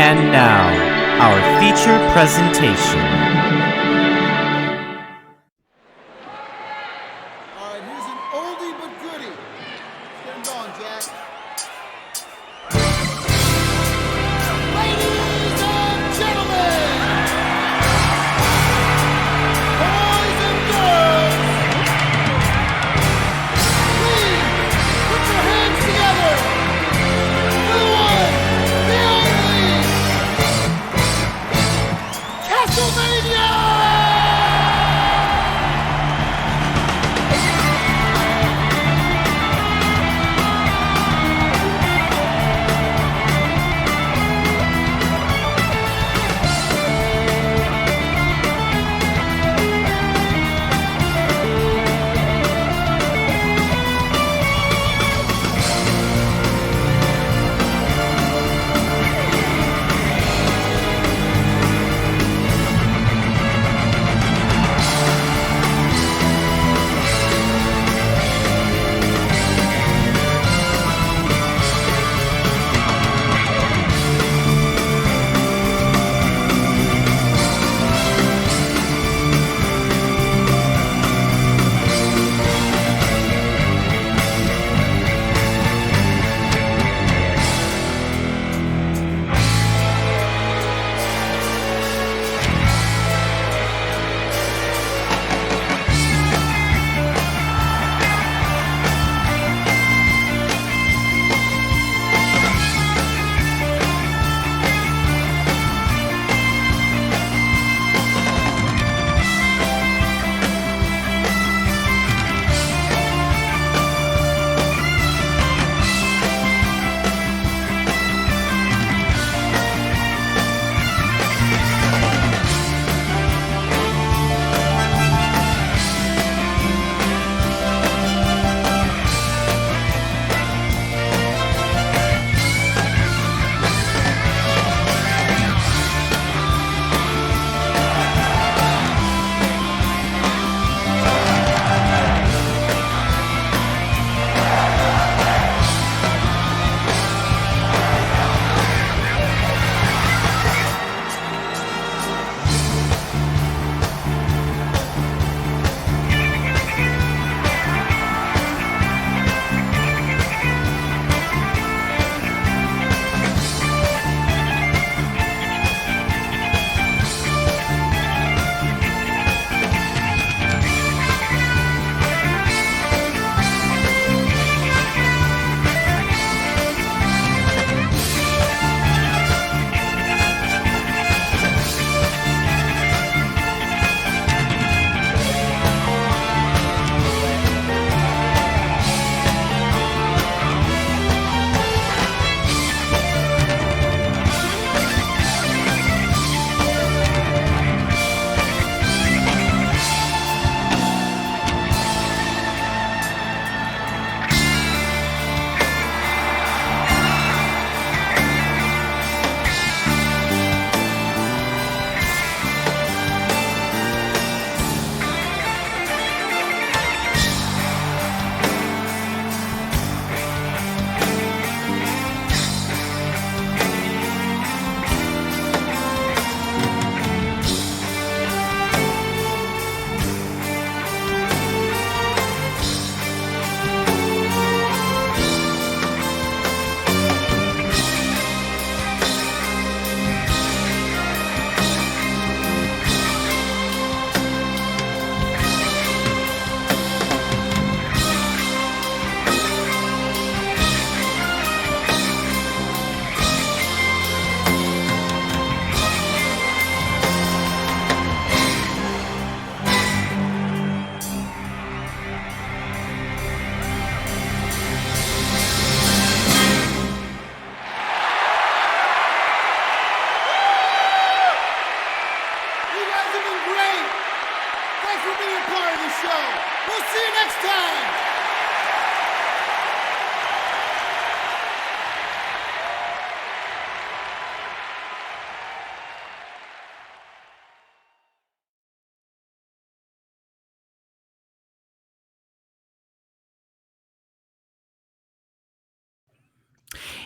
And now, our feature presentation. All right, here's an oldie but goodie. Let's get him going, Jack. Ladies and gentlemen, boys and girls, please put your hands together for the one, the only, Castlevania!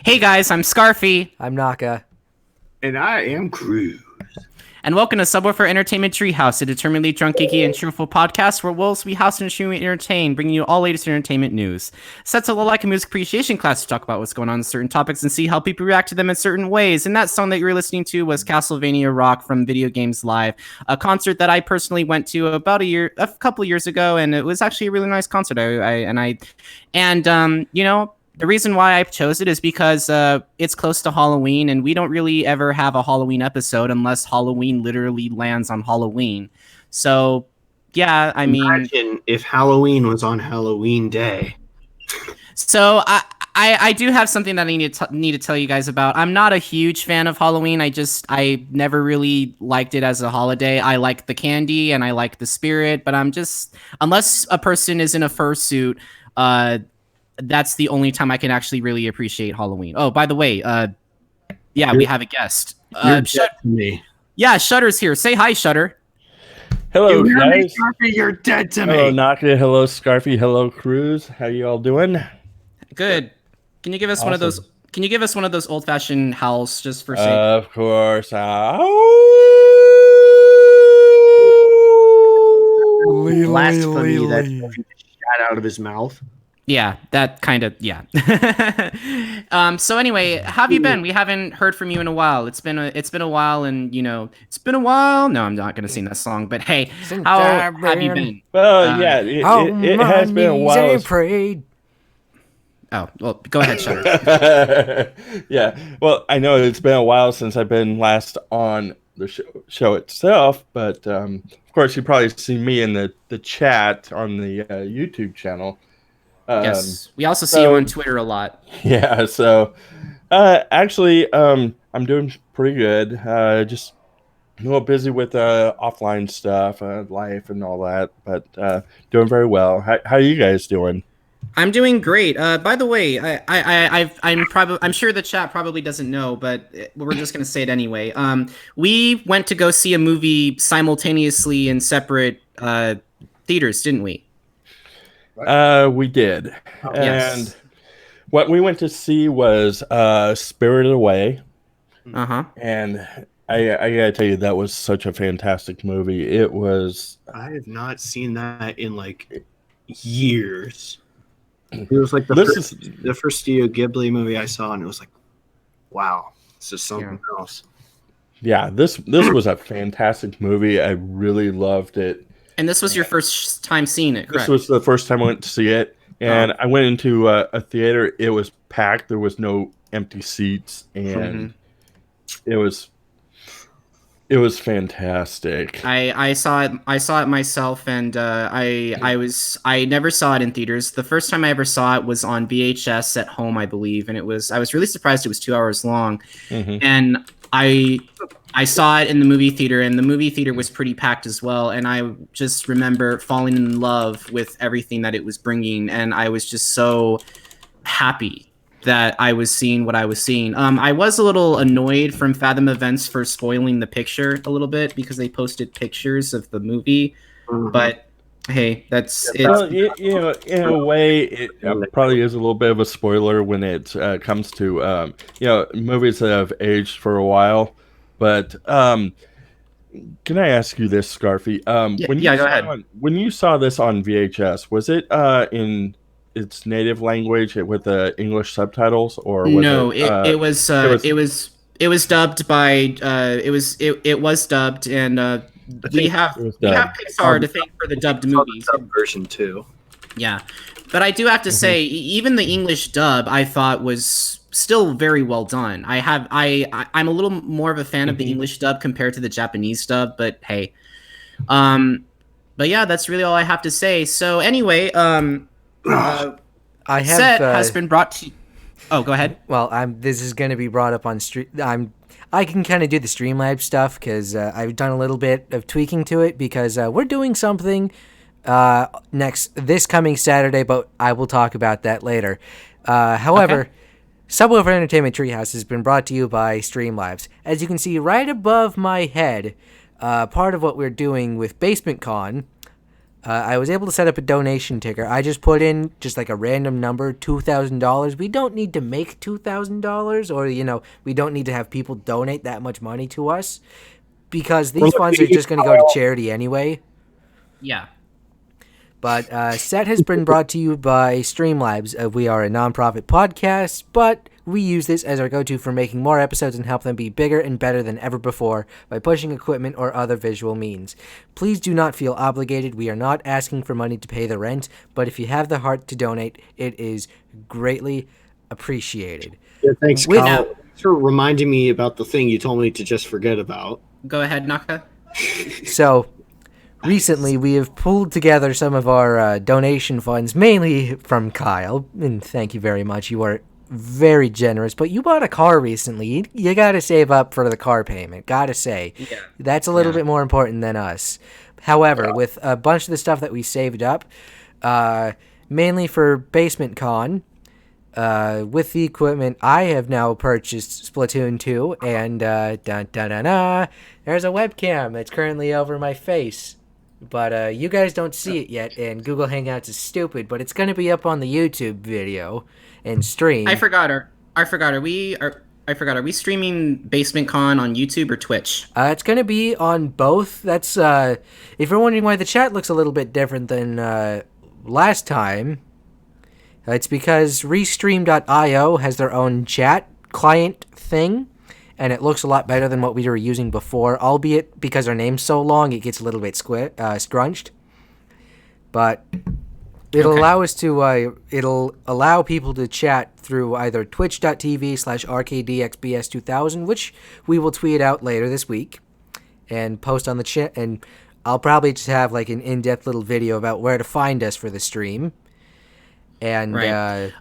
Hey guys, I'm Scarfy. I'm Naka. And I am Krüz. And welcome to Subwuffer Entertainment Treehouse, a determinedly drunk, geeky, and truthful podcast where wolves we house and stream entertain, bringing you all latest entertainment news. Set to like a music appreciation class to talk about what's going on in certain topics and see how people react to them in certain ways. And that song that you were listening to was Castlevania Rock from Video Games Live, a concert that I personally went to about a couple of years ago, and it was actually a really nice concert. The reason why I chose it is because it's close to Halloween, and we don't really ever have a Halloween episode unless Halloween literally lands on Halloween. So, yeah, Imagine if Halloween was on Halloween Day. So I do have something that I need to tell you guys about. I'm not a huge fan of Halloween. I never really liked it as a holiday. I like the candy and I like the spirit, but unless a person is in a fursuit, that's the only time I can actually really appreciate Halloween. Oh, by the way, we have a guest. You're dead to me. Yeah, Shutter's here. Say hi, Shutter. Hello, guys. Scarfy, you're dead to Hello, me. Nakainu. Hello, Scarfy. Hello, Krüz. How you all doing? Good. Can you give us one of those? Can you give us one of those old-fashioned howls just for sake? Of course. Blasphemy that shot out of his mouth. Yeah, that kind of, yeah. So anyway, how have you been? We haven't heard from you in a while. It's been a while, and it's been a while. No, I'm not gonna sing that song, but hey, how have you been? Well, it has been a while. Oh, well, go ahead, Shutter. Yeah, well, I know it's been a while since I've been last on the show itself, but of course, you probably see me in the chat on the YouTube channel. Yes, we also see you on Twitter a lot. Yeah, so actually, I'm doing pretty good. Just a little busy with offline stuff, life, and all that, but doing very well. How are you guys doing? I'm doing great. By the way, I'm sure the chat probably doesn't know, but we're just gonna say it anyway. We went to go see a movie simultaneously in separate theaters, didn't we? We did. And Yes. what we went to see was Spirited Away. Uh-huh. And I gotta tell you, that was such a fantastic movie. It was. I have not seen that in like years. It was like the first Studio Ghibli movie I saw, and it was like, wow, this is something else. Yeah, this was a fantastic movie. I really loved it. And this was your first time seeing it, correct? This was the first time I went to see it, and I went into a theater. It was packed. There was no empty seats, and it was fantastic. I saw it myself, and I never saw it in theaters. The first time I ever saw it was on VHS at home, I believe, and I was really surprised it was 2 hours long, and I saw it in the movie theater, and the movie theater was pretty packed as well. And I just remember falling in love with everything that it was bringing, and I was just so happy that I was seeing what I was seeing. I was a little annoyed from Fathom Events for spoiling the picture a little bit because they posted pictures of the movie, but hey, that's it. Well, in a way, it probably is a little bit of a spoiler when it comes to movies that have aged for a while. But can I ask you this, Scarfy? Go ahead. When you saw this on VHS, was it in its native language with the English subtitles, or was it was dubbed by it was dubbed, and we have Pixar to thank for the dubbed movies. Sub version too. Yeah, but I do have to say, even the English dub I thought was still very well done. I'm a little more of a fan of the English dub compared to the Japanese dub, but hey, but yeah, that's really all I have to say. So anyway, S.E.T has been brought to. Oh, go ahead. Well, this is going to be brought up on stream. I can kind of do the Streamlabs stuff because I've done a little bit of tweaking to it because we're doing something this coming Saturday, but I will talk about that later. However, Subwuffer Entertainment Treehouse has been brought to you by Streamlabs. As you can see right above my head, part of what we're doing with Basement Con, I was able to set up a donation ticker. I just put in just like a random number, $2,000. We don't need to make $2,000, or we don't need to have people donate that much money to us, because these funds are just going to go to charity anyway. Yeah. But S.E.T has been brought to you by Streamlabs. We are a nonprofit podcast, but we use this as our go-to for making more episodes and help them be bigger and better than ever before by pushing equipment or other visual means. Please do not feel obligated. We are not asking for money to pay the rent, but if you have the heart to donate, it is greatly appreciated. Yeah, thanks, Kyle. Thanks for reminding me about the thing you told me to just forget about. Go ahead, Naka. So, recently we have pulled together some of our donation funds, mainly from Kyle, and thank you very much. You are very generous, but you bought a car recently. You gotta save up for the car payment, gotta say. Yeah. That's a little bit more important than us. However, with a bunch of the stuff that we saved up, mainly for Basement Con, with the equipment, I have now purchased Splatoon 2, and there's a webcam that's currently over my face. But you guys don't see it yet, and Google Hangouts is stupid, but it's going to be up on the YouTube video and stream. I forgot. Are we streaming Basement Con on YouTube or Twitch? It's going to be on both. That's if you're wondering why the chat looks a little bit different than last time, it's because Restream.io has their own chat client thing, and it looks a lot better than what we were using before, albeit because our name's so long, it gets a little bit scrunched. But it'll allow us to, it'll allow people to chat through either twitch.tv/RKDXBS2000, which we will tweet out later this week and post on the chat. And I'll probably just have like an in-depth little video about where to find us for the stream. And let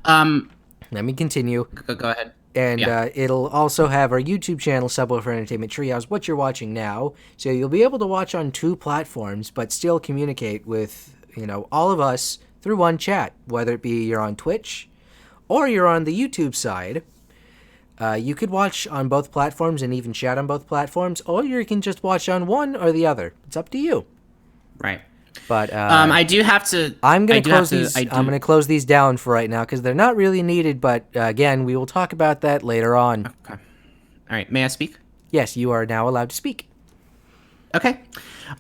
me continue. Go ahead. And it'll also have our YouTube channel, Subwuffer Entertainment Treehouse, what you're watching now. So you'll be able to watch on two platforms, but still communicate with, all of us through one chat, whether it be you're on Twitch or you're on the YouTube side. You could watch on both platforms and even chat on both platforms, or you can just watch on one or the other. It's up to you. Right. But I do have to. I'm gonna close these. I'm gonna close these down for right now because they're not really needed. But again, we will talk about that later on. Okay. All right. May I speak? Yes, you are now allowed to speak. Okay.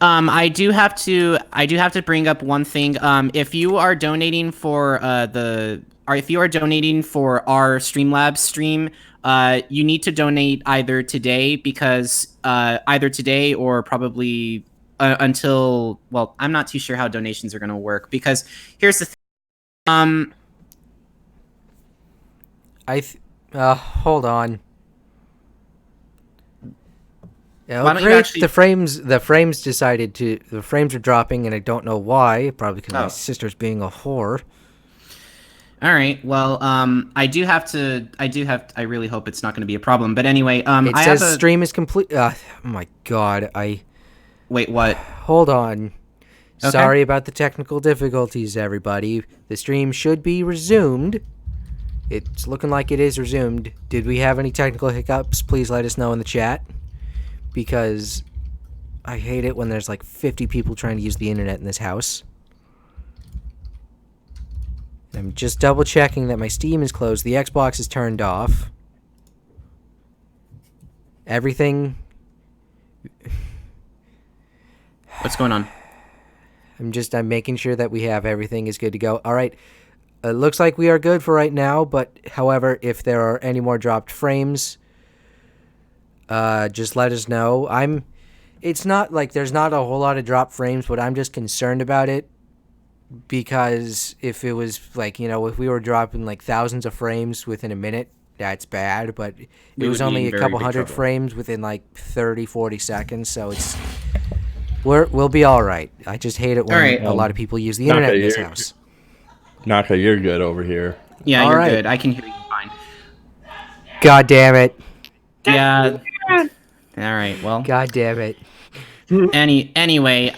I do have to bring up one thing. If you are donating for our Streamlabs stream, you need to donate either today or probably. Until, well, I'm not too sure how donations are going to work, because here's the thing. Hold on. Yeah, Why don't great. you actually... The frames are dropping, and I don't know why. Probably because my sister's being a whore. All right. Well, I really hope it's not going to be a problem. But anyway, it says stream is complete. Oh my God, Wait, what? Hold on. Okay. Sorry about the technical difficulties, everybody. The stream should be resumed. It's looking like it is resumed. Did we have any technical hiccups? Please let us know in the chat. Because I hate it when there's like 50 people trying to use the internet in this house. I'm just double checking that my Steam is closed. The Xbox is turned off. Everything... What's going on? I'm making sure that we have everything is good to go. All right. It looks like we are good for right now, but however, if there are any more dropped frames, just let us know. It's not like there's not a whole lot of dropped frames, but I'm just concerned about it because if it was like, if we were dropping like thousands of frames within a minute, that's bad, but it was only a couple hundred frames within like 30, 40 seconds, so we'll be all right. I just hate it when a lot of people use the internet in this house. Naka, you're good over here. Yeah, you're good. I can hear you fine. God damn it. Yeah. All right. Well. God damn it. Anyway,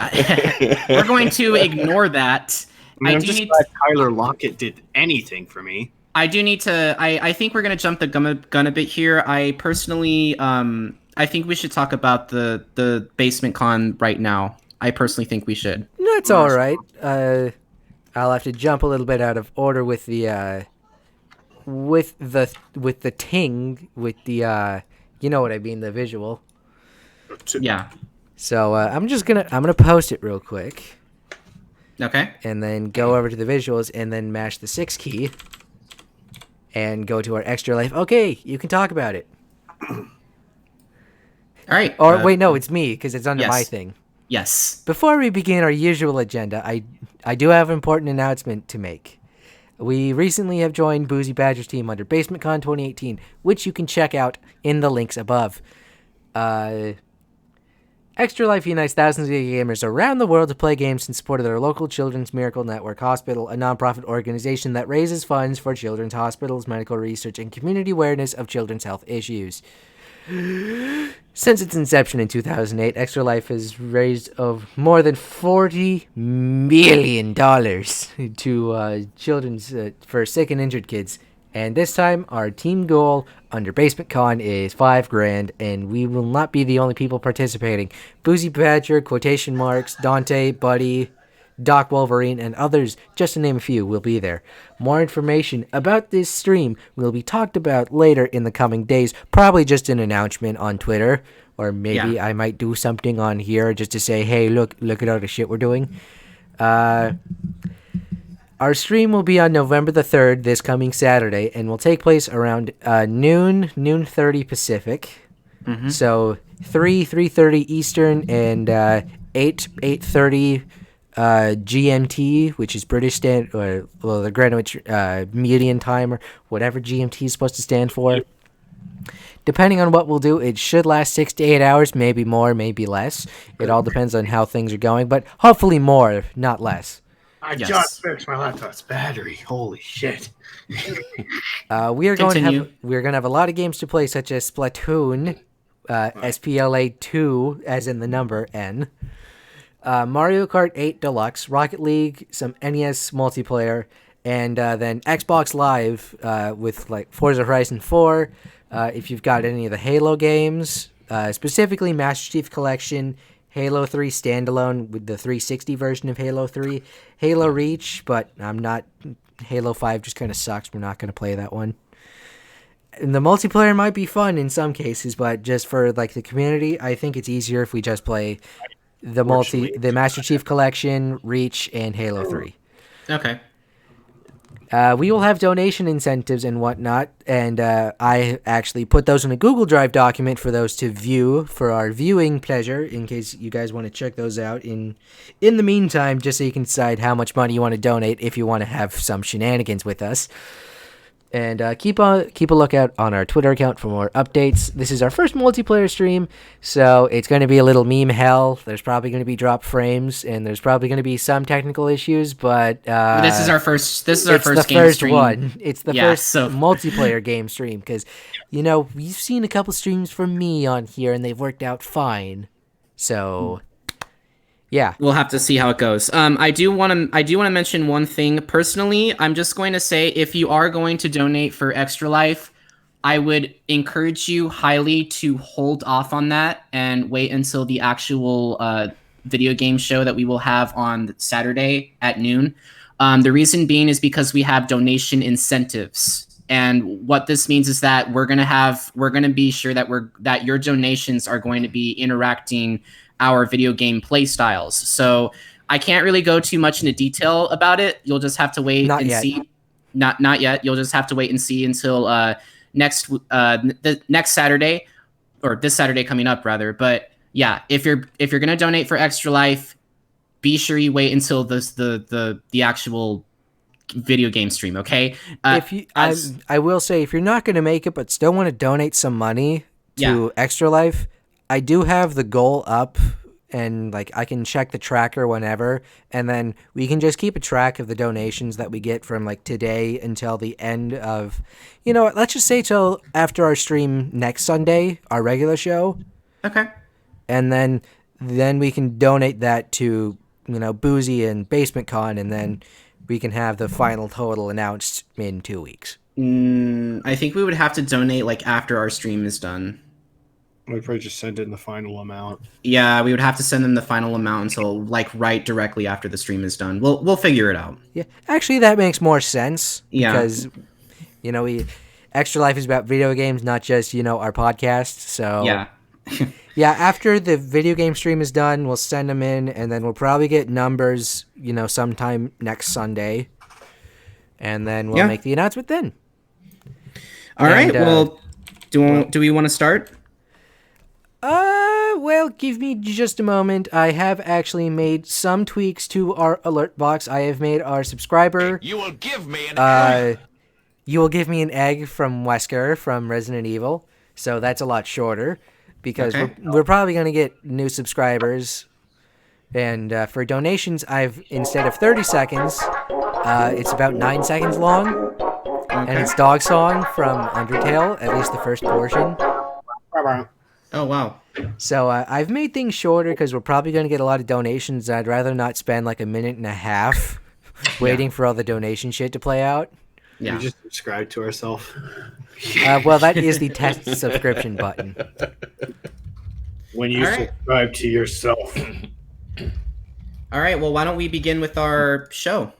we're going to ignore that. I'm just glad Tyler Lockett did anything for me. I do need to. I think we're going to jump the gun a bit here. I personally, I think we should talk about the Basement Con right now. I personally think we should. No, That's all right. I'll have to jump a little bit out of order with the ting with the you know what I mean, the visual. Yeah. So I'm gonna post it real quick. Okay. And then go over to the visuals and then mash the 6 key and go to our extra life. Okay, you can talk about it. All right. Or wait, no, it's me because it's under yes. my thing. Yes. Before we begin our usual agenda, I do have an important announcement to make. We recently have joined Boozy Badger's team under BasementCon 2018, which you can check out in the links above. Extra Life unites thousands of gamers around the world to play games in support of their local Children's Miracle Network Hospital, a nonprofit organization that raises funds for children's hospitals, medical research, and community awareness of children's health issues. Since its inception in 2008, Extra Life has raised of more than $40 million to children's for sick and injured kids. And this time, our team goal under BasementCon is $5,000, and we will not be the only people participating. Boozy Badger, Quotation Marks, Dante, Buddy, Doc Wolverine, and others, just to name a few, will be there. More information about this stream will be talked about later in the coming days, probably just an announcement on Twitter, or maybe I might do something on here just to say, hey, look at all the shit we're doing. Our stream will be on November the 3rd, this coming Saturday, and will take place around noon 30 Pacific. Mm-hmm. So 3:30 Eastern, and 8:30 GMT, which is British Standard, or the Greenwich Median Time, or whatever GMT is supposed to stand for. Depending on what we'll do, it should last 6 to 8 hours, maybe more, maybe less. It all depends on how things are going, but hopefully more, not less. I just fixed my laptop's battery. Holy shit. We are going to have a lot of games to play, such as Splatoon, SPLA 2, as in the number N, Mario Kart 8 Deluxe, Rocket League, some NES multiplayer, and then Xbox Live with like Forza Horizon 4. If you've got any of the Halo games, specifically Master Chief Collection, Halo 3 Standalone with the 360 version of Halo 3, Halo Reach, but Halo 5 just kind of sucks. We're not going to play that one. And the multiplayer might be fun in some cases, but just for like the community, I think it's easier if we just play the Master Chief Collection, Reach, and Halo 3. Okay. We will have donation incentives and whatnot, and I actually put those in a Google Drive document for those to view for our viewing pleasure, in case you guys want to check those out in the meantime, just so you can decide how much money you want to donate if you want to have some shenanigans with us. And keep a lookout on our Twitter account for more updates. This is our first multiplayer stream, so it's going to be a little meme hell. There's probably going to be drop frames, and there's probably going to be some technical issues. But this is our first. This is our first game first stream. One. It's the first multiplayer game stream, because we've seen a couple streams from me on here, and they've worked out fine. So. Yeah, we'll have to see how it goes. I do want to mention one thing personally. I'm just going to say, if you are going to donate for Extra Life, I would encourage you highly to hold off on that and wait until the actual video game show that we will have on Saturday at noon. The reason being is because we have donation incentives, and what this means is that we're gonna be sure that your donations are going to be interacting our video game play styles. So I can't really go too much into detail about it. You'll just have to wait see. Not yet. You'll just have to wait and see until the next Saturday, or this Saturday coming up rather. But yeah, if you're gonna donate for Extra Life, be sure you wait until the actual video game stream. Okay. I will say, if you're not gonna make it but still want to donate some money to Extra Life, I do have the goal up, and like I can check the tracker whenever, and then we can just keep a track of the donations that we get from like today until the end of, let's just say till after our stream next Sunday, our regular show. Okay. And then we can donate that to, Boozy and BasementCon, and then we can have the final total announced in 2 weeks. I think we would have to donate like after our stream is done. We'd probably just send in the final amount. Yeah, we would have to send them the final amount until like right directly after the stream is done. We'll figure it out. Yeah, actually, that makes more sense Yeah. because Extra Life is about video games, not just our podcast. So Yeah. yeah, after the video game stream is done, we'll send them in, and then we'll probably get numbers, sometime next Sunday, and then we'll make the announcement then. All right. Well, do we want to start? Well, give me just a moment. I have actually made some tweaks to our alert box. I have made our subscriber. You will give me an egg. You will give me an egg from Wesker from Resident Evil. So that's a lot shorter because we're probably going to get new subscribers. And for donations, instead of 30 seconds, it's about 9 seconds long. And it's Dog Song from Undertale, at least the first portion. Oh, wow. So I've made things shorter because we're probably going to get a lot of donations. I'd rather not spend like a minute and a half waiting for all the donation shit to play out. Yeah. We just subscribe to ourselves. Well, that is the test subscription button. When you subscribe to yourself. All right. Well, why don't we begin with our show?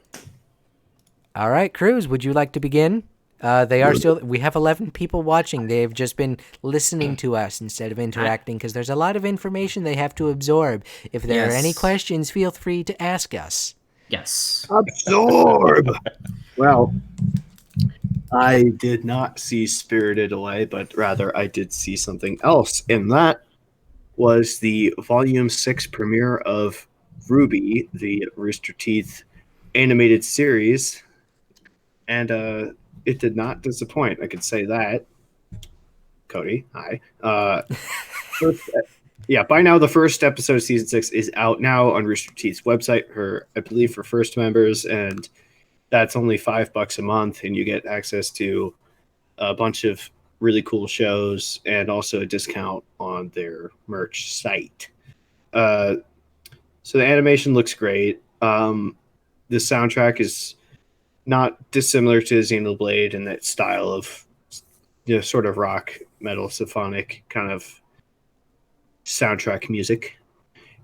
All right, Krüz, would you like to begin? We have 11 people watching. They've just been listening to us instead of interacting because there's a lot of information they have to absorb. If there are any questions, feel free to ask us. Yes. Absorb! Well, I did not see Spirited Away, but rather I did see something else, and that was the Volume 6 premiere of Ruby, the Rooster Teeth animated series, and it did not disappoint. I could say that. Cody, hi. By now the first episode of season 6 is out now on Rooster Teeth's website, I believe for first members, and that's only $5 a month, and you get access to a bunch of really cool shows and also a discount on their merch site. So the animation looks great. The soundtrack is not dissimilar to Xenoblade in that style of sort of rock, metal, symphonic kind of soundtrack music.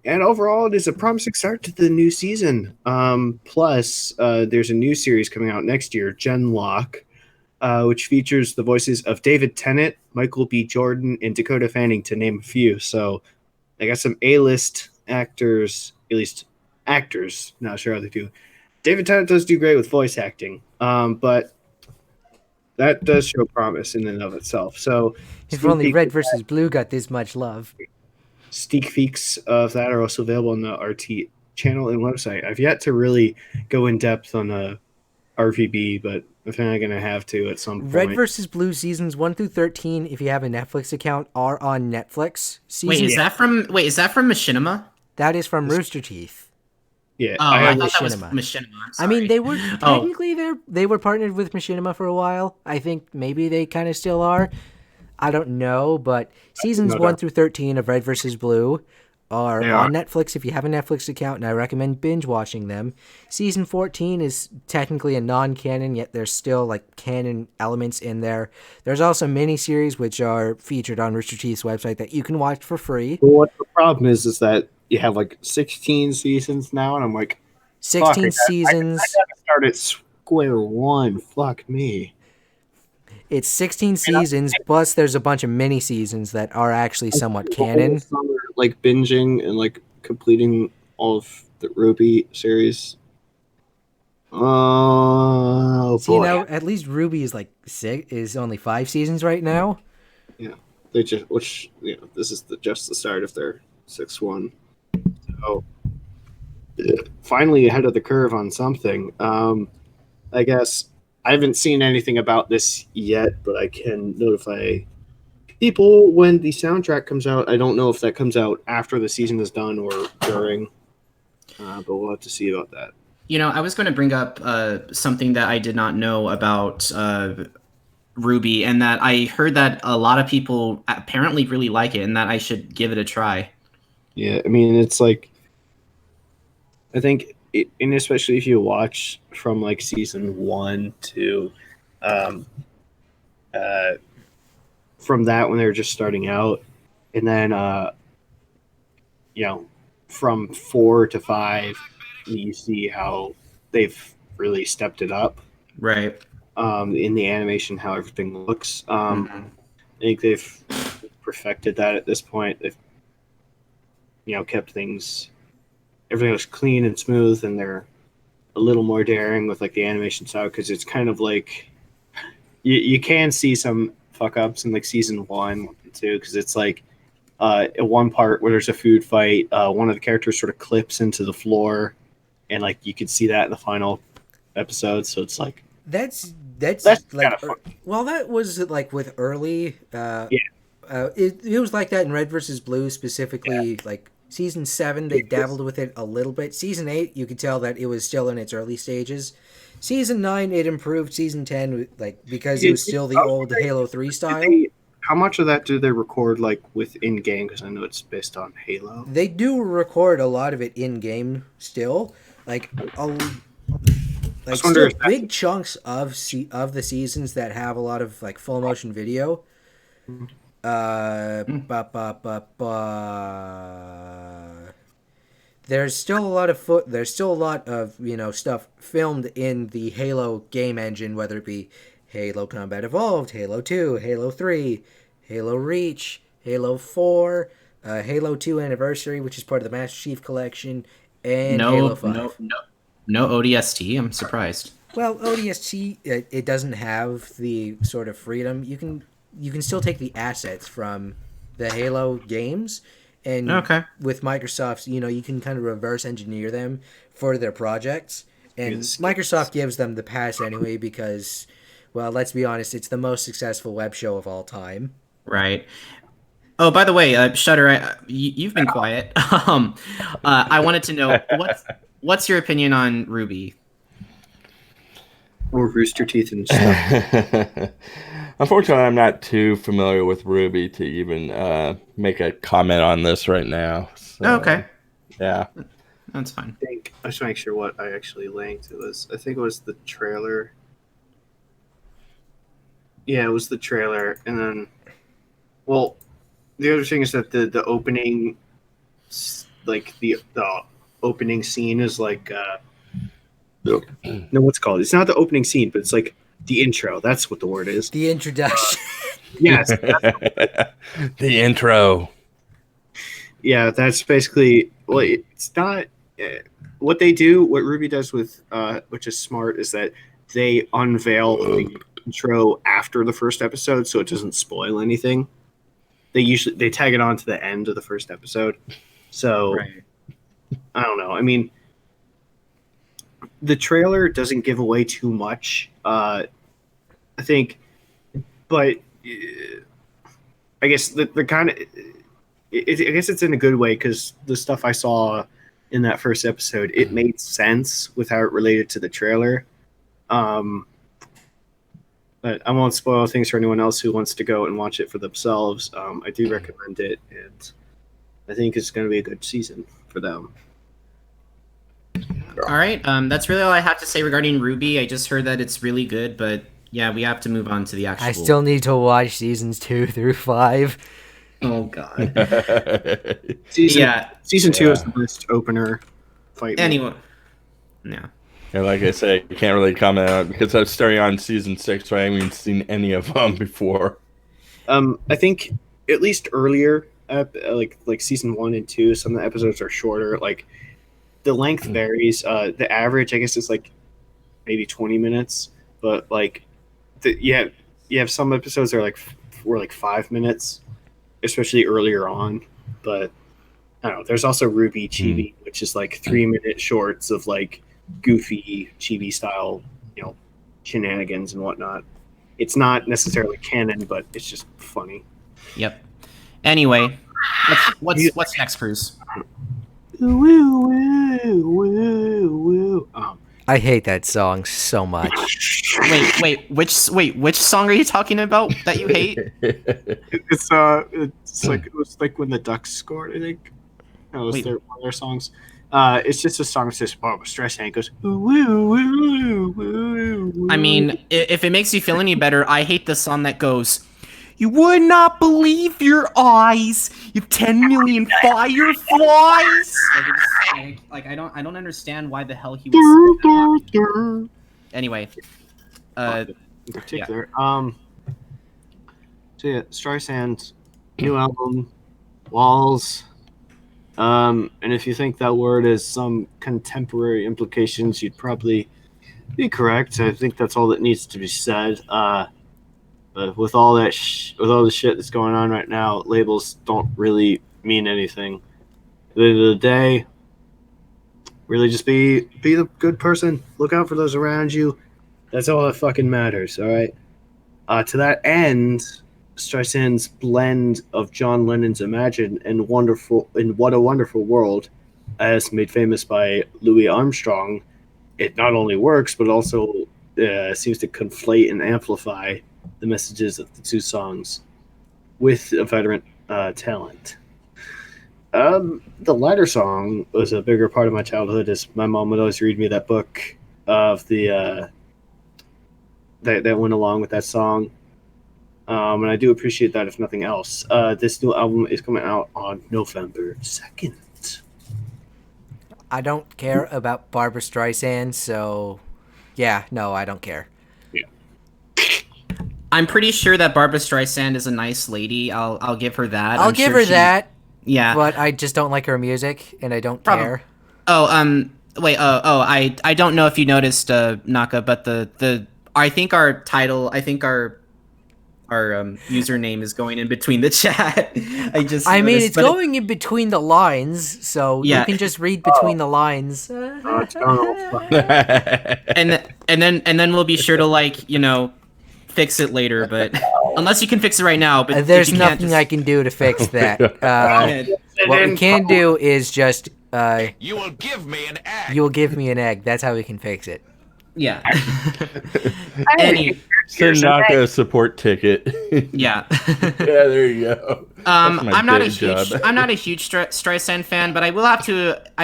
And overall, it is a promising start to the new season. Plus, there's a new series coming out next year, Genlock, which features the voices of David Tennant, Michael B. Jordan, and Dakota Fanning, to name a few. So I got some A-list actors, at least actors, not sure how they do. David Tennant does do great with voice acting, but that does show promise in and of itself. So if only Red versus Blue got this much love. Sneak peeks of that are also available on the RT channel and website. I've yet to really go in depth on RVB, but I think I'm going to have to at some point. Red versus Blue seasons 1 through 13, if you have a Netflix account, are on Netflix. Is that from Machinima? That is from Rooster Teeth. Yeah, I thought that was Machinima. I mean, they were technically they were partnered with Machinima for a while. I think maybe they kind of still are. I don't know, but seasons 1 through 13 of Red vs. Blue are on Netflix if you have a Netflix account, and I recommend binge watching them. Season 14 is technically a non-canon, yet there's still like canon elements in there. There's also miniseries which are featured on Rooster Teeth's website that you can watch for free. Well, what the problem is that you have like 16 seasons now, and I'm like, 16 seasons. I gotta start at square one. Fuck me. It's 16 seasons, plus there's a bunch of mini seasons that are actually somewhat canon. Summer, like binging and like completing all of the Ruby series. Oh, so, at least Ruby is like is only 5 seasons right now. Yeah, they just this is just the start of their 6th one. So finally ahead of the curve on something. I guess I haven't seen anything about this yet, but I can notify people when the soundtrack comes out. I don't know if that comes out after the season is done or during, but we'll have to see about that. I was going to bring up something that I did not know about Ruby, and that I heard that a lot of people apparently really like it, and that I should give it a try. Yeah, I mean, it's like, I think, and especially if you watch from like season 1 to from that when they were just starting out, and then from 4 to 5, you see how they've really stepped it up. Right. In the animation, how everything looks. I think they've perfected that at this point. They've kept everything looks clean and smooth, and they're a little more daring with like the animation style, because it's kind of like you can see some fuck ups in like season 1 and 2, because it's like at one part where there's a food fight, one of the characters sort of clips into the floor, and like you could see that in the final episode. So it's like That's kinda like fun. well, that was like with early. It was like that in Red versus Blue specifically. Like season 7, they dabbled with it a little bit. Season 8, you could tell that it was still in its early stages. Season 9, it improved. Season 10, like because it was still the old Halo 3 style. How much of that do they record like with in game? Because I know it's based on Halo. They do record a lot of it in game still, like wonder still big chunks of the seasons that have a lot of like full motion video. There's still a lot of There's still a lot of stuff filmed in the Halo game engine, whether it be Halo Combat Evolved, Halo 2, Halo 3, Halo Reach, Halo 4, Halo 2 Anniversary, which is part of the Master Chief Collection, and Halo 5. No ODST. I'm surprised. Well, ODST it doesn't have the sort of freedom. You can still take the assets from the Halo games, and with Microsoft's, you can kind of reverse engineer them for their projects. And Microsoft gives them the pass anyway because, well, let's be honest, it's the most successful web show of all time. Right. Oh, by the way, Shutter, you've been quiet. I wanted to know what's your opinion on Ruby? Or Rooster Teeth and stuff. Unfortunately, I'm not too familiar with Ruby to even make a comment on this right now. So, okay. Yeah. That's fine. I just want to make sure what I actually linked. I think it was the trailer. Yeah, it was the trailer. And then, well, the other thing is that the opening, like the opening scene is like, no, what's it called? It's not the opening scene, but it's like the intro. That's what the word is. The introduction. Yes. The intro. Yeah, that's basically, well, it's not, what they do, what Ruby does with, which is smart, is that they unveil the intro after the first episode, so it doesn't spoil anything. They tag it on to the end of the first episode. So, right. I don't know. I mean, the trailer doesn't give away too much, I think, but I guess the kind of, I guess it's in a good way, because the stuff I saw in that first episode, it made sense with how it related to the trailer. But I won't spoil things for anyone else who wants to go and watch it for themselves. I do recommend it, and I think it's going to be a good season for them. All right, that's really all I have to say regarding Ruby. I just heard that it's really good, but yeah, we have to move on to the actual. I still need to watch seasons 2 through 5. Oh God. Season 2 is the best opener fight. Anyway, yeah. Yeah, like I say, you can't really comment on it because I was starting on season 6, so I haven't even seen any of them before. I think at least earlier, like season 1 and 2, some of the episodes are shorter. Like the length varies. The average, I guess, is like maybe 20 minutes, but like you have some episodes that are were like 5 minutes, especially earlier on. But I don't know. There's also Ruby Chibi, which is like 3-minute shorts of like goofy Chibi style, shenanigans and whatnot. It's not necessarily canon, but it's just funny. Yep. Anyway, what's next, Krüz? Woo, woo, woo, woo. I hate that song so much. Which song are you talking about that you hate? It's like it was like when the Ducks scored, I think. That was one of their songs. It's just a song that says, Streisand goes, woo, woo, woo, woo. I mean, if it makes you feel any better, I hate the song that goes, You would not believe your eyes. You have 10 million fireflies. I don't understand why the hell he was. Anyway, in particular, so yeah, Streisand, new album, Walls. And if you think that word has some contemporary implications, you'd probably be correct. I think that's all that needs to be said. But with all that, with all the shit that's going on right now, labels don't really mean anything. At the end of the day, really just be the good person. Look out for those around you. That's all that fucking matters. All right. To that end, Streisand's blend of John Lennon's "Imagine" and "What a Wonderful World," as made famous by Louis Armstrong, it not only works but also seems to conflate and amplify the messages of the two songs with a veteran talent. The latter song was a bigger part of my childhood, as my mom would always read me that book of the that went along with that song. And I do appreciate that, if nothing else. This new album is coming out on November 2nd. I don't care about Barbra Streisand, so yeah, no, I don't care. Yeah. I'm pretty sure that Barbra Streisand is a nice lady. I'll give her that. I'll give her that. Yeah. But I just don't like her music, and I don't care. Oh, wait. I don't know if you noticed, Naka, but I think our username is going in between the chat. I mean, it's going in between the lines, so you can just read between the lines. It's going and then we'll be sure to fix it later. But unless you can fix it right now, but there's nothing I can do to fix that. What we can do is just You will give me an egg. you will give me an egg. That's how we can fix it. Yeah. Send Naka a support ticket. Yeah. Yeah, there you go. I'm not a huge Streisand fan, but I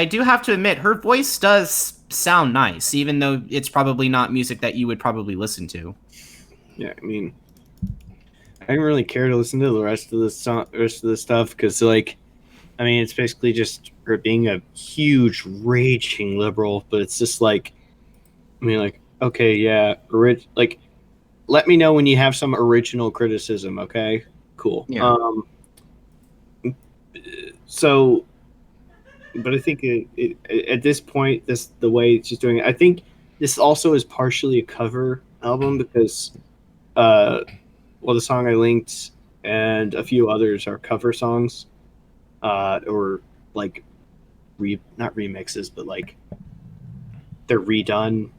do have to admit her voice does sound nice, even though it's probably not music that you would probably listen to. Yeah, I mean, I didn't really care to listen to the rest of the stuff because, it's basically just her being a huge raging liberal, but it's just okay, yeah, let me know when you have some original criticism, okay? Cool. Yeah. But I think at this point, the way she's doing it, I think this also is partially a cover album because, the song I linked and a few others are cover songs, or not remixes, but they're redone.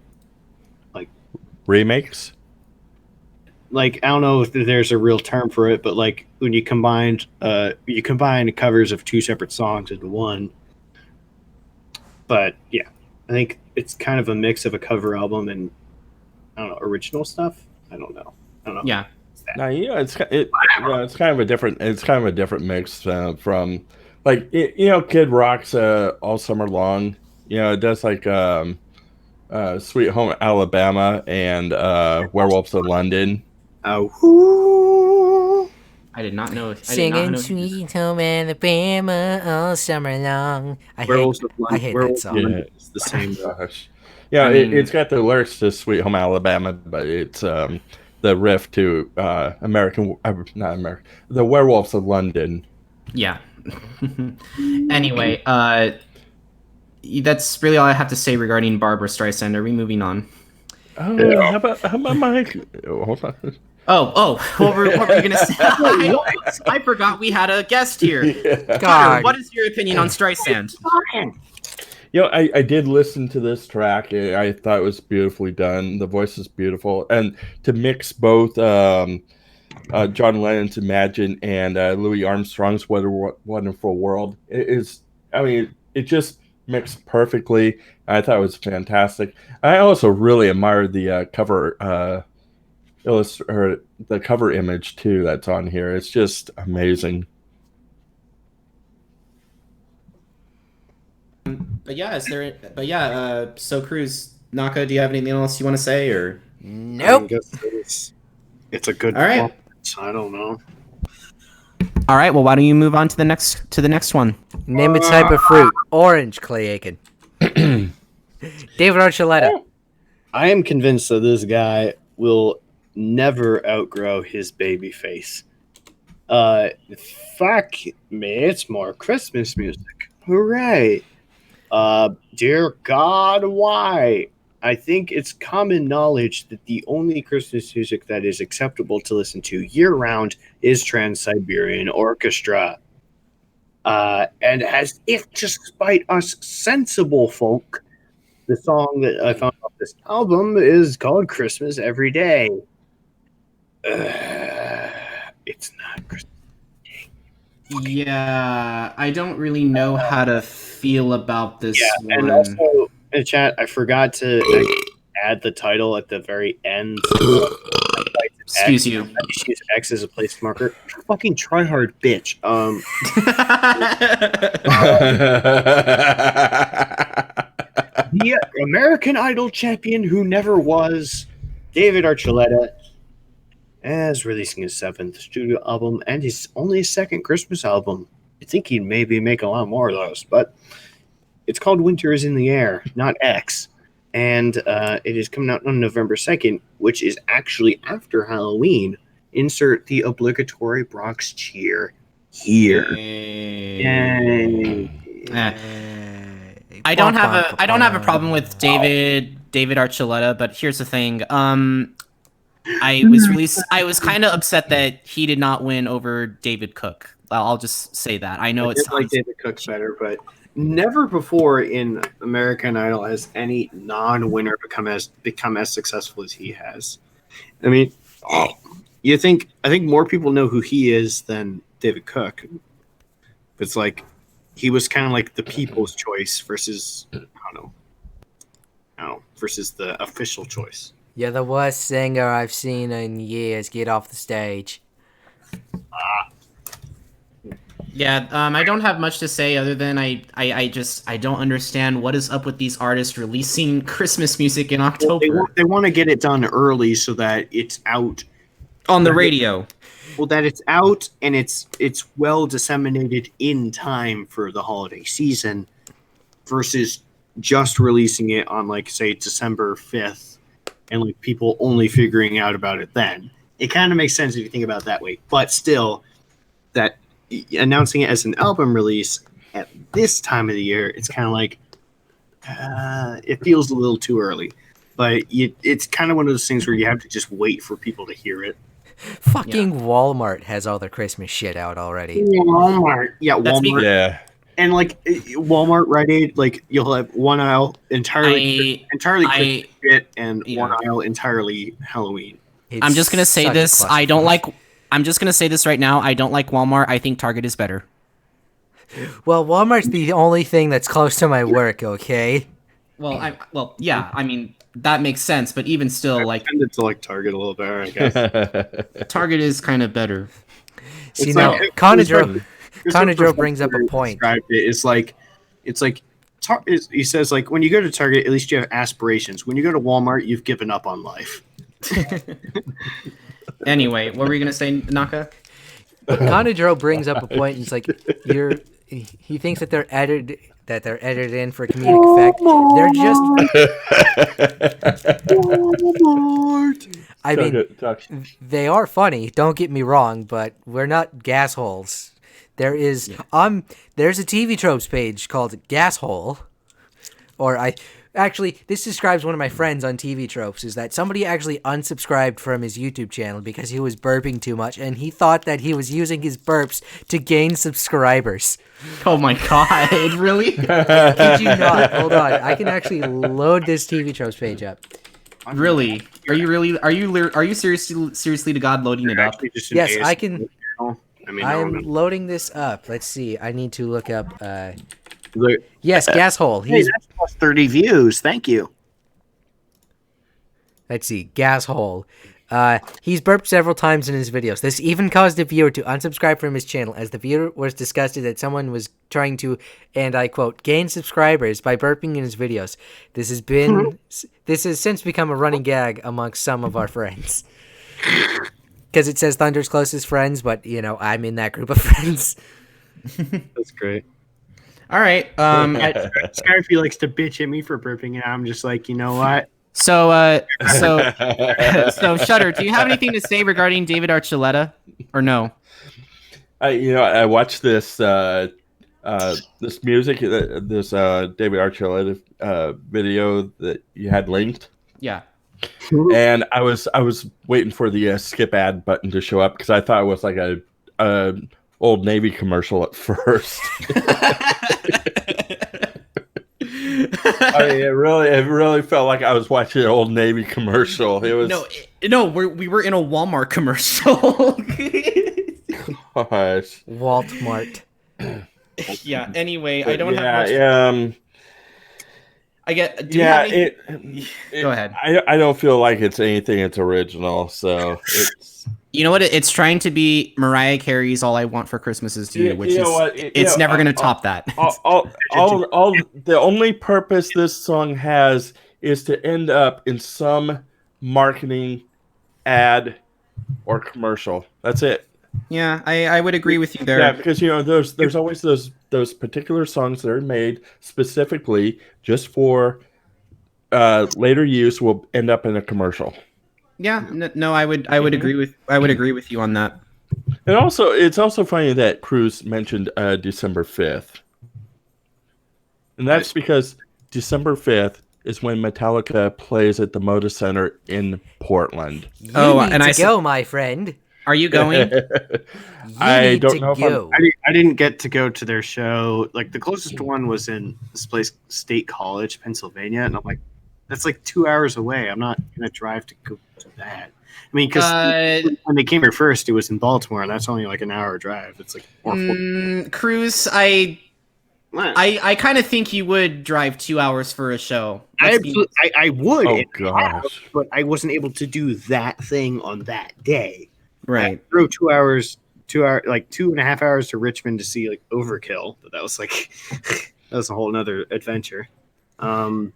Remakes? I don't know if there's a real term for it, but when you combine covers of two separate songs into one. But yeah, I think it's kind of a mix of a cover album and original stuff. I don't know. Yeah. No, it's kind of a different mix from Kid Rock's All Summer Long. It does Sweet Home Alabama and Werewolves of London. Oh, I did not know. Singing Sweet Home Alabama all summer long. I hate that song. Yeah, it's the same. Gosh. Yeah, it's got the lyrics to Sweet Home Alabama, but it's the riff to the Werewolves of London. Yeah. Anyway, that's really all I have to say regarding Barbra Streisand. Are we moving on? Oh, how about Mike? Oh, hold on. What were you gonna say? I forgot we had a guest here. Yeah. God. What is your opinion on Streisand? I did listen to this track. I thought it was beautifully done. The voice is beautiful, and to mix both John Lennon's "Imagine" and Louis Armstrong's "What a Wonderful World" it just mixed perfectly. I thought it was fantastic. I also really admired the cover the cover image too that's on here. It's just amazing. So Krüz, Naka, do you have anything else you want to say or? Nope. It's a good all right. I don't know. All right. Well, why don't you move on to the next one? Name a type of fruit. Orange, Clay Aiken. David Archuleta. I am convinced that this guy will never outgrow his baby face. Fuck me, it's more Christmas music. Hooray. Dear God, why? I think it's common knowledge that the only Christmas music that is acceptable to listen to year-round is Trans-Siberian Orchestra. And as if to spite us sensible folk, the song that I found off this album is called Christmas Every Day. It's not Christmas. Yeah, I don't really know how to feel about this one. And also in chat, I forgot to add the title at the very end. Excuse you. I just use X as a place marker. Fucking tryhard bitch. The American Idol champion who never was, David Archuleta, is releasing his 7th studio album and his only second Christmas album. I think he'd maybe make a lot more of those, but it's called Winter is in the Air, not X. And it is coming out on November 2nd, which is actually after Halloween. Insert the obligatory Bronx cheer here. Yay. I don't have a problem with David Archuleta, but here's the thing. I was kind of upset that he did not win over David Cook. I'll just say that. I know it's like David Cook's better, but never before in American Idol has any non-winner become as successful as he has. I mean, I think more people know who he is than David Cook. It's like he was kind of like the people's choice versus versus the official choice. You're the worst singer I've seen in years. Get off the stage. Yeah, I don't have much to say other than I don't understand what is up with these artists releasing Christmas music in October. Well, they want to get it done early so that it's out on the radio. Well, that it's out and it's well disseminated in time for the holiday season versus just releasing it on, like, say, December 5th and like people only figuring out about it then. It kind of makes sense if you think about it that way. But still, that announcing it as an album release at this time of the year, it's kind of like it feels a little too early. But it's kind of one of those things where you have to just wait for people to hear it. Fucking Walmart has all their Christmas shit out already. Walmart. Yeah, Walmart. Yeah. And like Walmart, Rite Aid, like you'll have one aisle entirely Christmas shit and one aisle entirely Halloween. I'm just gonna say this. I'm just gonna say this right now. I don't like Walmart. I think Target is better. Well, Walmart's the only thing that's close to my work. Okay. Well, yeah. I mean, that makes sense. But even still, I tended to like Target a little better, I guess. Target is kind of better. See, now Conadro brings up a point. It's like he says, like, when you go to Target, at least you have aspirations. When you go to Walmart, you've given up on life. Anyway, what were you gonna say, Naka? Conadro brings up a point. And it's like he thinks that they're edited in for comedic effect. I mean, they are funny. Don't get me wrong, but we're not gas holes. There's a TV tropes page called Gas Hole, this describes one of my friends on TV tropes, is that somebody actually unsubscribed from his YouTube channel because he was burping too much, and he thought that he was using his burps to gain subscribers. Oh my god, really? Did you not? Hold on, I can actually load this TV tropes page up. Really? Are you seriously to God loading it up? Yes, I can. I'm loading this up. Let's see. I need to look up. Yes, Gas Hole. That's plus 30 views. Thank you. Let's see. Gas Hole. He's burped several times in his videos. This even caused a viewer to unsubscribe from his channel, as the viewer was disgusted that someone was trying to, and I quote, gain subscribers by burping in his videos. This has since become a running gag amongst some of our friends. because it says Thunder's closest friends, but I'm in that group of friends. That's great. All right. Scarfy likes to bitch at me for burping, and I'm just like, you know what? So Shutter, do you have anything to say regarding David Archuleta, or no? I watched this this music, this David Archuleta video that you had linked. Yeah. And I was waiting for the skip ad button to show up because I thought it was like a Old Navy commercial at first. It really felt like I was watching an Old Navy commercial. It was we were in a Walmart commercial. Gosh. Walmart. Yeah. Anyway, I don't have much. I get. Do yeah. you have Go ahead. I don't feel like it's anything that's original. So it's. You know what? It's trying to be Mariah Carey's "All I Want for Christmas Is You," which it's never going to top that. The only purpose this song has is to end up in some marketing ad or commercial. That's it. Yeah, I would agree with you there. Yeah, because there's always those particular songs that are made specifically just for later use will end up in a commercial. Yeah, no, I would agree with you on that. And also, it's also funny that Krüz mentioned December 5th, and that's because December 5th is when Metallica plays at the Moda Center in Portland. Go, my friend. Are you going? I don't know if I didn't get to go to their show. Like the closest one was in this place, State College, Pennsylvania, and I'm like, that's like 2 hours away. I'm not gonna drive to go to that. I mean, because when they came here first, it was in Baltimore, and that's only like an hour drive. It's like Krüz. I kind of think you would drive 2 hours for a show. I would. Oh gosh! But I wasn't able to do that thing on that day. Right. I drove 2 hours, like 2.5 hours to Richmond to see like Overkill, but that was like that was a whole nother adventure. Well,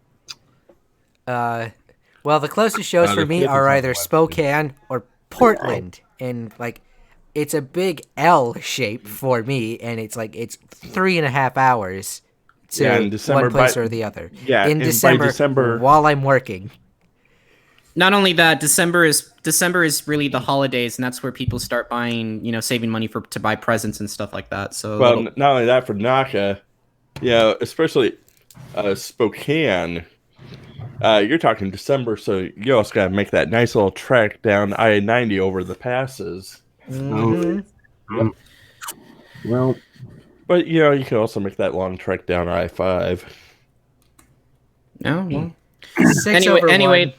the closest shows for me are either Spokane or Portland, and like it's a big L shape for me, and it's 3.5 hours to one place or the other. Yeah, in December while I'm working. Not only that, December is really the holidays, and that's where people start buying, saving money to buy presents and stuff like that. So, not only that for Naka, especially Spokane. You're talking December, so you also got to make that nice little trek down I-90 over the passes. Mm-hmm. Well, but you can also make that long trek down I-5. No, well. Anyway.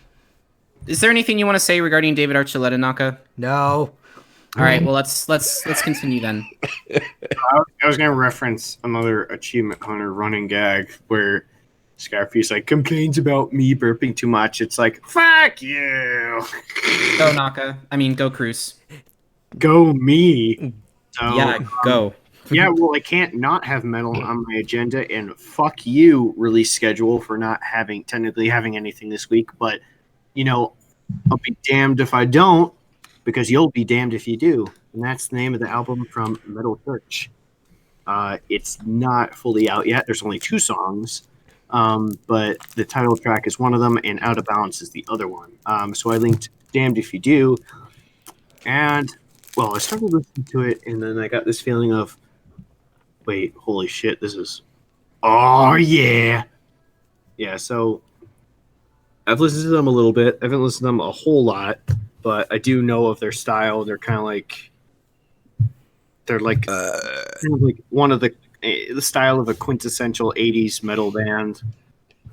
Is there anything you want to say regarding David Archuleta, Naka? No. All right. Well, let's continue then. I was gonna reference another Achievement Hunter running gag where Scarfy's like complains about me burping too much. It's like fuck you. Go Naka. I mean, go Krüz. Go me. So, yeah, go. Yeah, well, I can't not have metal on my agenda, and fuck you, release schedule for not technically having anything this week. But I'll be damned if I don't, because you'll be damned if you do. And that's the name of the album from Metal Church. It's not fully out yet. There's only 2 songs, but the title track is one of them, and Out of Balance is the other one. So I linked Damned If You Do, and, well, I started listening to it, and then I got this feeling of, wait, holy shit, this is... Oh, yeah! Yeah, so... I've listened to them a little bit. I haven't listened to them a whole lot, but I do know of their style. They're kind of like one of the style of a quintessential 80s metal band.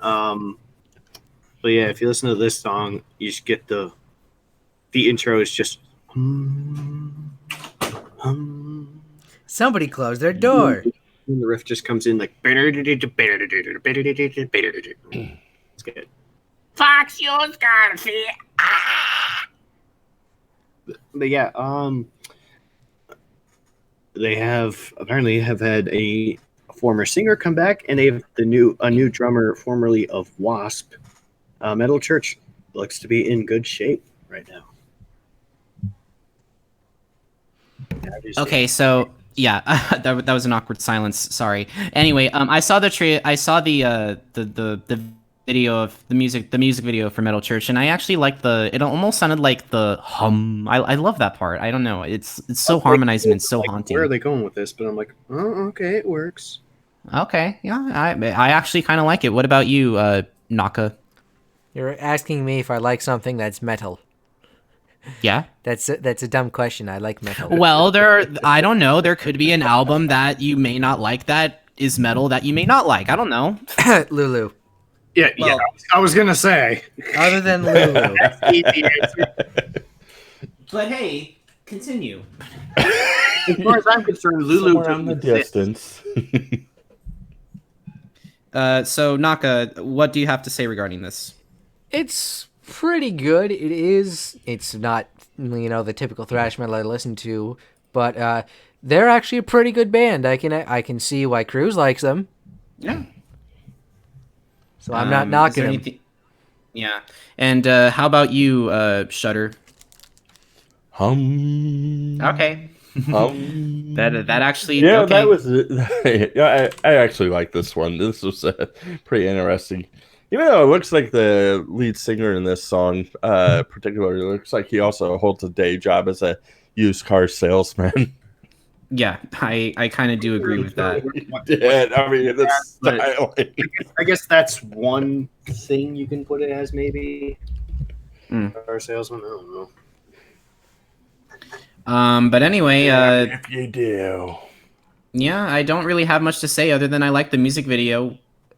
But yeah, if you listen to this song, you just get the intro is just Somebody close their door. And the riff just comes in like it's good. Fox, you Scarfy. But yeah, they apparently have had a former singer come back, and they have a new drummer formerly of Wasp. Metal Church looks to be in good shape right now. Okay, so yeah, that was an awkward silence. Sorry. Anyway, I saw the video of the music video for Metal Church, and I actually liked it almost sounded like the hum. I love that part. I don't know. It's so harmonizing and so haunting. Where are they going with this? But I'm like, oh, okay, it works. Okay, yeah, I actually kind of like it. What about you, Naka? You're asking me if I like something that's metal. Yeah. That's a dumb question. I like metal. Well, I don't know. There could be an album that you may not like that is metal that you may not like. I don't know. Lulu. Yeah, I was gonna say. Other than Lulu. But hey, continue. As far as I'm concerned, Lulu Somewhere in the distance. So Naka, what do you have to say regarding this? It's pretty good. It's not, the typical thrash metal I listen to, but they're actually a pretty good band. I can see why Krüz likes them. Yeah. So I'm not knocking them. Yeah. And how about you, Shutter? Okay. That actually. Yeah, okay. that was. Yeah, I actually like this one. This was pretty interesting. Even though it looks like the lead singer in this song, particularly, looks like he also holds a day job as a used car salesman. Yeah, I kind of do agree with that. Yeah, I mean, that's styling. I guess that's one thing you can put it as, maybe. Car salesman. I don't know. But anyway, If you do. Yeah, I don't really have much to say other than I like the music video,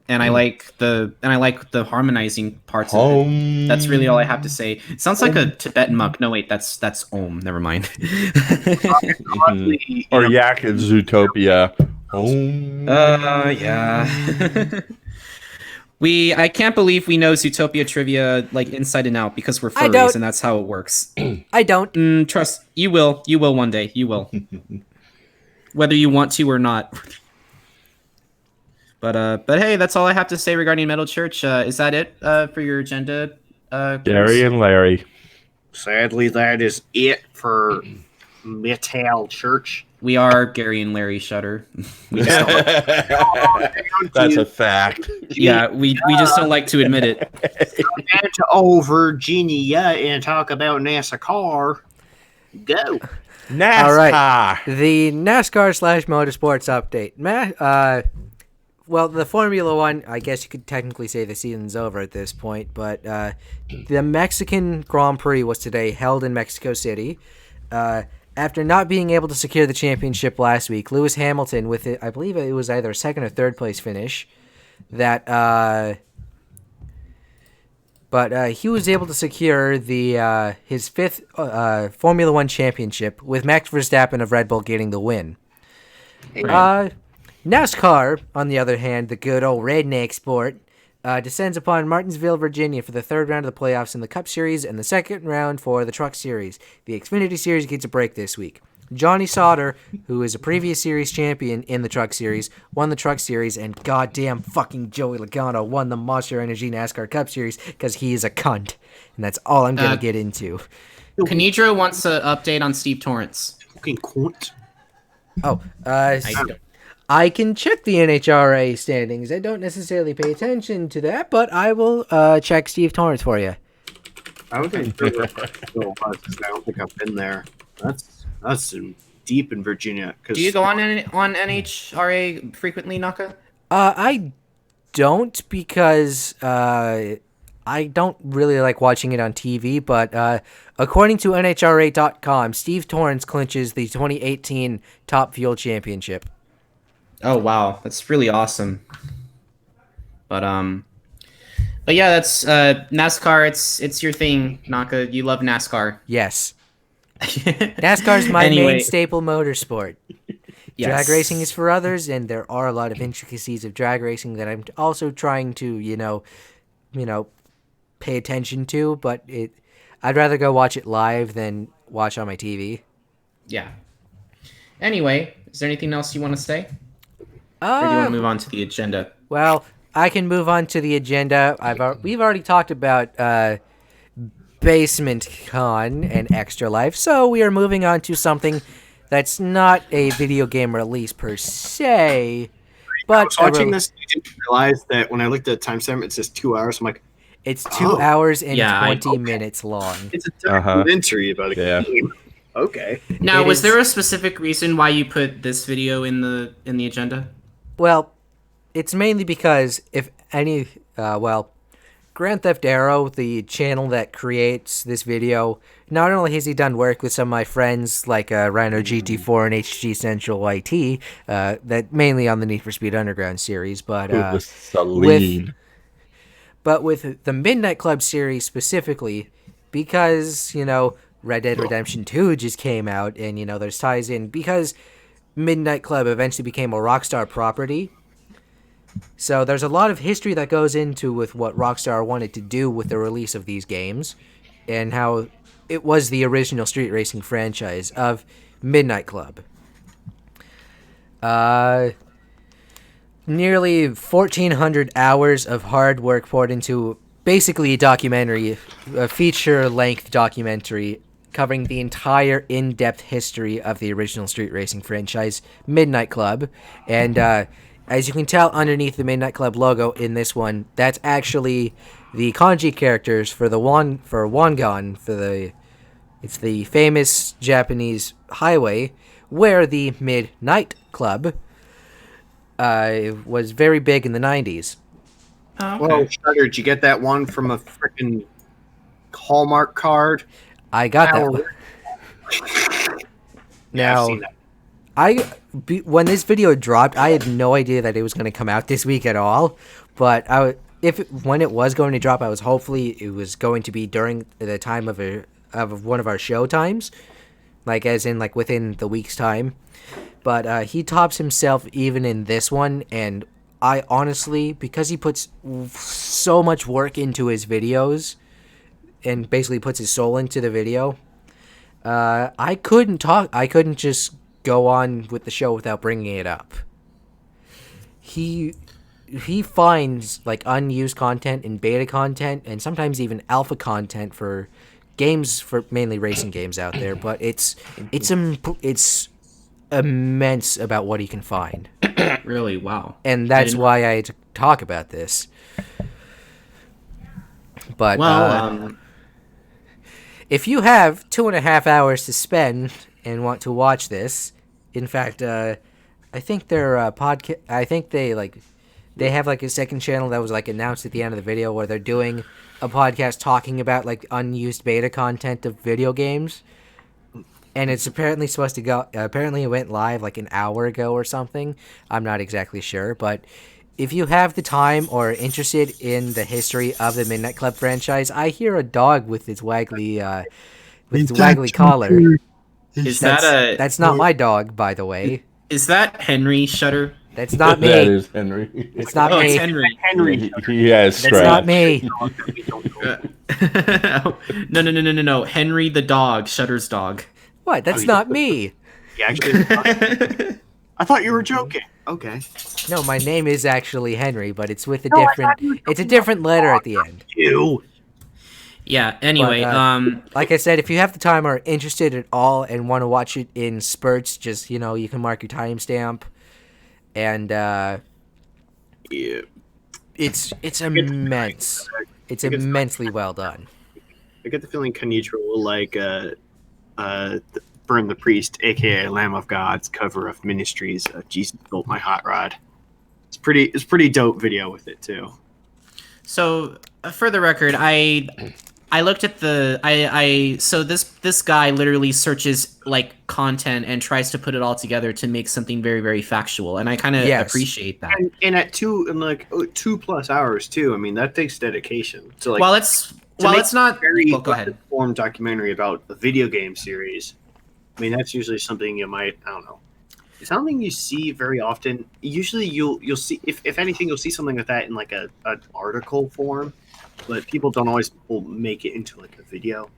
and I like the harmonizing parts of it. That's really all I have to say. It sounds like a Tibetan monk. No, wait, that's Om. Never mind. Or Yak in Zootopia. Yeah. I can't believe we know Zootopia trivia like inside and out because we're furries, and that's how it works. I don't. Trust you will. You will one day. You will. Whether you want to or not. But hey, that's all I have to say regarding Metal Church. Is that it for your agenda? Gary and Larry. Sadly, that is it for Metal Church. We are Gary and Larry Shutter. That's a fact. Yeah, we just don't like to admit it. Down to old Virginia and talk about NASCAR. Go. NASCAR. All right. The NASCAR / motorsports update. Well, the Formula One, I guess you could technically say the season's over at this point, but the Mexican Grand Prix was today, held in Mexico City. After not being able to secure the championship last week, Lewis Hamilton, with it, I believe it was either a second or third place finish, but he was able to secure his fifth Formula One championship, with Max Verstappen of Red Bull getting the win. NASCAR, on the other hand, the good old redneck sport, descends upon Martinsville, Virginia for the third round of the playoffs in the Cup Series and the second round for the Truck Series. The Xfinity Series gets a break this week. Johnny Sauter, who is a previous series champion in the Truck Series, won the Truck Series, and goddamn fucking Joey Logano won the Monster Energy NASCAR Cup Series because he is a cunt. And that's all I'm going to get into. Kanidra wants an update on Steve Torrance. Fucking cunt. Oh, I can check the NHRA standings. I don't necessarily pay attention to that, but I will check Steve Torrance for you. I don't think I don't think I've been there. That's deep in Virginia. Do you go on NHRA frequently, Naka? I don't, because I don't really like watching it on TV, but according to NHRA.com, Steve Torrance clinches the 2018 Top Fuel Championship. Oh wow, that's really awesome. But yeah, that's NASCAR. It's your thing, Naka. You love NASCAR. Yes. NASCAR's my main staple motorsport. Yes. Drag racing is for others, and there are a lot of intricacies of drag racing that I'm also trying to, pay attention to. But I'd rather go watch it live than watch on my TV. Yeah. Anyway, is there anything else you want to say? Or do you want to move on to the agenda? Well, I can move on to the agenda. We've already talked about Basement Con and Extra Life, so we are moving on to something That's not a video game release per se, I but was watching this, I didn't realize that when I looked at the timestamp, it says 2 hours. I'm like, it's 2 hours and Yeah, 20 minutes long. it's a documentary about a Yeah. game. Okay. Now, It was is- there a specific reason why you put this video in the agenda? Well, it's mainly because Grand Theft Auto, the channel that creates this video, not only has he done work with some of my friends like Rhino GT4 and HG Central IT, that mainly on the Need for Speed Underground series, but Celine. with the Midnight Club series specifically, because Red Dead Redemption 2 just came out, and there's ties in because Midnight Club eventually became a Rockstar property. So there's a lot of history that goes into with what Rockstar wanted to do with the release of these games and how it was the original street racing franchise of Midnight Club. Nearly 1,400 hours of hard work poured into basically a feature-length documentary covering the entire in-depth history of the original street racing franchise, Midnight Club. And as you can tell underneath the Midnight Club logo in this one, that's actually the kanji characters for Wangan, it's the famous Japanese highway where the Midnight Club was very big in the 90s. Oh, okay. Well, Shutter, did you get that one from a freaking Hallmark card? I got that Ow. one. Yeah, I've Now, seen that. when this video dropped, I had no idea that it was going to come out this week at all. But when it was going to drop, I was hopefully it was going to be during the time of one of our show times, like as in like within the week's time. But he tops himself even in this one, and I honestly, because he puts so much work into his videos, and basically puts his soul into the video, I couldn't just go on with the show without bringing it up. He finds like unused content and beta content and sometimes even alpha content for games, for mainly racing games out there, but it's immense about what he can find. Really? Wow. And that's why I talk about this. But if you have 2.5 hours to spend and want to watch this, in fact, I think their podcast. I think they have like a second channel that was like announced at the end of the video where they're doing a podcast talking about like unused beta content of video games, and it's apparently supposed to go. Apparently, it went live like an hour ago or something. I'm not exactly sure, but if you have the time or are interested in the history of the Midnight Club franchise, I hear a dog with its waggly collar. That's not my dog, by the way. Is that Henry Shutter? That's not me. That is Henry. It's not Oh, me. it's Henry. He has That's not me. No. Henry the dog, Shutter's dog. What? That's not me. Yeah, actually, I thought you were joking. Okay. No, my name is actually Henry, but it's with a different. It's a different letter at the end. You. Yeah. Anyway, But, like I said, if you have the time or are interested at all and want to watch it in spurts, just you can mark your timestamp, and Yeah. it's immense. It's immensely well done. I get the feeling Kanitra will like Burn the Priest, aka Lamb of God's cover of Ministries. Jesus Built My Hot Rod. It's pretty dope video with it too. so for the record, I looked at so this guy literally searches like content and tries to put it all together to make something very, very factual, and I kind of appreciate that. And at 2+ hours too. I mean, that takes dedication. So like, Well, it's not. very Well, go ahead. formed documentary about a video game series. I mean, that's usually something you might, I don't know. It's something you see very often. Usually you'll see, if anything, you'll see something like that in like an article form, but people don't always will make it into like a video.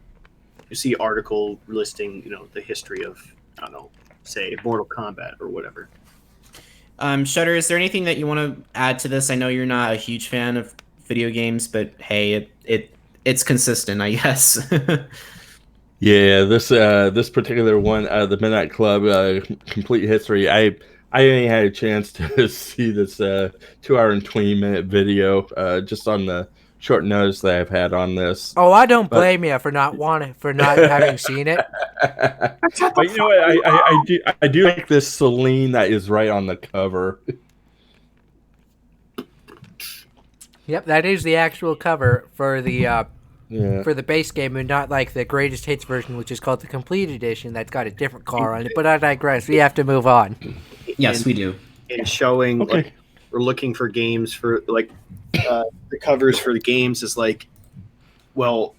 You see article listing, the history of, I don't know, say Mortal Kombat or whatever. Shutter, is there anything that you want to add to this? I know you're not a huge fan of video games, but hey, it's consistent, I guess. Yeah, this particular one, the Midnight Club, complete history. I only had a chance to see this 2 hour and 20-minute video just on the short notice that I've had on this. Oh, I don't But- blame you for not having seen it. But you know what? I do like this Celine that is right on the cover. Yep, that is the actual cover for the Yeah. for the base game, and not like the greatest hits version, which is called the complete edition. That's got a different car on it. But I digress. We have to move on. Yes, we do. And showing Okay. like, we're looking for games for like the covers for the games is like, well,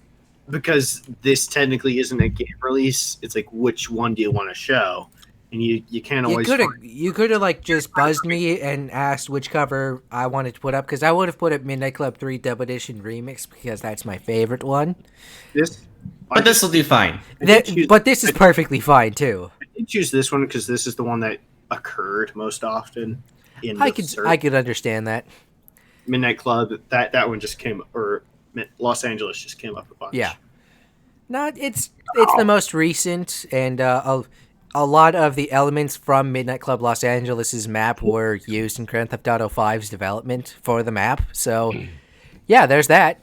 because this technically isn't a game release, it's like, which one do you want to show? And you can't always You could have like just buzzed me and asked which cover I wanted to put up, because I would have put up Midnight Club 3 Double Edition Remix, because that's my favorite one. this. But this will do fine. But this is perfectly fine too. I did choose this one because this is the one that occurred most often in I the search. could understand that. Midnight Club. That one just came, or Los Angeles just came up a bunch. Yeah. No, it's the most recent, and a lot of the elements from Midnight Club Los Angeles' map were used in Grand Theft Auto 5's development for the map. So, yeah, there's that.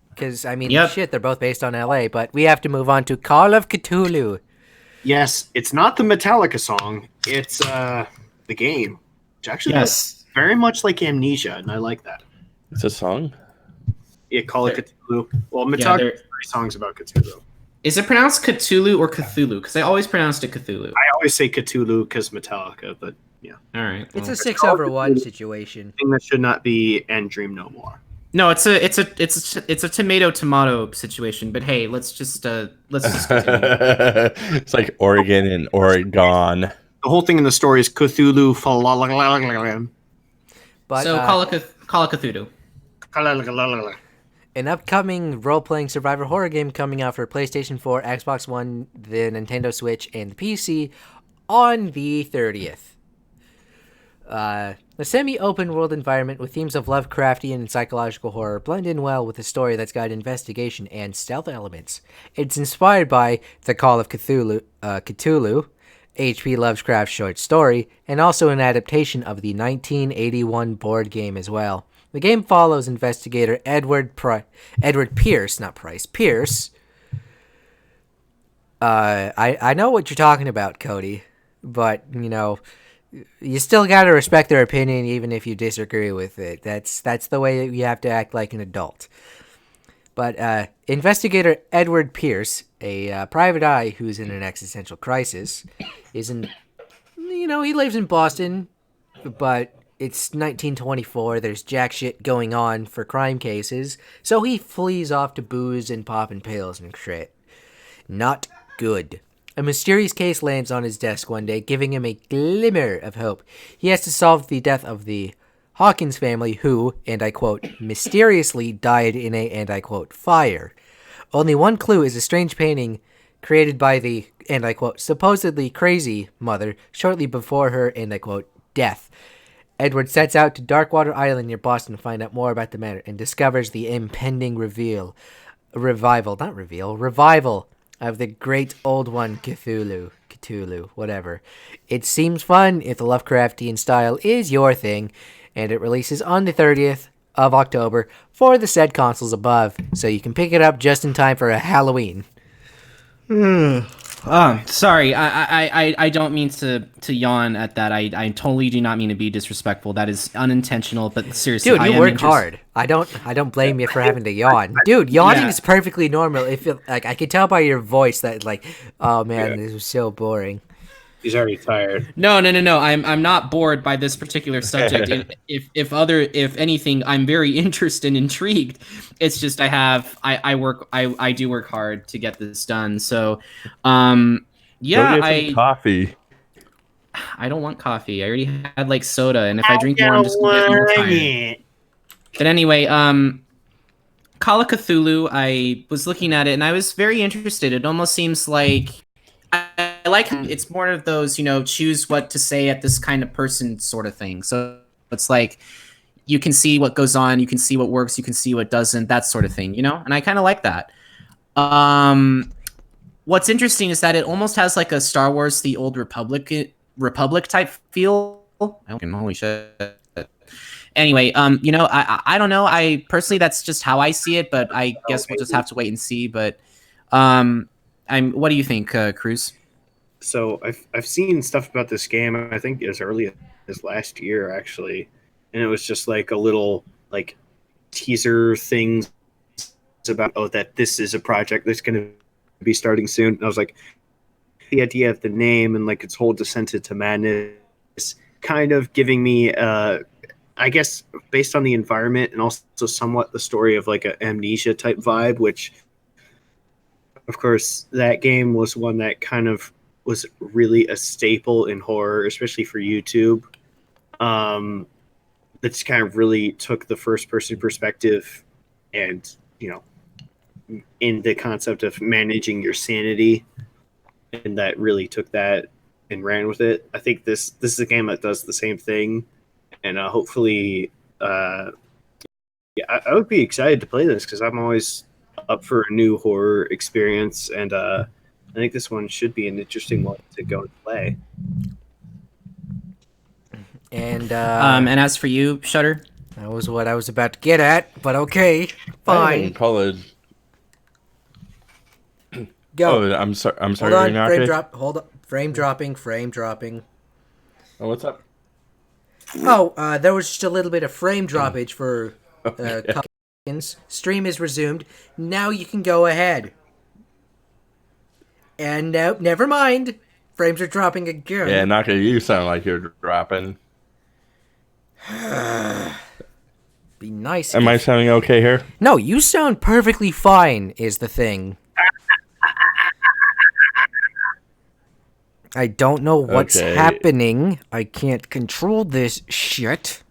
Because, I mean, Yep. shit, they're both based on LA, but we have to move on to Call of Cthulhu. Yes, it's not the Metallica song. It's the game, which actually looks very much like Amnesia, and I like that. It's a song. Yeah, Call of Cthulhu. Well, Yeah, Metallica they're- has 3 songs about Cthulhu. Is it pronounced Cthulhu or Cthulhu? Because I always pronounced it Cthulhu. I always say Cthulhu because Metallica, but yeah, All right. It's well. a 6-over-1 situation. thing that should not be and Dream No More. No, it's a tomato situation. But hey, let's just continue. It's like Oregon and Oregon. The whole thing in the story is Cthulhu. Falalalalalala. But So Call of Cthulhu. Falalalalalala. an upcoming role-playing survivor horror game coming out for PlayStation 4, Xbox One, the Nintendo Switch, and the PC on the 30th. A semi-open world environment with themes of Lovecraftian and psychological horror blend in well with a story that's got investigation and stealth elements. It's inspired by The Call of Cthulhu, H.P. Lovecraft's short story, and also an adaptation of the 1981 board game as well. The game follows investigator Edward Pierce. I know what you're talking about, Cody, but you know, you still gotta respect their opinion even if you disagree with it. That's the way that you have to act like an adult. But investigator Edward Pierce, a private eye who's in an existential crisis, he lives in Boston, but it's 1924, there's jack shit going on for crime cases, so he flees off to booze and popping pills and shit. Not good. A mysterious case lands on his desk one day, giving him a glimmer of hope. He has to solve the death of the Hawkins family who, and I quote, mysteriously died in a, and I quote, fire. Only one clue is a strange painting created by the, and I quote, supposedly crazy mother shortly before her, and I quote, death. Edward sets out to Darkwater Island near Boston to find out more about the matter and discovers the impending revival of the great old one Cthulhu, whatever. It seems fun if the Lovecraftian style is your thing, and it releases on the 30th of October for the said consoles above, so you can pick it up just in time for a Halloween. Sorry, I don't mean to yawn at that. I totally do not mean to be disrespectful. That is unintentional. But seriously, Dude, you work hard. I don't blame you for having to yawn. Dude, yawning is perfectly normal. If like I can tell by your voice that like, oh man, this was so boring. He's already tired. No. I'm not bored by this particular subject. if anything, I'm very interested and intrigued. It's just I do work hard to get this done. So, Go get some coffee. I don't want coffee. I already had like soda, and if I drink more, I'm just gonna get more tired. But anyway, Call of Cthulhu, I was looking at it and I was very interested. It almost seems like I like it's more of those, choose what to say at this kind of person sort of thing. So it's like you can see what goes on, you can see what works, you can see what doesn't, that sort of thing, and I kind of like that. what's interesting is that it almost has like a Star Wars: The Old Republic type feel. Holy shit. Anyway, I don't know. I personally, that's just how I see it, but I guess we'll just have to wait and see. But what do you think, Krüz? So I've seen stuff about this game. I think as early as last year, actually, and it was just like a little like teaser thing about that this is a project that's going to be starting soon. And I was like, the idea of the name and like its whole descent into madness, kind of giving me I guess based on the environment and also somewhat the story of like an Amnesia type vibe, which of course that game was one that kind of was really a staple in horror, especially for YouTube. That's kind of really took the first person perspective and, in the concept of managing your sanity, and that really took that and ran with it. I think this is a game that does the same thing. And hopefully, I would be excited to play this because I'm always up for a new horror experience, and I think this one should be an interesting one to go and play. And as for you, Shutter, that was what I was about to get at. But okay, fine. College. Go. Oh, I'm sorry. I'm sorry. Hold on. Frame drop. Hold up. Frame dropping. Oh, what's up? Oh, there was just a little bit of frame droppage for a couple seconds. Stream is resumed. Now you can go ahead. And no, never mind. Frames are dropping again. Yeah, Naka, you sound like you're dropping. Be nice. Am I sounding okay here? No, you sound perfectly fine, is the thing. I don't know what's happening. I can't control this shit.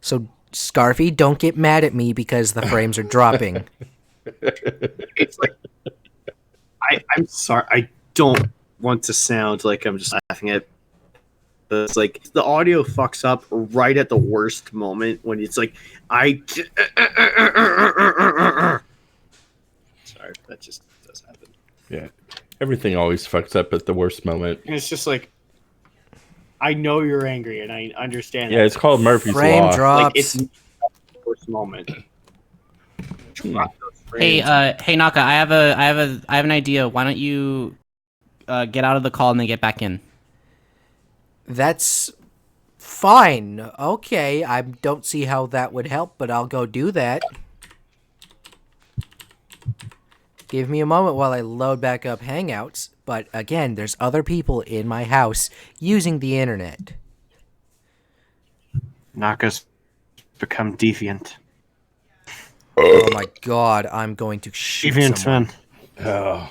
So, Scarfy, don't get mad at me because the frames are dropping. It's like I'm sorry. I don't want to sound like I'm just laughing at. But it's like the audio fucks up right at the worst moment when it's like sorry, that just does happen. Yeah. Everything always fucks up at the worst moment. And it's just like, I know you're angry, and I understand. Yeah, it's called Murphy's Frame Law. drops. Like, it's the worst moment. hey Naka, I have an idea. Why don't you get out of the call and then get back in? That's fine. Okay, I don't see how that would help, but I'll go do that. Give me a moment while I load back up Hangouts. But again, there's other people in my house using the internet. Naka's become deviant. Oh my god, I'm going to shoot someone. Oh.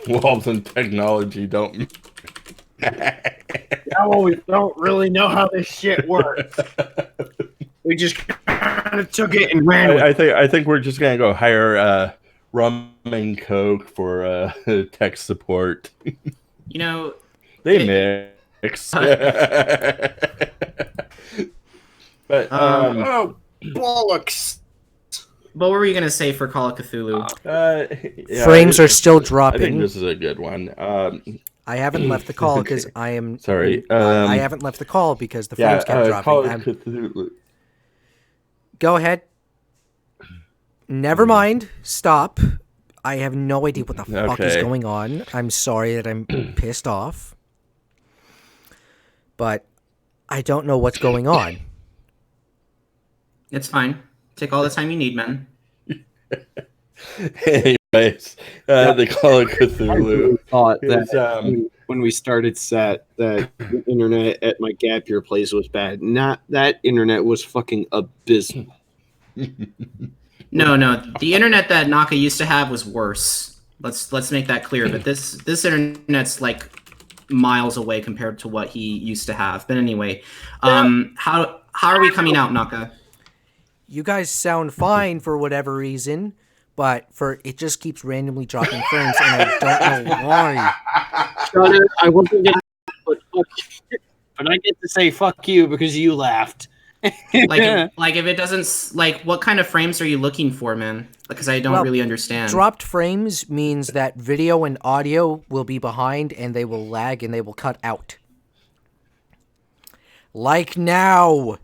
Walls and technology don't. Now we don't really know how this shit works. We just kind of took it and ran with it. I think we're just gonna go hire rum and coke for tech support. They mix. But oh bollocks! What were you gonna say for Call of Cthulhu? Frames are still I think dropping. this is a good one. I haven't left the call because I am. Sorry. I haven't left the call because the frames kept dropping. Call of Cthulhu. Go ahead. Never mind. Stop. I have no idea what the fuck is going on. I'm sorry that I'm pissed off. But I don't know what's going on. It's fine. Take all the time you need, man. Anyways, the Call of Cthulhu. I thought that when we started set, that the internet at my gap year place was bad. Not that internet was fucking abysmal. No. The internet that Naka used to have was worse. Let's make that clear. But this internet's like miles away compared to what he used to have. But anyway, how are we coming out, Naka? You guys sound fine for whatever reason, but it just keeps randomly dropping frames, and I don't know why. I wasn't getting, but I get to say fuck you because you laughed. Like if it doesn't like, what kind of frames are you looking for, man? Because I don't Well, really understand. Dropped frames means that video and audio will be behind and they will lag and they will cut out. Like now.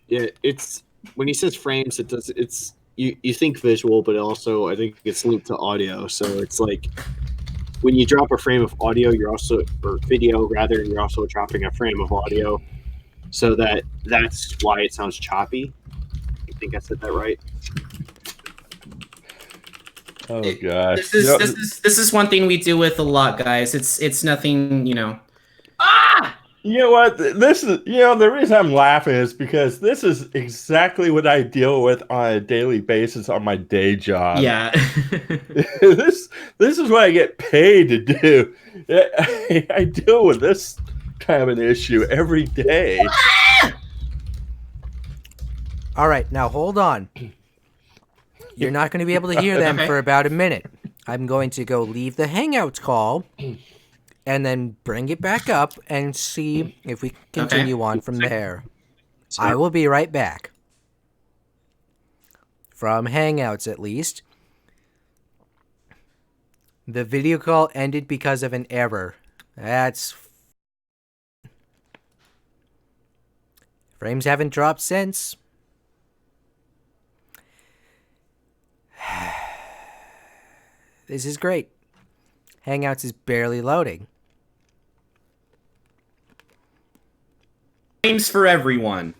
Yeah, it's when he says frames, it's you think visual, but also I think it's linked to audio. So it's like when you drop a frame of audio, or video rather, you're also dropping a frame of audio. So that's why it sounds choppy. I think I said that right. Oh gosh. This is one thing we deal with a lot, guys. It's nothing, Ah! You know what? This is, the reason I'm laughing is because this is exactly what I deal with on a daily basis on my day job. Yeah. this is what I get paid to do. I deal with this kind of an issue every day. All right, now hold on. You're not going to be able to hear them for about a minute. I'm going to go leave the Hangouts call and then bring it back up and see if we can continue on from there. I will be right back. From Hangouts, at least. The video call ended because of an error. That's... Frames haven't dropped since. This is great. Hangouts is barely loading. Frames for everyone.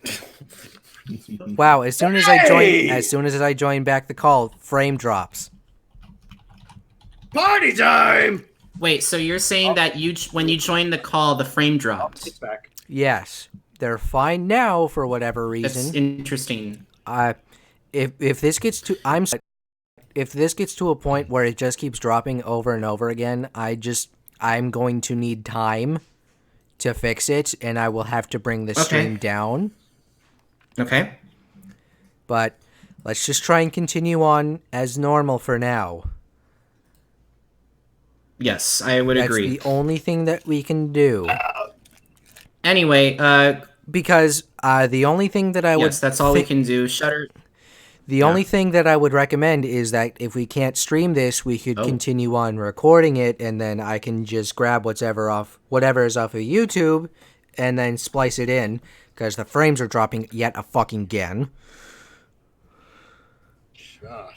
Wow, as soon as I join back the call, frame drops. Party time! Wait, so you're saying that when you join the call, the frame dropped? It's back. Yes. They're fine now for whatever That's reason. interesting. If this gets to a point where it just keeps dropping over and over again, I'm going to need time to fix it, and I will have to bring the stream down. Okay. But let's just try and continue on as normal for now. Yes, I would agree. That's the only thing that we can do. Anyway, because the only thing that I would... Yes, that's all we can do. Shutter... The only thing that I would recommend is that if we can't stream this, we could continue on recording it, and then I can just grab whatever is off of YouTube, and then splice it in, because the frames are dropping yet a fucking again. Sure.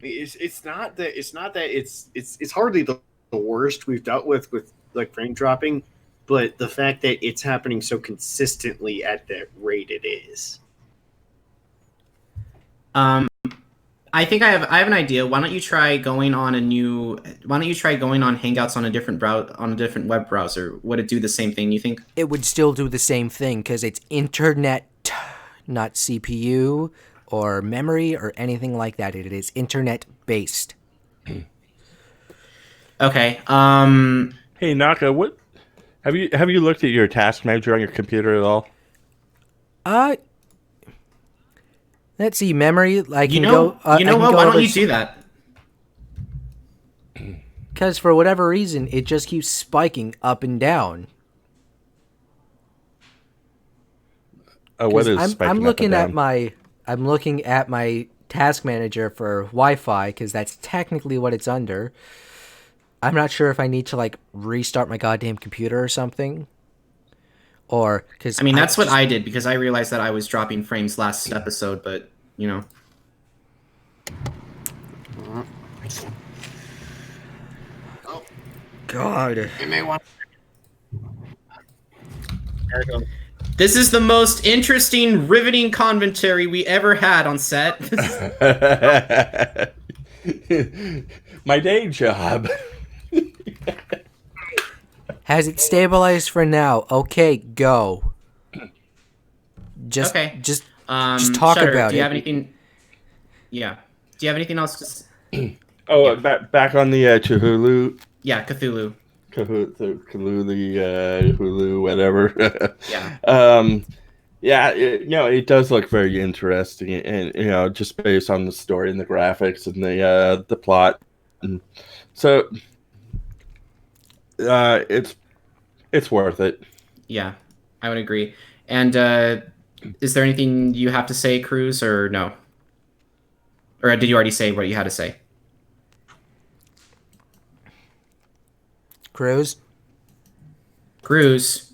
It's not that it's hardly the worst we've dealt with like frame dropping, but the fact that it's happening so consistently at the rate it is. I think I have an idea. Why don't you try going on Hangouts on a different web browser? Would it do the same thing, you think? It would still do the same thing because it's internet, not CPU or memory or anything like that. It is internet based. Okay. Hey Naka, what have you looked at your task manager on your computer at all? Let's see, memory. Why don't you do that? Because for whatever reason, it just keeps spiking up and down. Oh, what is spiking I'm looking up and down? I'm looking at my task manager for Wi-Fi because that's technically what it's under. I'm not sure if I need to restart my goddamn computer or something. Or because that's what I did because I realized that I was dropping frames last episode, but Oh God. You may want. There we go. This is the most interesting, riveting commentary we ever had on set. My day job. Has it stabilized for now? Okay, go. Just talk Shutter, about it. Do you have anything? Yeah. Do you have anything else to? Back on the Chihulu. Yeah, Cthulhu. Hulu, whatever. Yeah. It does look very interesting, and just based on the story and the graphics and the plot, and so it's worth it. Yeah. I would agree. And is there anything you have to say, Krüz, or no? Or did you already say what you had to say? Krüz? Krüz.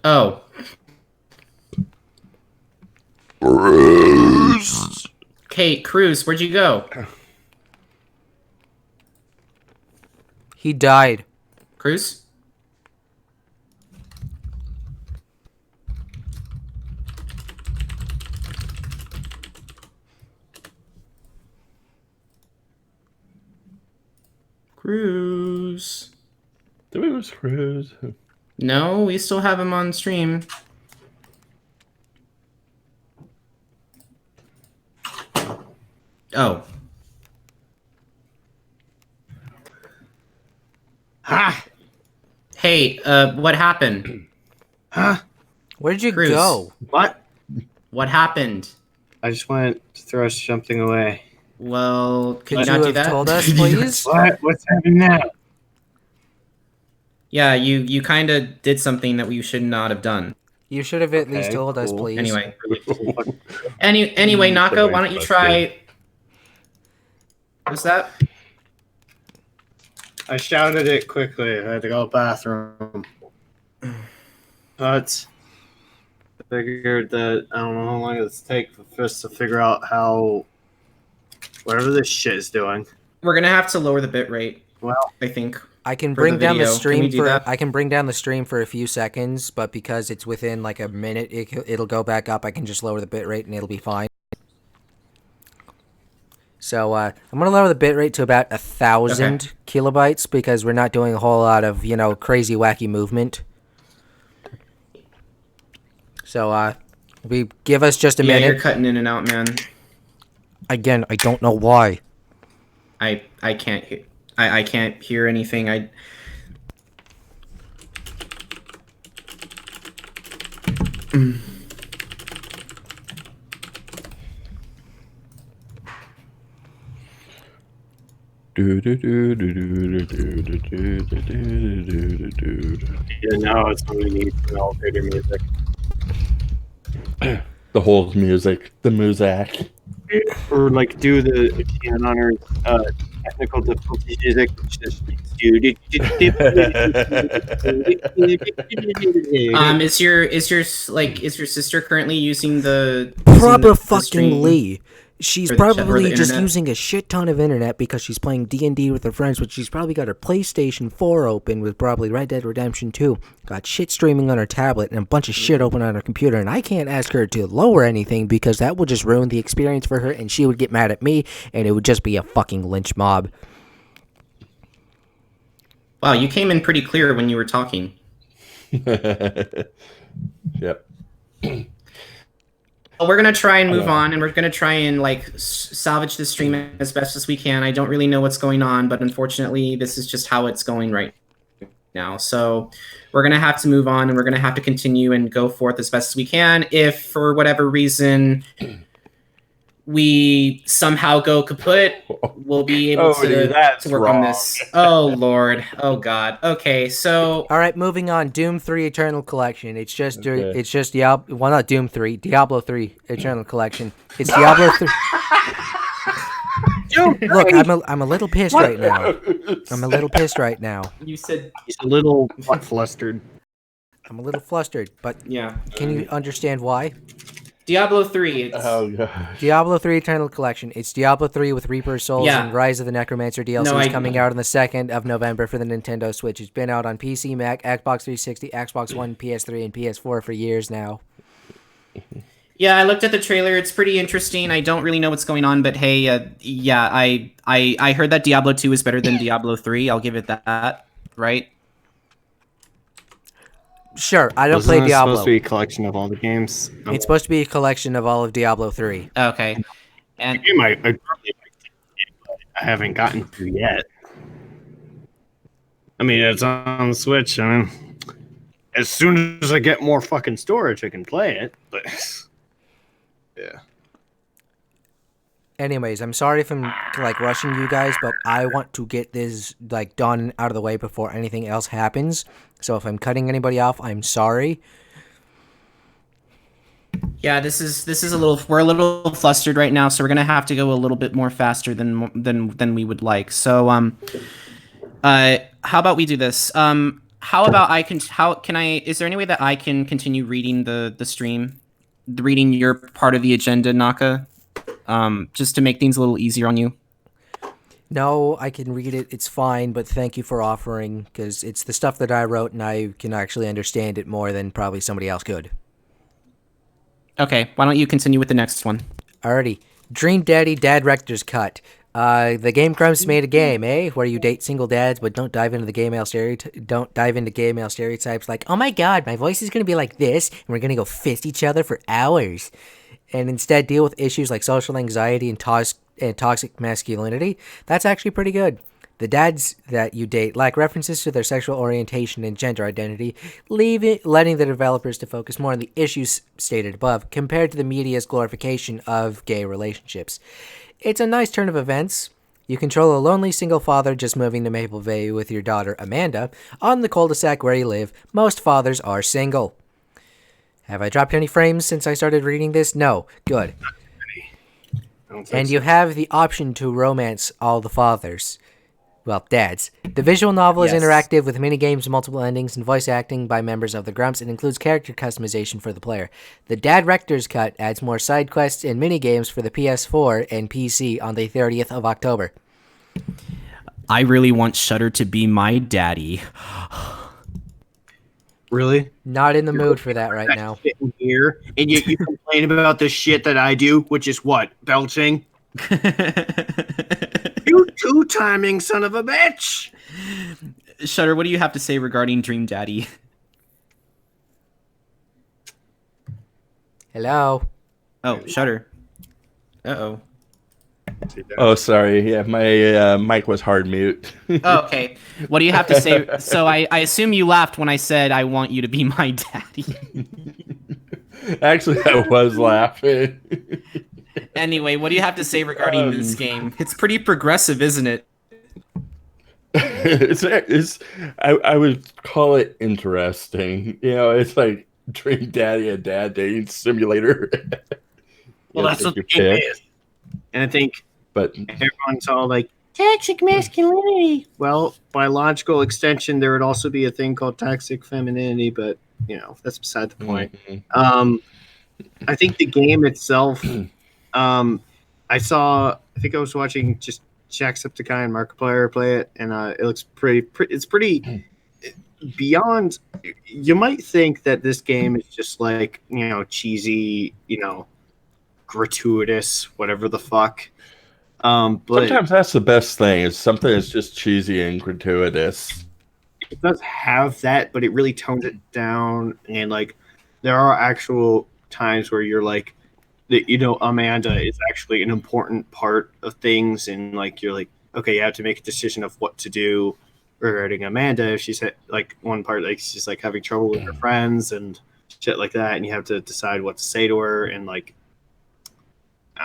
Oh. Okay, Krüz, where'd you go? He died. Krüz? Krüz. Did we lose Krüz? No, we still have him on stream. Oh. Ha! Hey, what happened? Huh? Where did you Krüz. go? What? What happened? I just went to throw something away. Well, could you Could not you do have that? told us, please? What? What's happening now? Yeah, you kind of did something that we should not have done. You should have at least Okay, told us, cool. please. Anyway. Anyway, Naka, why don't you try... What's that? I shouted it quickly. I had to go to the bathroom. But I figured that I don't know how long it's take for us to figure out how whatever this shit is doing. We're gonna have to lower the bit rate, Well, I think. I can For bring the down the video. Can stream we do for that? I can bring down the stream for a few seconds, but because it's within like a minute, it'll go back up. I can just lower the bitrate and it'll be fine. So I'm gonna lower the bitrate to about 1,000 kilobytes because we're not doing a whole lot of crazy wacky movement. So we give us just a Yeah, you're minute. cutting in and out, man. Again, I don't know why. I can't hear. I can't hear anything. I. yeah, now it's when we need some elevator music. The whole music, the muzak. Or like do the Can Honor technical difficulty music. Is your sister currently using the Proper the fucking stream? Lee. She's or the chat- or probably the just internet? using a shit ton of internet because she's playing D&D with her friends, but she's probably got her PlayStation 4 open with probably Red Dead Redemption 2, got shit streaming on her tablet, and a bunch of shit open on her computer, and I can't ask her to lower anything because that would just ruin the experience for her, and she would get mad at me, and it would just be a fucking lynch mob. Wow, you came in pretty clear when you were talking. Yep. Well, we're gonna try and move on, and we're gonna try and salvage the stream as best as we can. I don't really know what's going on, but unfortunately, this is just how it's going right now. So we're gonna have to move on, and we're gonna have to continue and go forth as best as we can. If for whatever reason we somehow go kaput, we'll be able to work on this. Oh Lord, oh God. Okay, so All right, moving on. Doom 3 Eternal Collection. It's just Okay. it's just Diablo, well, not Doom 3, Diablo 3 Eternal Collection. It's Diablo 3. Look, I'm a little pissed right now. I'm a little pissed right now. you said He's a little flustered. I'm a little flustered, but yeah. can you understand why? Diablo 3. It's, Oh gosh. Diablo 3 Eternal Collection. It's Diablo 3 with Reaper's Souls Yeah. and Rise of the Necromancer DLC No, is I- coming out on the 2nd of November for the Nintendo Switch. It's been out on PC, Mac, Xbox 360, Xbox One, PS3, and PS4 for years now. Yeah, I looked at the trailer. It's pretty interesting. I don't really know what's going on, but hey, yeah, I heard that Diablo 2 is better than Diablo 3. I'll give it that, right? Sure, I don't Wasn't play it Diablo. supposed to be a collection of all the games? It's supposed to be a collection of all of Diablo 3. Okay. And game I probably like the game, but I haven't gotten to yet. I mean, it's on the Switch. I mean, as soon as I get more fucking storage, I can play it. But yeah, Anyways, I'm sorry if I'm like rushing you guys, but I want to get this like done out of the way before anything else happens. So if I'm cutting anybody off, I'm sorry. Yeah, this is a little. We're a little flustered right now, so we're gonna have to go a little bit more faster than we would like. So how about we do this? How about how can I? Is there any way that I can continue reading the stream, reading your part of the agenda, Naka? Just to make things a little easier on you. No, I can read it. It's fine, but thank you for offering because it's the stuff that I wrote, and I can actually understand it more than probably somebody else could. Okay, why don't you continue with the next one? Alrighty. Dream Daddy Dad Rector's Cut. The Game Grumps made a game, eh? Where you date single dads, but don't dive into gay male stereotypes like, oh my god, my voice is gonna be like this, and we're gonna go fist each other for hours. And instead deal with issues like social anxiety and toxic masculinity. That's actually pretty good. The dads that you date lack references to their sexual orientation and gender identity, letting the developers to focus more on the issues stated above compared to the media's glorification of gay relationships. It's a nice turn of events. You control a lonely single father just moving to Maple Bay with your daughter Amanda on the cul-de-sac where you live. Most fathers are single. Have I dropped any frames since I started reading this? No. Good. And you have the option to romance all the fathers. Well, dads. The visual novel is interactive with mini-games, multiple endings, and voice acting by members of the Grumps. It includes character customization for the player. The Dad Rector's Cut adds more side quests and mini-games for the PS4 and PC on the 30th of October. I really want Shudder to be my daddy. Really? Not in the mood for that right now. Shit in here, and yet you complain about the shit that I do, which is what? Belching? You two-timing son of a bitch! Shudder, what do you have to say regarding Dream Daddy? Hello? Oh, Shudder. Uh-oh. Oh, sorry. Yeah, my mic was hard mute. Oh, okay. What do you have to say? So I assume you laughed when I said I want you to be my daddy. Actually, I was laughing. Anyway, what do you have to say regarding this game? It's pretty progressive, isn't it? I would call it interesting. You know, it's like Dream Daddy and Dad Dating Simulator. Well, that's what the game is. And I think everyone's all like, toxic masculinity. Well, by logical extension, there would also be a thing called toxic femininity, but, you know, that's beside the point. Mm-hmm. I think the game itself, I think I was watching just Jacksepticeye and Markiplier play it, and it looks it's pretty beyond. You might think that this game is just like, you know, cheesy, you know, gratuitous, whatever the fuck. But sometimes that's the best thing, is something that's just cheesy and gratuitous. It does have that, but it really tones it down, and like there are actual times where you're like, that, you know, Amanda is actually an important part of things, and like you're like, okay, you have to make a decision of what to do regarding Amanda. If she's like one part, like she's like having trouble with her friends and shit like that, and you have to decide what to say to her, and like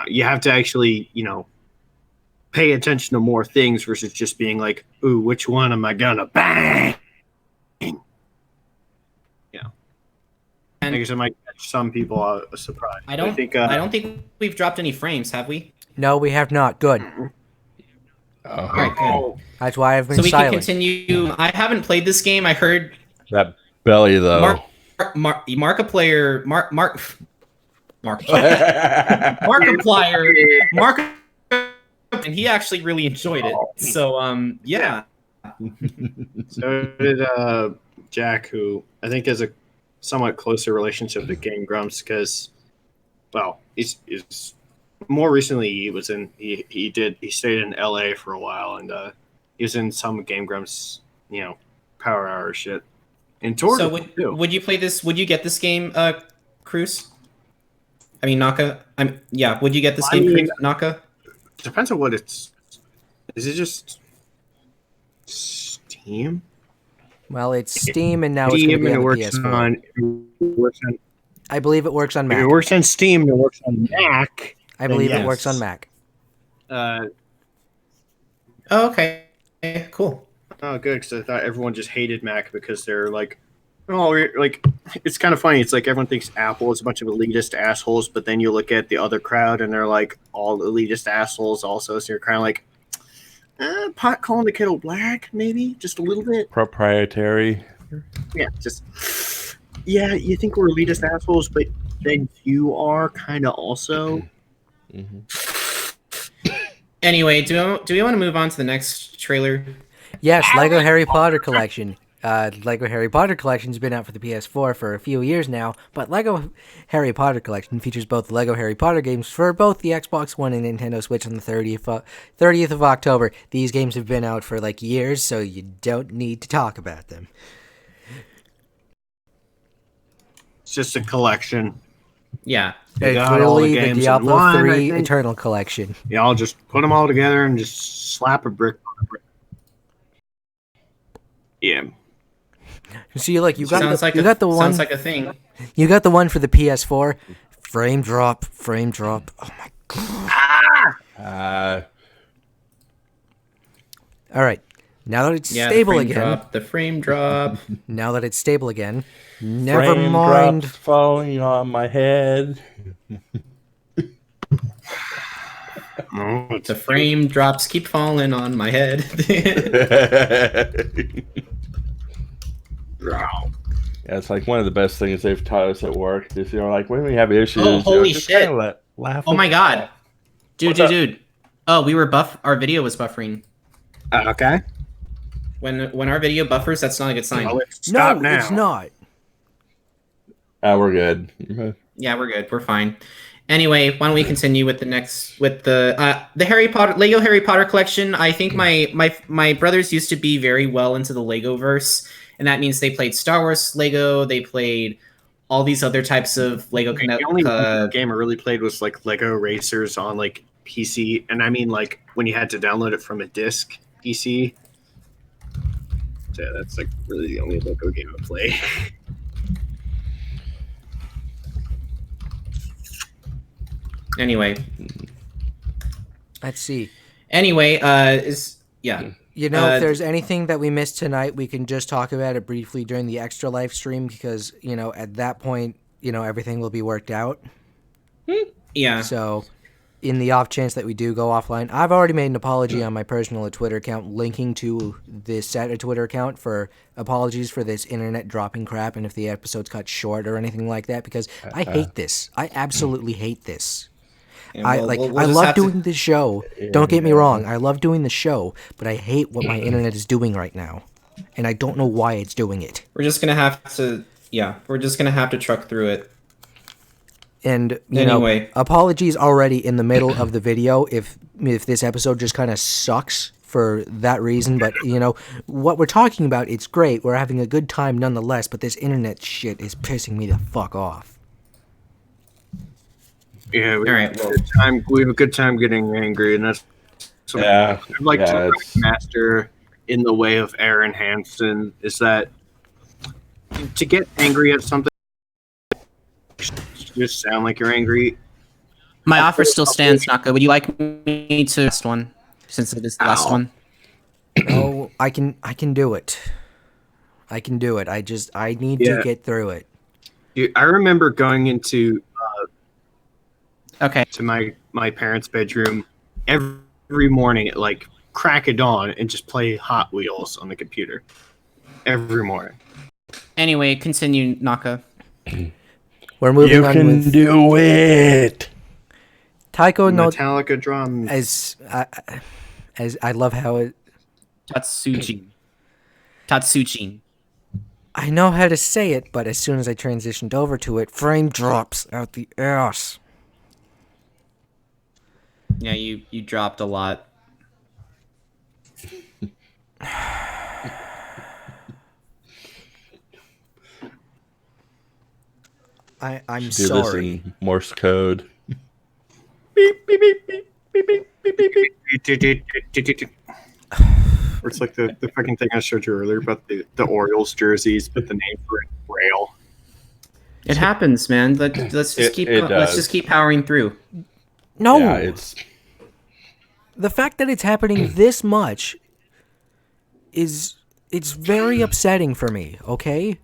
you have to actually, you know, pay attention to more things versus just being like, ooh, which one am I gonna bang? You know, and I guess it might catch some people a surprise. I don't think we've dropped any frames, have we? No, we have not. Good. All right, good. That's why I've been so we silent. Can continue. I haven't played this game. I heard that belly though. Markiplier, and he actually really enjoyed it. So yeah. So did Jack, who I think has a somewhat closer relationship to Game Grumps, because, well, he's more recently he stayed in LA for a while, and he was in some Game Grumps, you know, Power Hour shit. And so would you play this? Would you get this game, Krüz? I mean, Naka. Would you get this game, Krüz, Naka? Depends on what it's. Is it just Steam? Well, it's Steam, and now it's going to be on the PS4. I believe it works on Mac. If it works on Steam, it works on Mac. I believe it works on Mac. Uh, Oh, okay. Cool. oh, good, because I thought everyone just hated Mac because they're like, oh, like it's kind of funny. It's like everyone thinks Apple is a bunch of elitist assholes, but then you look at the other crowd and they're like all elitist assholes also. So you're kind of like, pot calling the kettle black, maybe just a little bit. Proprietary. Yeah, you think we're elitist assholes, but then you are kind of also. Anyway, do we want to move on to the next trailer? Yes, Lego Harry Potter Collection. Lego Harry Potter Collection's been out for the PS4 for a few years now, but Lego Harry Potter Collection features both Lego Harry Potter games for both the Xbox One and Nintendo Switch on the 30th of October. These games have been out for like years, so you don't need to talk about them. It's just a collection. Yeah. They got It's all the literally the games in Diablo one, I 3 think. Eternal Collection. Yeah, I'll just put them all together and just slap a brick on a brick. Yeah. So you got Sounds the one. Sounds like a thing. You got the one for the PS4. Frame drop. Oh my god. All right. Now that it's stable the frame again. Drop, the frame drop. Now that it's stable again. Never Frame mind. drops falling on my head. The frame drops keep falling on my head. Yeah, it's like one of the best things they've taught us at work. Is like when we have issues, holy just shit. kinda laugh. Oh my god. What's up? Dude. Oh, our video was buffering. Okay. When our video buffers, that's not a good sign. Well, stop now. It's not. We're good. Yeah, we're good. We're fine. Anyway, why don't we continue with the Lego Harry Potter collection? I think my brothers used to be very well into the Lego-verse, and that means they played Star Wars Lego, they played all these other types of Lego. The only game I really played was like Lego Racers on like PC, and I mean like when you had to download it from a disc PC. So that's like really the only Lego game I play. Anyway, Let's see. if If there's anything that we missed tonight, we can just talk about it briefly during the extra live stream because, at that point, everything will be worked out. Yeah. So, in the off chance that we do go offline, I've already made an apology on my personal Twitter account linking to the S.E.T Twitter account for apologies for this internet dropping crap and if the episode's cut short or anything like that because I hate this. I absolutely hate this. I love doing the show. Don't get me wrong. I love doing the show, but I hate what my internet is doing right now, and I don't know why it's doing it. We're just gonna have to truck through it. And Anyway. apologies already in the middle of the video if this episode just kind of sucks for that reason. But what we're talking about, it's great. We're having a good time nonetheless. But this internet shit is pissing me the fuck off. Yeah, we All have right, a good time. We have a good time getting angry, and that's something I'd like to master in the way of Aaron Hansen. Is that to get angry at something, just sound like you're angry. My offer still stands, Naka. Would you like me to last one since it is the last one? Oh, I can do it. I can do it. I need to get through it. Dude, I remember going into Okay. to my parents' bedroom every morning at like crack of dawn and just play Hot Wheels on the computer every morning. Anyway, continue, Naka. We're moving on with... You can do it! Taiko no... Metallica drums. As I love how it... Tatsuchin. I know how to say it, but as soon as I transitioned over to it, frame drops out the ass. Yeah, you dropped a lot. I'm Do sorry. this in Morse code. Beep, beep, beep, beep, beep, beep, beep, beep, beep. Or it's like the fucking thing I showed you earlier about the Orioles jerseys, but the name for it Braille. It happens, man. Let's just keep powering through. No. Yeah, it's the fact that it's happening this much it's very upsetting for me, okay?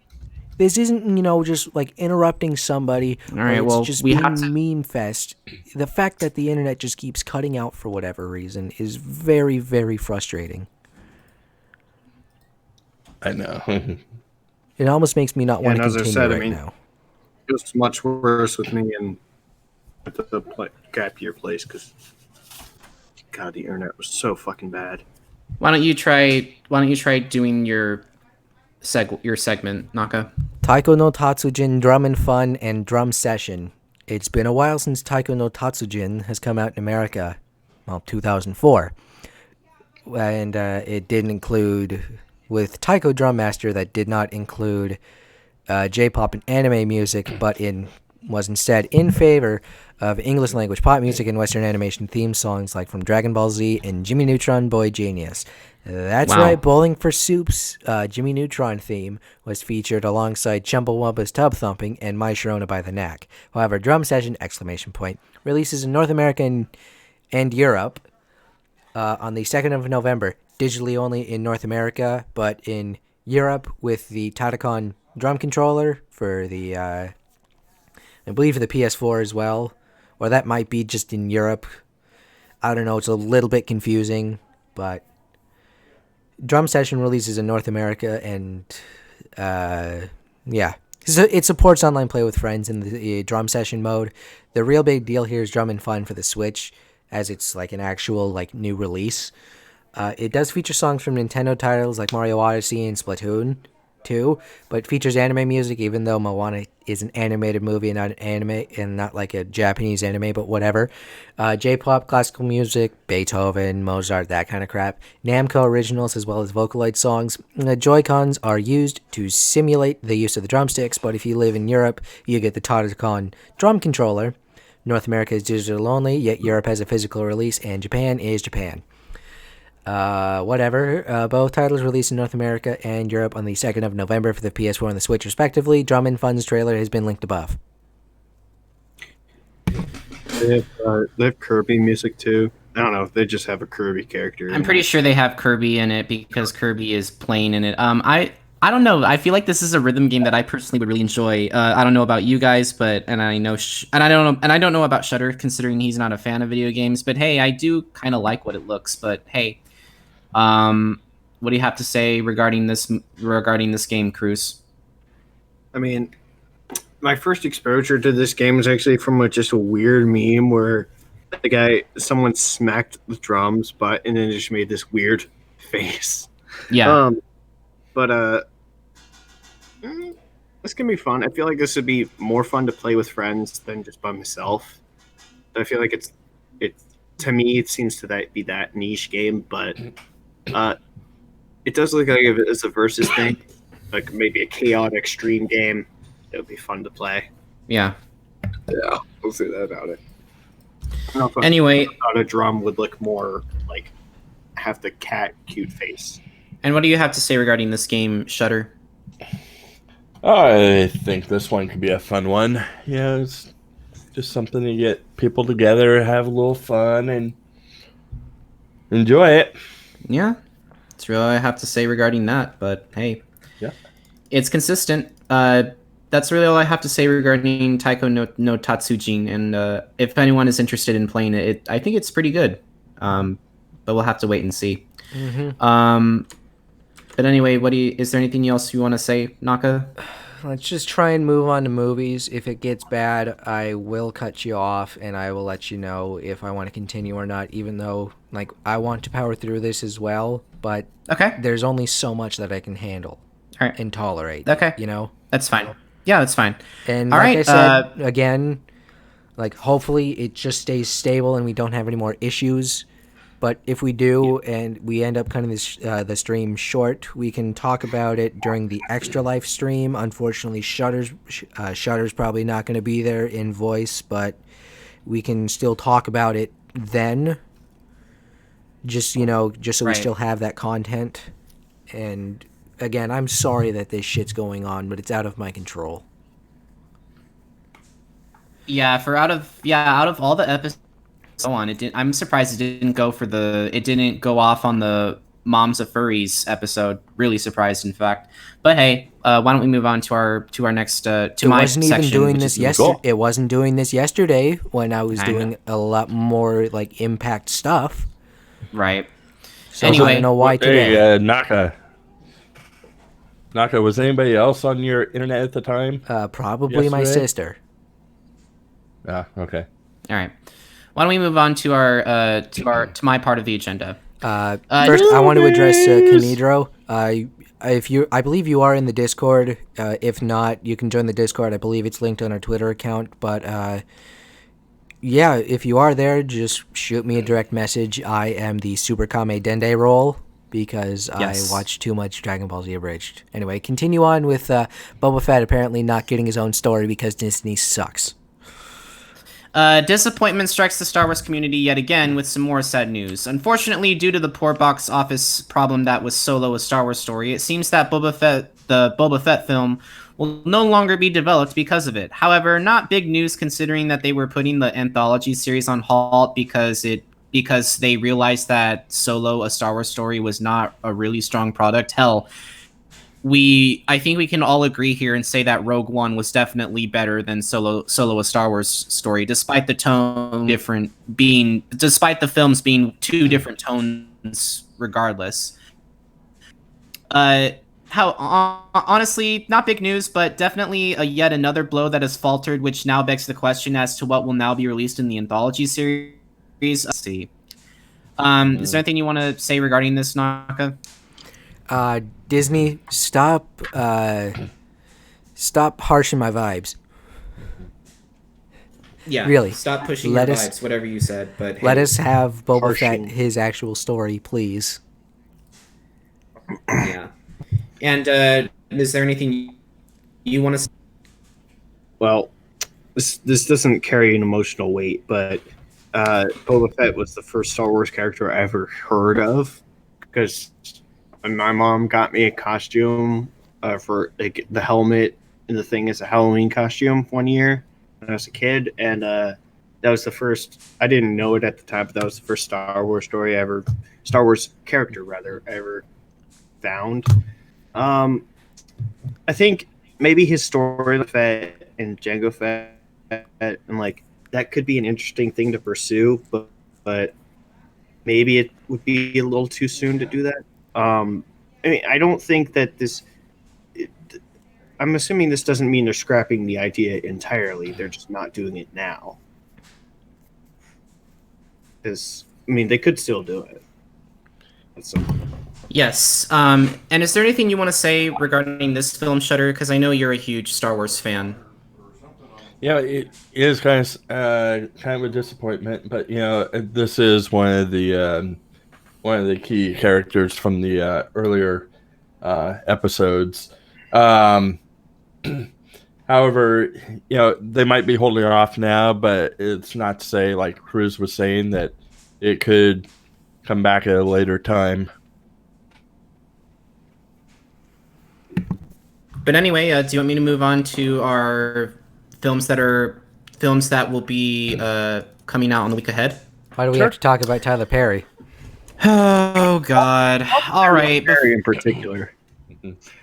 This isn't, just like interrupting somebody. All right, or it's just we being have to. meme fest. The fact that the internet just keeps cutting out for whatever reason is very, very frustrating. I know. It almost makes me not want to and as I continue said, I right mean, now. It was much worse with me and at the gap year place because, God, the internet was so fucking bad. Why don't you try doing your segment, Naka? Taiko no Tatsujin Drum and Fun and Drum Session. It's been a while since Taiko no Tatsujin has come out in America. Well, 2004. And it didn't include, with Taiko Drum Master, that did not include J-pop and anime music, but was instead in favor of English language pop music and Western animation theme songs like from Dragon Ball Z and Jimmy Neutron Boy Genius. That's Wow. right, Bowling for Soup's Jimmy Neutron theme was featured alongside Chumbawamba's Tub Thumping and My Sharona by the Knack. However, Drum Session! Releases in North America and Europe on the 2nd of November, digitally only in North America, but in Europe with the Tadacon drum controller for the, I believe for the PS4 as well, or that might be just in Europe. I don't know, it's a little bit confusing, but Drum Session releases in North America, and yeah. So it supports online play with friends in the Drum Session mode. The real big deal here is Drum and Fun for the Switch, as it's like an actual like new release. It does feature songs from Nintendo titles like Mario Odyssey and Splatoon 2, but it features anime music, even though Moana is an animated movie and not an anime, and not like a Japanese anime, but whatever. J-pop, classical music, Beethoven, Mozart, that kind of crap. Namco originals as well as Vocaloid songs. The Joy-Cons are used to simulate the use of the drumsticks, but if you live in Europe, you get the Tadacon drum controller. North America is digital only, yet Europe has a physical release, and Japan is Japan. Whatever. Both titles released in North America and Europe on the 2nd of November for the PS4 and the Switch, respectively. Drum and Fun's trailer has been linked above. They have Kirby music too. I don't know if they just have a Kirby character. I'm pretty sure they have Kirby in it because Kirby is playing in it. I don't know. I feel like this is a rhythm game that I personally would really enjoy. I don't know about you guys, but I don't know about Shutter, considering he's not a fan of video games. But hey, I do kind of like what it looks. But hey, what do you have to say regarding this game, Krüz? I mean, my first exposure to this game was actually from just a weird meme where someone smacked the drums, and then just made this weird face. Yeah. This can be fun. I feel like this would be more fun to play with friends than just by myself. I feel like it's to me it seems to be that niche game, but it does look like if it's a versus thing, like maybe a chaotic stream game. It would be fun to play. Yeah. Yeah, we'll say that about it. Anyway, thought a drum would look more like have the cat cute face. And what do you have to say regarding this game, Shutter? I think this one could be a fun one. Yeah, it's just something to get people together, have a little fun, and enjoy it. Yeah, that's really all I have to say regarding that. But hey, yeah, it's consistent. That's really all I have to say regarding Taiko no Tatsujin. And if anyone is interested in playing it, I think it's pretty good. But we'll have to wait and see. Mm-hmm. But anyway, is there anything else you want to say, Naka? Let's just try and move on to movies. If it gets bad, I will cut you off, and I will let you know if I want to continue or not, even though, like, I want to power through this as well, but okay, there's only so much that I can handle and tolerate. Okay. You know? That's fine. Yeah, that's fine. And all like right, I said, again, like, hopefully it just stays stable and we don't have any more issues. But if we do, and we end up cutting the stream short, we can talk about it during the Extra Life stream. Unfortunately, Shutter's probably not going to be there in voice, but we can still talk about it then. Just so we still have that content. And again, I'm sorry that this shit's going on, but it's out of my control. Yeah, out of all the episodes so on. I'm surprised it didn't go for it didn't go off on the Moms of Furries episode. Really surprised, in fact. But hey, why don't we move on to our next to It my wasn't section? even doing which this is yesterday. It wasn't doing this yesterday when I was I know. doing a lot more like impact stuff. Right. So Anyway, I don't know why today. Hey, Naka, was anybody else on your internet at the time? Probably my yesterday? sister. Ah, okay. All right. Why don't we move on to to my part of the agenda? First, I want to address Kanedro. I believe you are in the Discord. If not, you can join the Discord. I believe it's linked on our Twitter account. But yeah, if you are there, just shoot me a direct message. I am the Super Kame Dende role because Yes. I watch too much Dragon Ball Z Abridged. Anyway, continue on with Boba Fett apparently not getting his own story because Disney sucks. Disappointment strikes the Star Wars community yet again with some more sad news. Unfortunately, due to the poor box office problem that was Solo: A Star Wars Story, it seems that the Boba Fett film will no longer be developed because of it. However, not big news considering that they were putting the anthology series on halt because they realized that Solo: A Star Wars Story was not a really strong product. Hell, I think we can all agree here and say that Rogue One was definitely better than Solo: A Star Wars Story, despite the despite the films being two different tones, regardless. Honestly, not big news, but definitely yet another blow that has faltered, which now begs the question as to what will now be released in the anthology series. Let's see. Is there anything you want to say regarding this, Naka? Disney, stop harshing my vibes. Yeah, really. Stop pushing Let your us- vibes, whatever you said. But Let us have Boba Fett Harshing. his actual story, please. Yeah. And is there anything you want to say? Well, this doesn't carry an emotional weight, but Boba Fett was the first Star Wars character I ever heard of because my mom got me a costume for like the helmet and the thing as a Halloween costume one year when I was a kid, and that was the first. I didn't know it at the time, but that was the first Star Wars character I ever found. I think maybe his story with Fett and Jango Fett and like that could be an interesting thing to pursue, but maybe it would be a little too soon to do that. I mean, I don't think that I'm assuming this doesn't mean they're scrapping the idea entirely. They're just not doing it now. Because I mean, they could still do it. Yes. And is there anything you want to say regarding this film, Shutter? Because I know you're a huge Star Wars fan. Yeah, it is kind of a disappointment, but this is one of the key characters from the earlier episodes. However, they might be holding it off now, but it's not to say, like Krüz was saying, that it could come back at a later time. But anyway, do you want me to move on to our films that will be coming out on the week ahead? Why do we have to talk about Tyler Perry? Oh God! All right. Very in particular.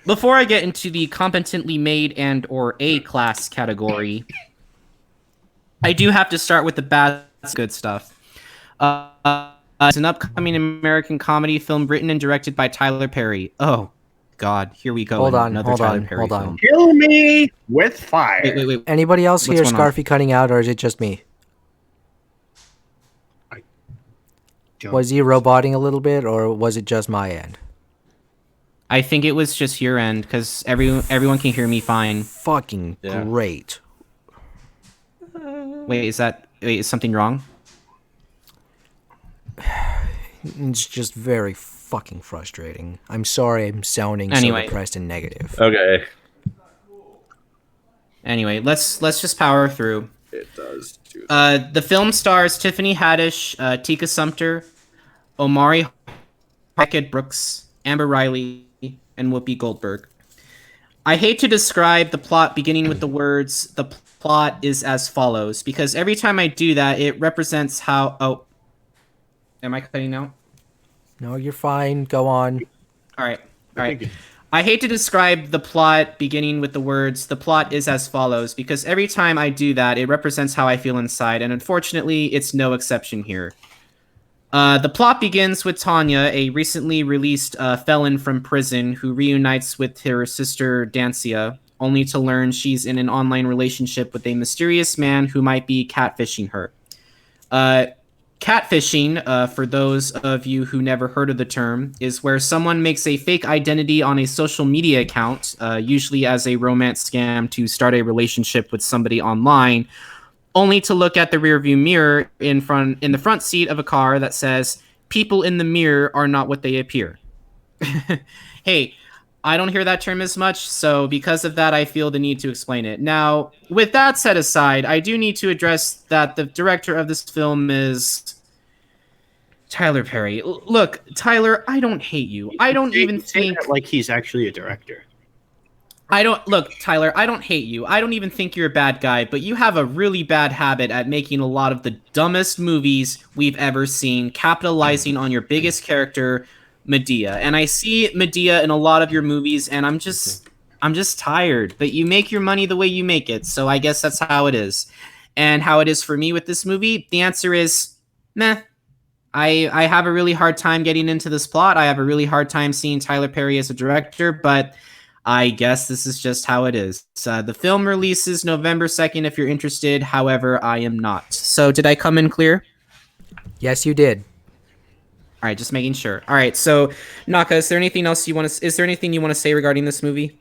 Before I get into the competently made and or A class category, I do have to start with the bad good stuff. It's an upcoming American comedy film written and directed by Tyler Perry. Oh God, here we go. Hold on, another hold Tyler on, Perry hold on. film. Kill me with fire. Wait. Anybody else What's hear going on? Scarfy cutting out, or is it just me? Was he roboting a little bit, or was it just my end? I think it was just your end because everyone can hear me fine. Fucking Yeah. great. Wait, is something wrong? It's just very fucking frustrating. I'm sorry I'm sounding Anyway. so depressed and negative. Okay. Anyway, let's just power through. It does. Too. The film stars Tiffany Haddish, Tika Sumpter, Omari Hackett Brooks, Amber Riley, and Whoopi Goldberg. I hate to describe the plot beginning with the words, the plot is as follows, because every time I do that, it represents how... Oh, am I cutting out? No, you're fine. Go on. All right. I hate to describe the plot beginning with the words, the plot is as follows, because every time I do that, it represents how I feel inside, and unfortunately, it's no exception here. The plot begins with Tanya, a recently released felon from prison who reunites with her sister Dancia, only to learn she's in an online relationship with a mysterious man who might be catfishing her. Catfishing, for those of you who never heard of the term, is where someone makes a fake identity on a social media account, usually as a romance scam to start a relationship with somebody online, only to look at the rearview mirror in the front seat of a car that says, "People in the mirror are not what they appear." Hey, I don't hear that term as much, so because of that, I feel the need to explain it. Now, with that set aside, I do need to address that the director of this film is Tyler Perry. Look, Tyler, I don't hate you. I don't even think like he's actually a director. Tyler, I don't hate you. I don't even think you're a bad guy, but you have a really bad habit at making a lot of the dumbest movies we've ever seen, capitalizing on your biggest character, Medea. And I see Medea in a lot of your movies, and I'm just tired. But you make your money the way you make it, so I guess that's how it is. And how it is for me with this movie, the answer is meh. I have a really hard time getting into this plot. I have a really hard time seeing Tyler Perry as a director, but I guess this is just how it is. The film releases November 2nd if you're interested. However, I am not. So did I come in clear? Yes, you did. All right, just making sure. All right, so Naka, is there anything else you want to? Is there anything you want to say regarding this movie?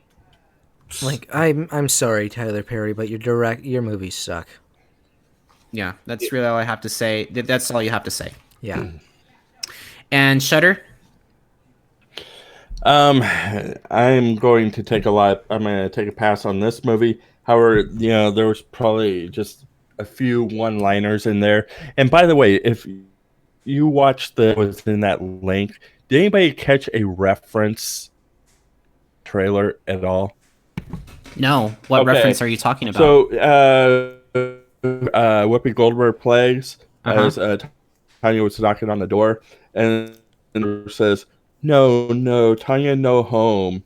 Like, I'm sorry, Tyler Perry, but your movies suck. Yeah, that's really all I have to say. That's all you have to say. Yeah. And Shudder? I'm going to take a pass on this movie. However, there was probably just a few one-liners in there. And by the way, if you watched was in that link, did anybody catch a reference trailer at all? No. What reference are you talking about? So, Whoopi Goldberg plays as Tanya was knocking on the door, and it says, No, Tanya, no home.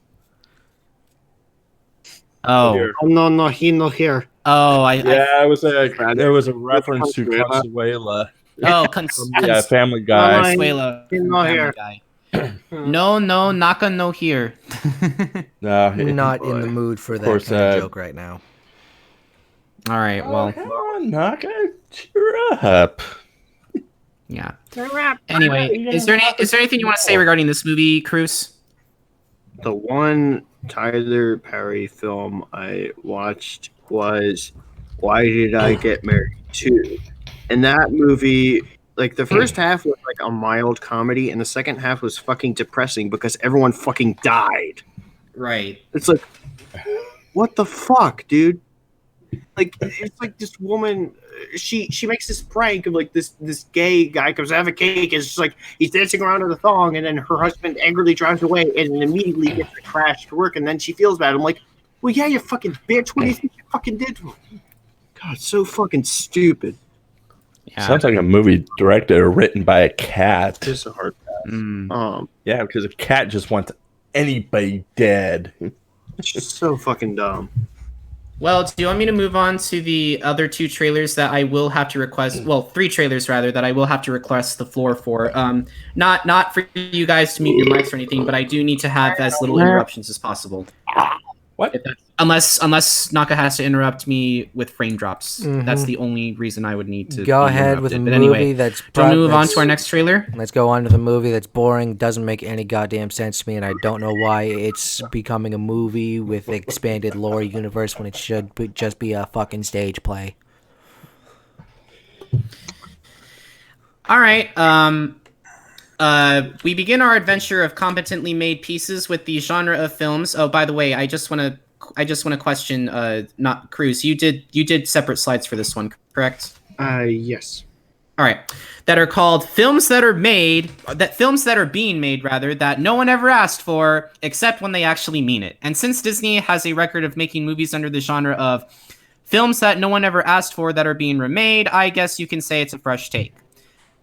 Oh. No, he no here. Oh, it was a reference to Consuela. Oh, Family Guy. Consuela. Family Guy. No, Naka, no here. No, Not in the mood for that kind of joke right now. All right, well. Come on, Naka, cheer up. Yeah. Anyway, is there anything you want to say regarding this movie, Krüz? The one Tyler Perry film I watched was Why Did I Get Married 2? And that movie, like, the first half was like a mild comedy, and the second half was fucking depressing because everyone fucking died. Right. It's like, what the fuck, dude? Like, it's like this woman, she makes this prank of like this gay guy comes to have a cake, and it's just like he's dancing around in a thong, and then her husband angrily drives away and then immediately gets a crash to work, and then she feels bad. I'm like, well, yeah, you fucking bitch. What do you think you fucking did? God, so fucking stupid. Yeah. Sounds like a movie directed or written by a cat. It's a hard pass. Yeah, because a cat just wants anybody dead. It's just so fucking dumb. Well, do you want me to move on to the other two trailers that I will have to request? Well, three trailers rather that I will have to request the floor for. Not for you guys to mute your mics or anything, but I do need to have as little interruptions as possible. What? Unless Naka has to interrupt me with frame drops. Mm-hmm. That's the only reason I would need to go ahead with a movie anyway, that's. Do you want to move on to our next trailer? Let's go on with a movie that's boring, doesn't make any goddamn sense to me, and I don't know why it's becoming a movie with expanded lore universe when it should just be a fucking stage play. All right. We begin our adventure of competently made pieces with the genre of films. Oh, by the way, I just want to question, not Krüz. You did separate slides for this one, correct? Yes. All right. That are called films that are being made rather, that no one ever asked for, except when they actually mean it. And since Disney has a record of making movies under the genre of Films that no one ever asked for that are being remade, I guess you can say it's a fresh take.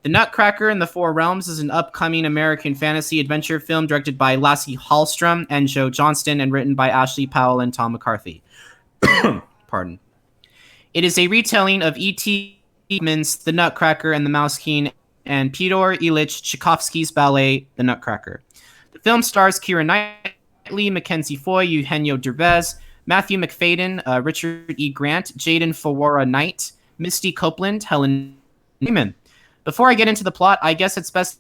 The Nutcracker in the Four Realms is an upcoming American fantasy adventure film directed by Lasse Hallström and Joe Johnston and written by Ashley Powell and Tom McCarthy. Pardon. It is a retelling of E.T. Man's The Nutcracker and the Mouse King and Pyotr Ilyich Tchaikovsky's ballet, The Nutcracker. The film stars Keira Knightley, Mackenzie Foy, Eugenio Derbez, Matthew McFadden, Richard E. Grant, Jaden Fawara Knight, Misty Copeland, Helen Newman. Before I get into the plot, I guess it's best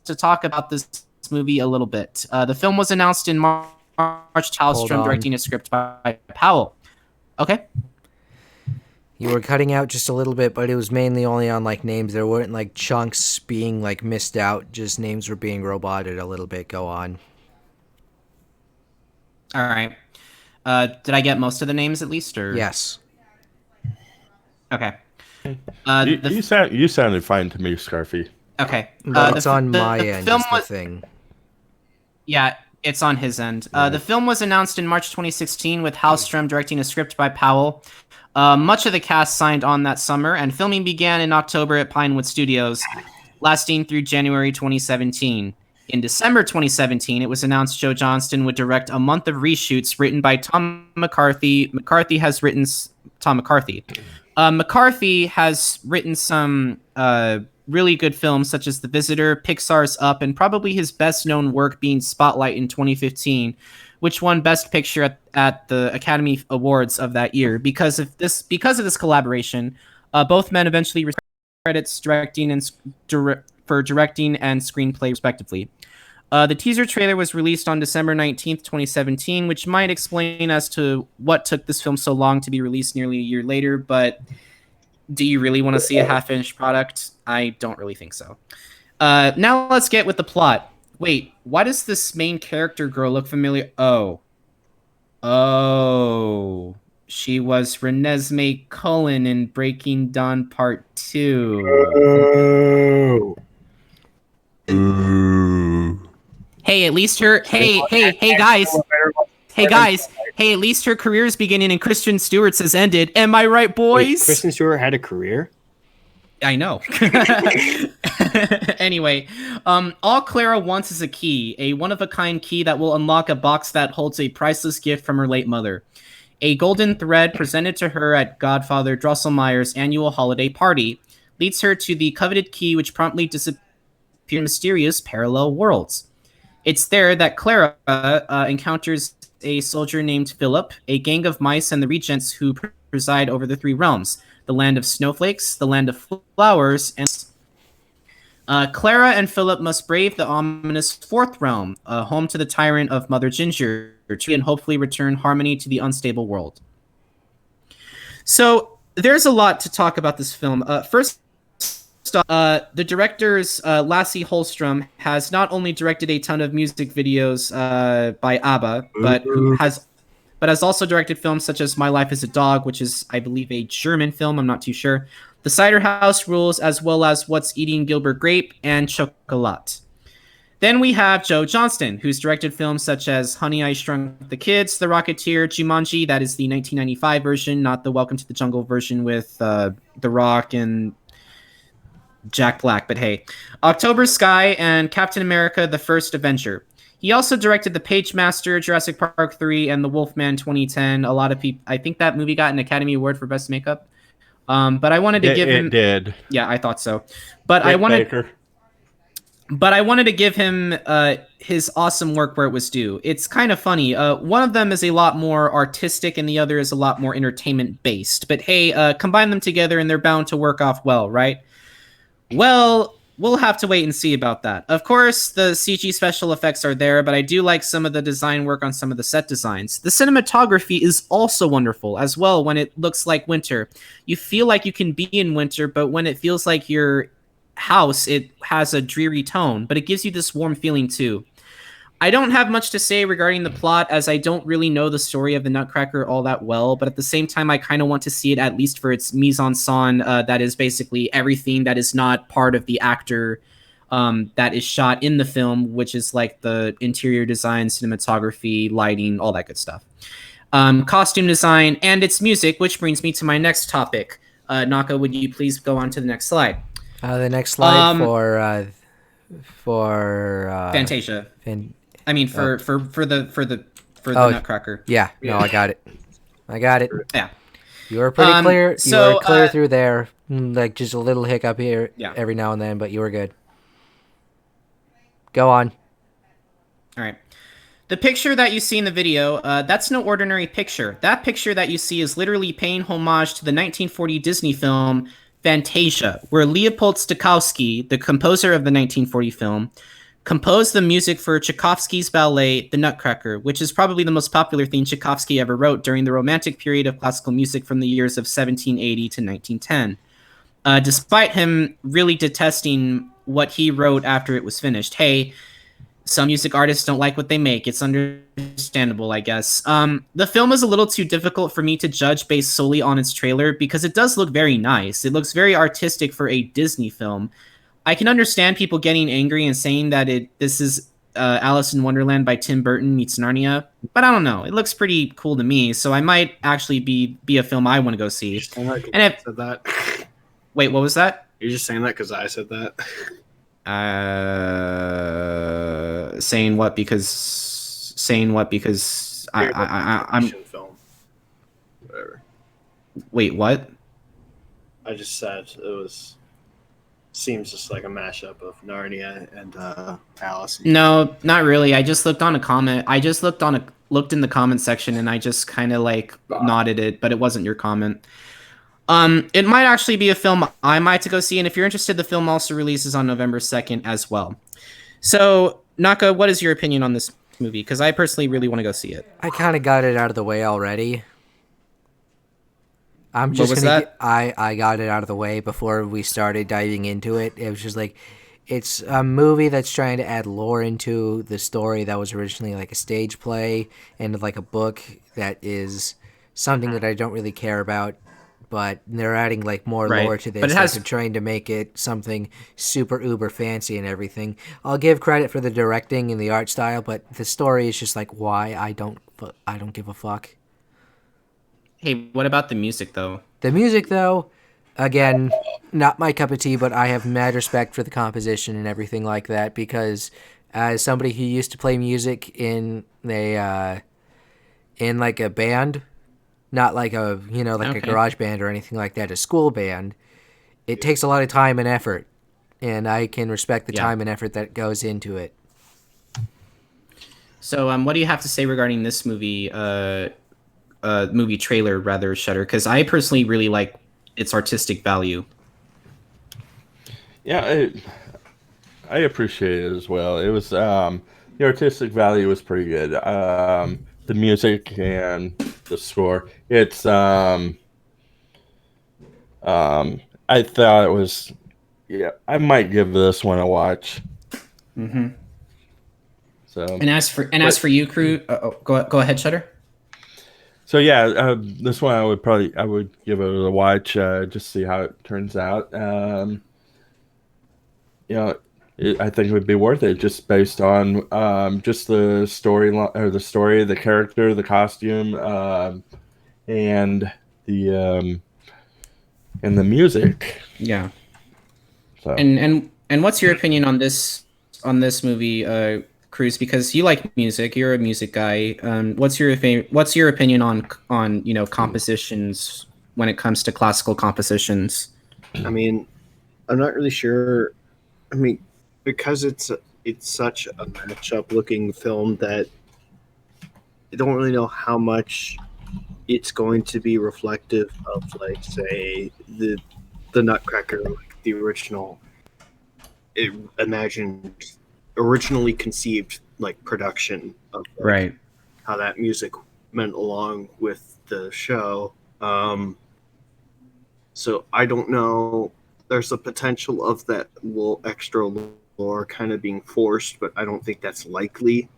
to talk about this movie a little bit. The film was announced in March. Hallström directing a script by Powell. Okay. You were cutting out just a little bit, but it was mainly only on like names. There weren't like chunks being like missed out. Just names were being roboted a little bit. Go on. All right. Did I get most of the names at least? Or Yes. Okay. You sounded fine to me, Scarfy. Okay. It's on my end. Is the thing. Yeah, it's on his end. The film was announced in March 2016 with Hallström directing a script by Powell. Much of the cast signed on that summer, and filming began in October at Pinewood Studios, lasting through January 2017. In December 2017, it was announced Joe Johnston would direct a month of reshoots written by Tom McCarthy. McCarthy has written some really good films such as The Visitor, Pixar's Up, and probably his best-known work being Spotlight in 2015, which won Best Picture at the Academy Awards of that year. Because of this collaboration, both men eventually received credits for directing and screenplay, respectively. The teaser trailer was released on December 19th, 2017, which might explain as to what took this film so long to be released nearly a year later, but do you really want to see a half-finished product? I don't really think so. Now let's get with the plot. Wait, why does this main character girl look familiar? Oh, she was Renesmee Cullen in Breaking Dawn Part 2. Hey, at least her. Hey, guys. Hey, at least her career's beginning and Kristen Stewart's has ended. Am I right, boys? Wait, Kristen Stewart had a career? I know. Anyway, all Clara wants is a key, a one-of-a-kind key that will unlock a box that holds a priceless gift from her late mother. A golden thread presented to her at Godfather Drosselmeyer's annual holiday party leads her to the coveted key, which promptly disappears in mysterious parallel worlds. It's there that Clara encounters a soldier named Philip, a gang of mice, and the regents who preside over the three realms: the land of snowflakes, the land of flowers, and Clara and Philip must brave the ominous fourth realm, home to the tyrant of Mother Ginger, and hopefully return harmony to the unstable world. So there's a lot to talk about this film. First, the director's Lasse Hallström has not only directed a ton of music videos by ABBA, but has also directed films such as My Life as a Dog, which is, I believe, a German film. I'm not too sure. The Cider House Rules, as well as What's Eating Gilbert Grape and Chocolat. Then we have Joe Johnston, who's directed films such as Honey, I Shrunk the Kids, The Rocketeer, Jumanji, that is the 1995 version, not the Welcome to the Jungle version with The Rock and Jack Black, but hey. October Sky and Captain America, The First Avenger. He also directed The Pagemaster, Jurassic Park 3, and The Wolfman 2010. A lot of people, I think that movie got an Academy Award for Best Makeup. But I wanted to give him. It did. Yeah, I thought so. But I wanted to give him his awesome work where it was due. It's kind of funny. One of them is a lot more artistic, and the other is a lot more entertainment based. But hey, combine them together, and they're bound to work off well, right? Well, we'll have to wait and see about that. Of course, the CG special effects are there, but I do like some of the design work on some of the set designs. The cinematography is also wonderful as well when it looks like winter. You feel like you can be in winter, but when it feels like your house, it has a dreary tone, but it gives you this warm feeling too. I don't have much to say regarding the plot, as I don't really know the story of the Nutcracker all that well, but at the same time, I kind of want to see it at least for its mise-en-scène, that is basically everything that is not part of the actor that is shot in the film, which is like the interior design, cinematography, lighting, all that good stuff. costume design, and its music, which brings me to my next topic. Naka, would you please go on to the next slide? The next slide Um, for Fantasia. Fan- I mean, Oh. for the Oh, Nutcracker. yeah, no, I got it. I got it. Yeah. You were pretty clear. You So, were clear through there. Like just a little hiccup here Yeah. every now and then, but you were good. Go on. All right. The picture that you see in the video, that's no ordinary picture. That picture that you see is literally paying homage to the 1940 Disney film Fantasia, where Leopold Stokowski, the composer of the 1940 film, composed the music for Tchaikovsky's ballet The Nutcracker, which is probably the most popular theme Tchaikovsky ever wrote during the Romantic period of classical music from the years of 1780 to 1910. Despite him really detesting what he wrote after it was finished. Hey, some music artists don't like what they make. It's understandable, I guess. The film is a little too difficult for me to judge based solely on its trailer because it does look very nice. It looks very artistic for a Disney film. I can understand people getting angry and saying that this is Alice in Wonderland by Tim Burton meets Narnia, but I don't know. It looks pretty cool to me, so I might actually be a film I want to go see. And I said that. Wait, what was that? You're just saying that because I said that. Saying what? Because I'm. Action film. Whatever. Wait, what? I just said it was. Seems just like a mashup of Narnia and Alice. No, not really. I just looked on a comment. I just looked in the comment section and I just kind of like nodded it, but it wasn't your comment. It might actually be a film I might to go see, and if you're interested, the film also releases on November 2nd as well. So, Naka, what is your opinion on this movie? Because I personally really want to go see it. I kind of got it out of the way already. I'm What just was gonna. that? I got it out of the way before we started diving into it. It was just like, it's a movie that's trying to add lore into the story that was originally like a stage play and like a book that is something that I don't really care about. But they're adding like more Right. lore to this. But it Like, has- they're trying to make it something super uber fancy and everything. I'll give credit for the directing and the art style, but the story is just like why I don't give a fuck. Hey, what about the music though? The music, though, again, not my cup of tea, but I have mad respect for the composition and everything like that because as somebody who used to play music in like a band, not like a Okay. garage band or anything like that, a school band, it takes a lot of time and effort, and I can respect the Yeah. time and effort that goes into it. So, what do you have to say regarding this movie? Movie trailer, rather, Shutter? Because I personally really like its artistic value. Yeah, I appreciate it as well. It was the artistic value was pretty good. The music and the score. It's I thought it was I might give this one a watch. Mm-hmm. So And as for you, Krüz, go ahead, Shutter. So yeah, this one I would give it a watch, just see how it turns out. I think it would be worth it just based on just the story or the story, the character, the costume, and the music. Yeah. So And what's your opinion on this movie, Krüz? Because you like music, you're a music guy. What's your opinion on compositions when it comes to classical compositions? I mean, I'm not really sure. I mean, because it's such a matchup looking film that I don't really know how much it's going to be reflective of, like, say, the Nutcracker, like the original, originally conceived like production of Right. how that music went along with the show. So I don't know. There's a potential of that little extra lore kind of being forced, but I don't think that's likely.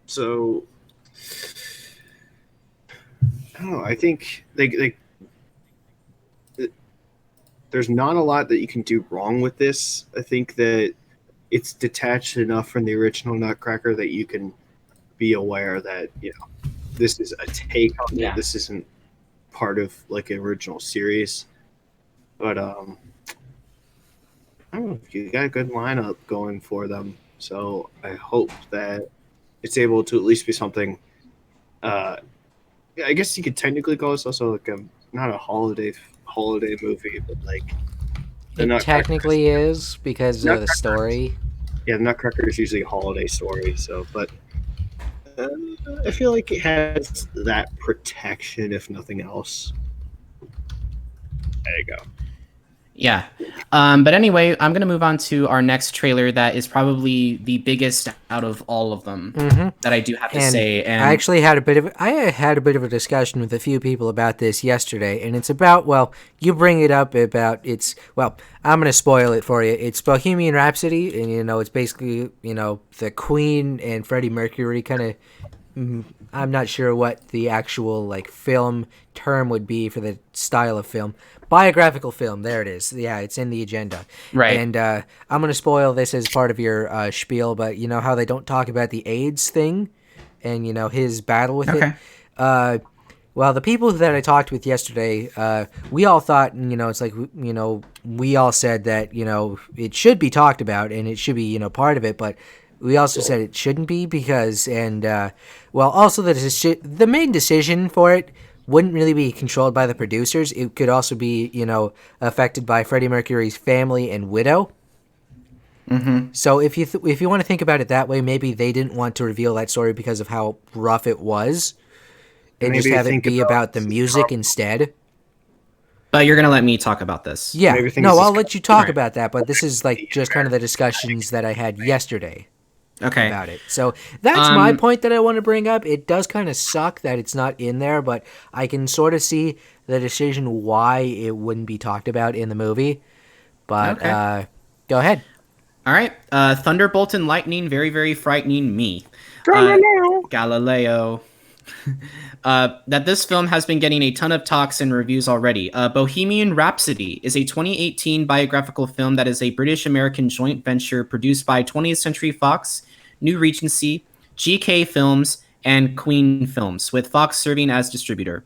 So I don't know. I think there's not a lot that you can do wrong with this. I think that it's detached enough from the original Nutcracker that you can be aware that this is a take on Yeah. it. This isn't part of like an original series, but I don't know, you got a good lineup going for them, so I hope that it's able to at least be something. I guess you could technically call this also like not a holiday movie, but like the It Nutcracker. technically is because of the Nutcracker. story. Yeah, the Nutcracker is usually a holiday story, so but I feel like it has that protection, if nothing else. There you go. Yeah. But anyway, I'm going to move on to our next trailer that is probably the biggest out of all of them that I do have to say. And I actually had a bit of a discussion with a few people about this yesterday, and it's about, well, you bring it up about I'm going to spoil it for you. It's Bohemian Rhapsody, and it's basically, the Queen and Freddie Mercury kind of. I'm not sure what the actual film term would be for the style of film. Biographical film. There it is. Yeah, it's in the agenda. Right. And I'm going to spoil this as part of your spiel, but you know how they don't talk about the AIDS thing and, his battle with it? Well, the people that I talked with yesterday, we all thought, it's like, we all said that, it should be talked about and it should be, part of it, but we also said it shouldn't be because, also the main decision for it wouldn't really be controlled by the producers. It could also be, affected by Freddie Mercury's family and widow. Mm-hmm. So if you want to think about it that way, maybe they didn't want to reveal that story because of how rough it was, and Maybe just have it think be about about the music instead. But you're going to let me talk about this. Yeah, Maybe think no, this is I'll let you talk Right. about that, but this is just kind of the discussions that I had yesterday. Okay. About it. So that's my point that I want to bring up. It does kind of suck that it's not in there, but I can sort of see the decision why it wouldn't be talked about in the movie. But Okay. Go ahead. All right. Thunderbolt and lightning, very, very frightening me. Galileo. That this film has been getting a ton of talks and reviews already. Bohemian Rhapsody is a 2018 biographical film that is a British-American joint venture produced by 20th Century Fox, New Regency, GK Films, and Queen Films, with Fox serving as distributor.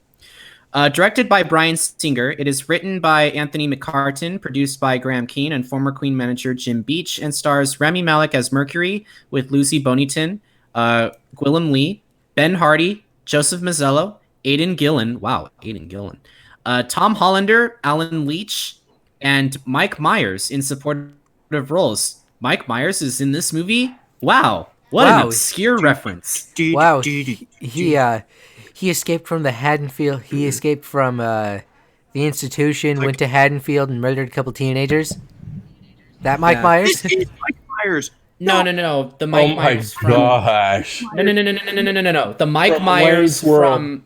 Directed by Bryan Singer, it is written by Anthony McCartan, produced by Graham Keane and former Queen manager Jim Beach, and stars Rami Malek as Mercury with Lucy Bonington, Gwilym Lee, Ben Hardy, Joseph Mazzello, Aidan Gillen, Tom Hollander, Alan Leach, and Mike Myers in supportive roles. Mike Myers is in this movie? Wow, what an obscure reference. Wow, he escaped from the Haddonfield. He escaped from the institution, went to Haddonfield, and murdered a couple teenagers. That Mike Myers? It's Mike Myers. No. The Mike Myers from... gosh. No. The Mike Myers from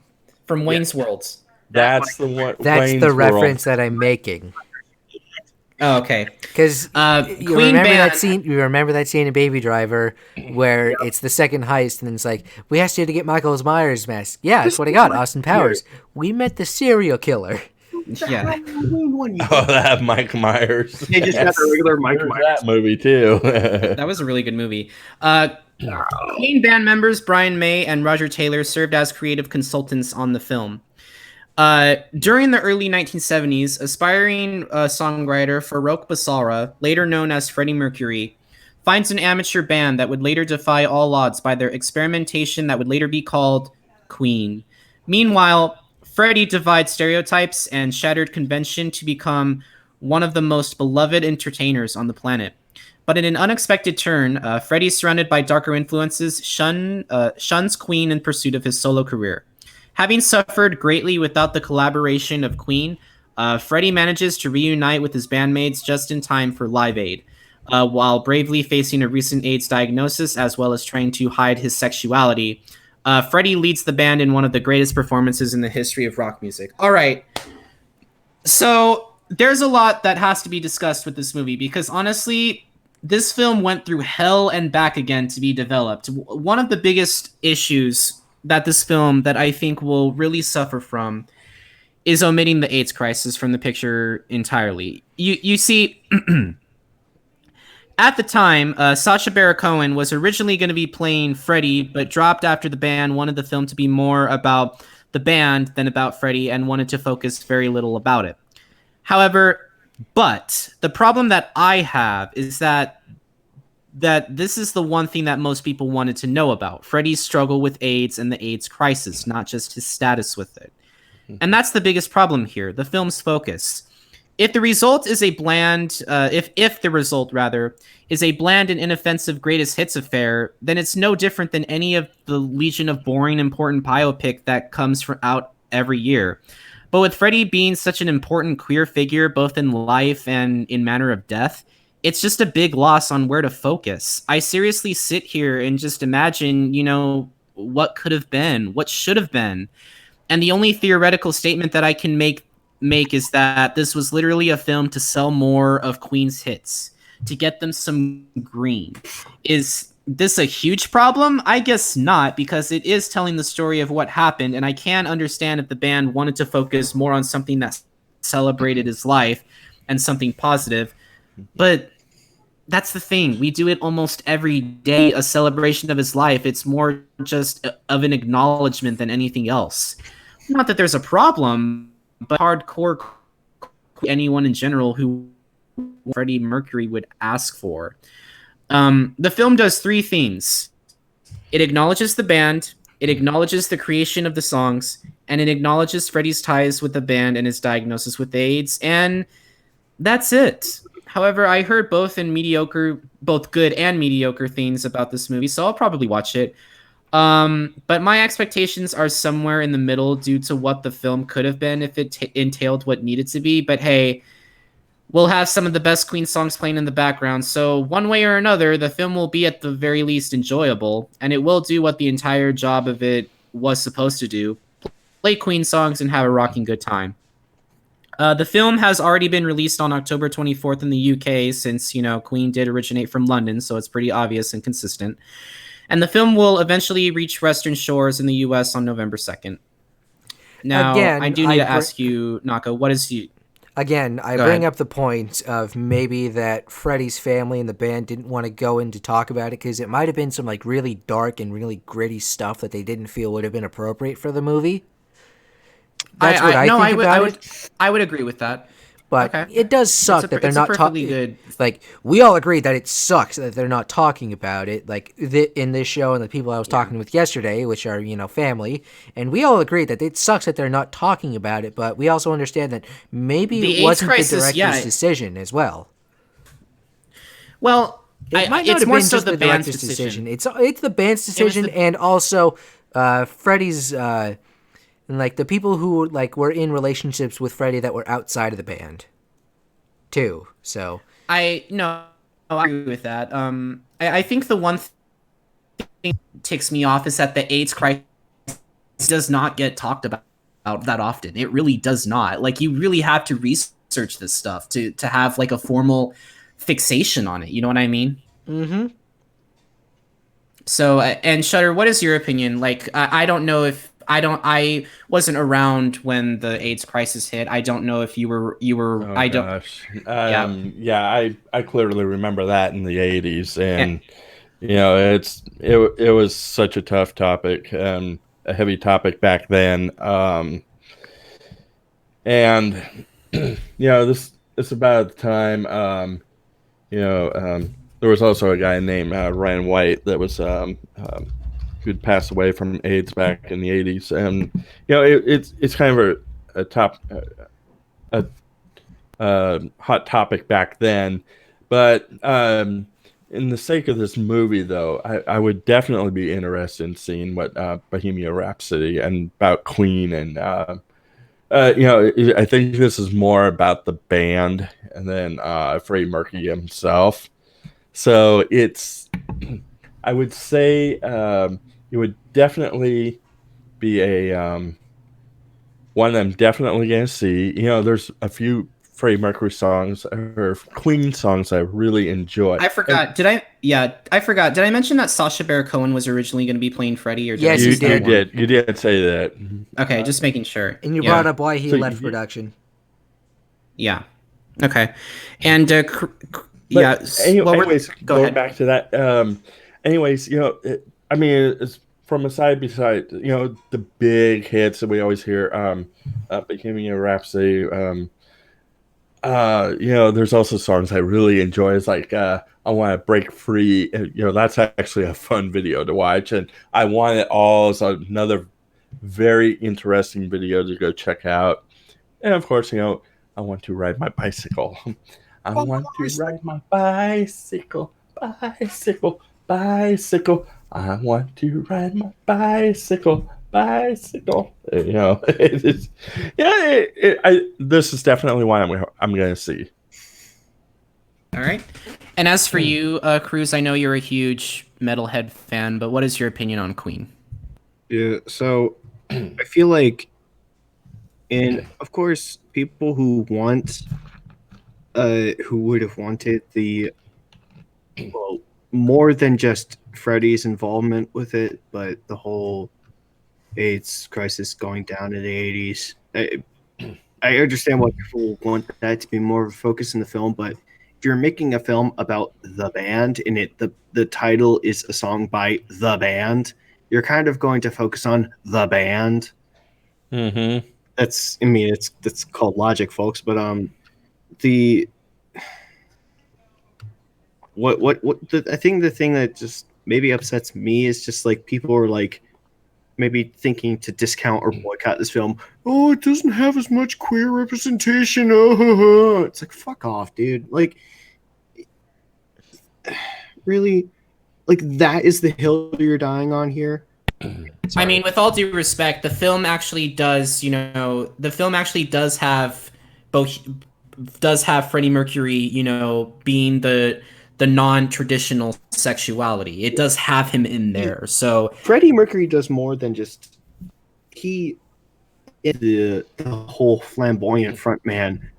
Wayne's World. That's the one. That's Wayne's the World. reference that I'm making. Oh, okay. Because you Queen remember Band... that scene. You remember that scene in Baby Driver where it's the second heist, and it's like, we asked you to get Michael Myers' mask. Yeah, that's what I got. Austin Powers. We met the serial killer. Yeah. Oh, that Mike Myers. They just got the regular Mike There's Myers. that movie too. That was a really good movie. Queen band members Brian May and Roger Taylor served as creative consultants on the film. During the early 1970s, aspiring songwriter Farrokh Basara, later known as Freddie Mercury, finds an amateur band that would later defy all odds by their experimentation that would later be called Queen. Meanwhile, Freddie divides stereotypes and shattered convention to become one of the most beloved entertainers on the planet. But in an unexpected turn, Freddie, surrounded by darker influences, shuns Queen in pursuit of his solo career. Having suffered greatly without the collaboration of Queen, Freddie manages to reunite with his bandmates just in time for Live Aid, while bravely facing a recent AIDS diagnosis as well as trying to hide his sexuality. Freddie leads the band in one of the greatest performances in the history of rock music. All right. So there's a lot that has to be discussed with this movie because honestly, this film went through hell and back again to be developed. One of the biggest issues that this film that I think will really suffer from is omitting the AIDS crisis from the picture entirely. You see, at the time, Sacha Baron Cohen was originally going to be playing Freddie, but dropped after the band wanted the film to be more about the band than about Freddie and wanted to focus very little about it. However, but the problem that I have is that this is the one thing that most people wanted to know about: Freddie's struggle with AIDS and the AIDS crisis, not just his status with it. And that's the biggest problem here, the film's focus. If the result is a bland, if the result rather is a bland and inoffensive greatest hits affair, then it's no different than any of the legion of boring important biopic that comes out every year. But with Freddie being such an important queer figure, both in life and in manner of death, it's just a big loss on where to focus. I seriously sit here and just imagine, what could have been, what should have been. And the only theoretical statement that I can make is that this was literally a film to sell more of Queen's hits, to get them some green. Is this a huge problem? I guess not, because it is telling the story of what happened, and I can understand if the band wanted to focus more on something that celebrated his life and something positive. But that's the thing. We do it almost every day, a celebration of his life. It's more just of an acknowledgement than anything else. Not that there's a problem, but hardcore anyone in general who Freddie Mercury would ask for. The film does three things. It acknowledges the band, it acknowledges the creation of the songs, and it acknowledges Freddie's ties with the band and his diagnosis with AIDS, and that's it. However, I heard both good and mediocre things about this movie, so I'll probably watch it. But my expectations are somewhere in the middle due to what the film could have been if it entailed what needed to be. But hey, we'll have some of the best Queen songs playing in the background, so one way or another, the film will be at the very least enjoyable, and it will do what the entire job of it was supposed to do: play Queen songs and have a rocking good time. The film has already been released on October 24th in the UK, since, Queen did originate from London, so it's pretty obvious and consistent. And the film will eventually reach Western shores in the US on November 2nd. Now, again, I do need to ask you, Naka, what is you... Again, I bring up the point of maybe that Freddie's family and the band didn't want to go in to talk about it because it might have been some really dark and really gritty stuff that they didn't feel would have been appropriate for the movie. That's what I think about it. I would agree with that. But it does suck that they're not talking. We all agree that it sucks that they're not talking about it. In this show and the people I was talking with yesterday, which are family, and we all agree that it sucks that they're not talking about it. But we also understand that maybe it wasn't the director's decision as well. Well, it might not have been just the director's decision. It's the band's decision, and also Freddie's. And the people who were in relationships with Freddie that were outside of the band, too. So I agree with that. I think the one thing that ticks me off is that the AIDS crisis does not get talked about that often. It really does not. You really have to research this stuff to have a formal fixation on it. You know what I mean? Mm-hmm. So, and Shutter, what is your opinion? I don't know if. I wasn't around when the AIDS crisis hit. I don't know if you were. Oh, I don't. Yeah, I clearly remember that in the 80s, and it was such a tough topic, a heavy topic back then. And this about the time. There was also a guy named Ryan White that was who'd passed away from AIDS back in the 80s, and it's kind of a top hot topic back then. But in the sake of this movie, though, I would definitely be interested in seeing what Bohemian Rhapsody and about Queen, and I think this is more about the band and then Freddie Mercury himself. So I would say it would definitely be a one I'm definitely going to see. There's a few Freddie Mercury songs or Queen songs I really enjoy. I forgot. Did I mention that Sacha Baron Cohen was originally going to be playing Freddie? Or yes, you did. You did say that. Okay, just making sure. And you brought up why he left production. Yeah. Okay. And Yeah. Anyways, Go going ahead. back to that. Anyways, I mean, it's from a side beside, the big hits that we always hear. Bohemian Rhapsody. There's also songs I really enjoy. It's like I want to break free. That's actually a fun video to watch, and I Want It All is another very interesting video to go check out. And of course, I want to ride my bicycle. I want to ride my bicycle, bicycle, bicycle. I want to ride my bicycle, bicycle. It's, this is definitely one I'm going to see. All right. And as for you, Krüz, I know you're a huge metalhead fan, but what is your opinion on Queen? Yeah, so I feel like, and of course, people who would have wanted more than just Freddie's involvement with it, but the whole AIDS crisis going down in the 80s. I understand why people want that to be more of a focus in the film, but if you're making a film about the band and the title is a song by the band, you're kind of going to focus on the band. Mm-hmm. That's called logic, folks. But the I think the thing that just maybe upsets me is just like people are like maybe thinking to discount or boycott this film. Oh, it doesn't have as much queer representation. Oh, it's like, fuck off, dude. Like, really, like that is the hill you're dying on here. I mean, with all due respect, the film actually does, have both, does have Freddie Mercury, being the non-traditional sexuality. It does have him in there. So Freddie Mercury does more than just he is the whole flamboyant front man.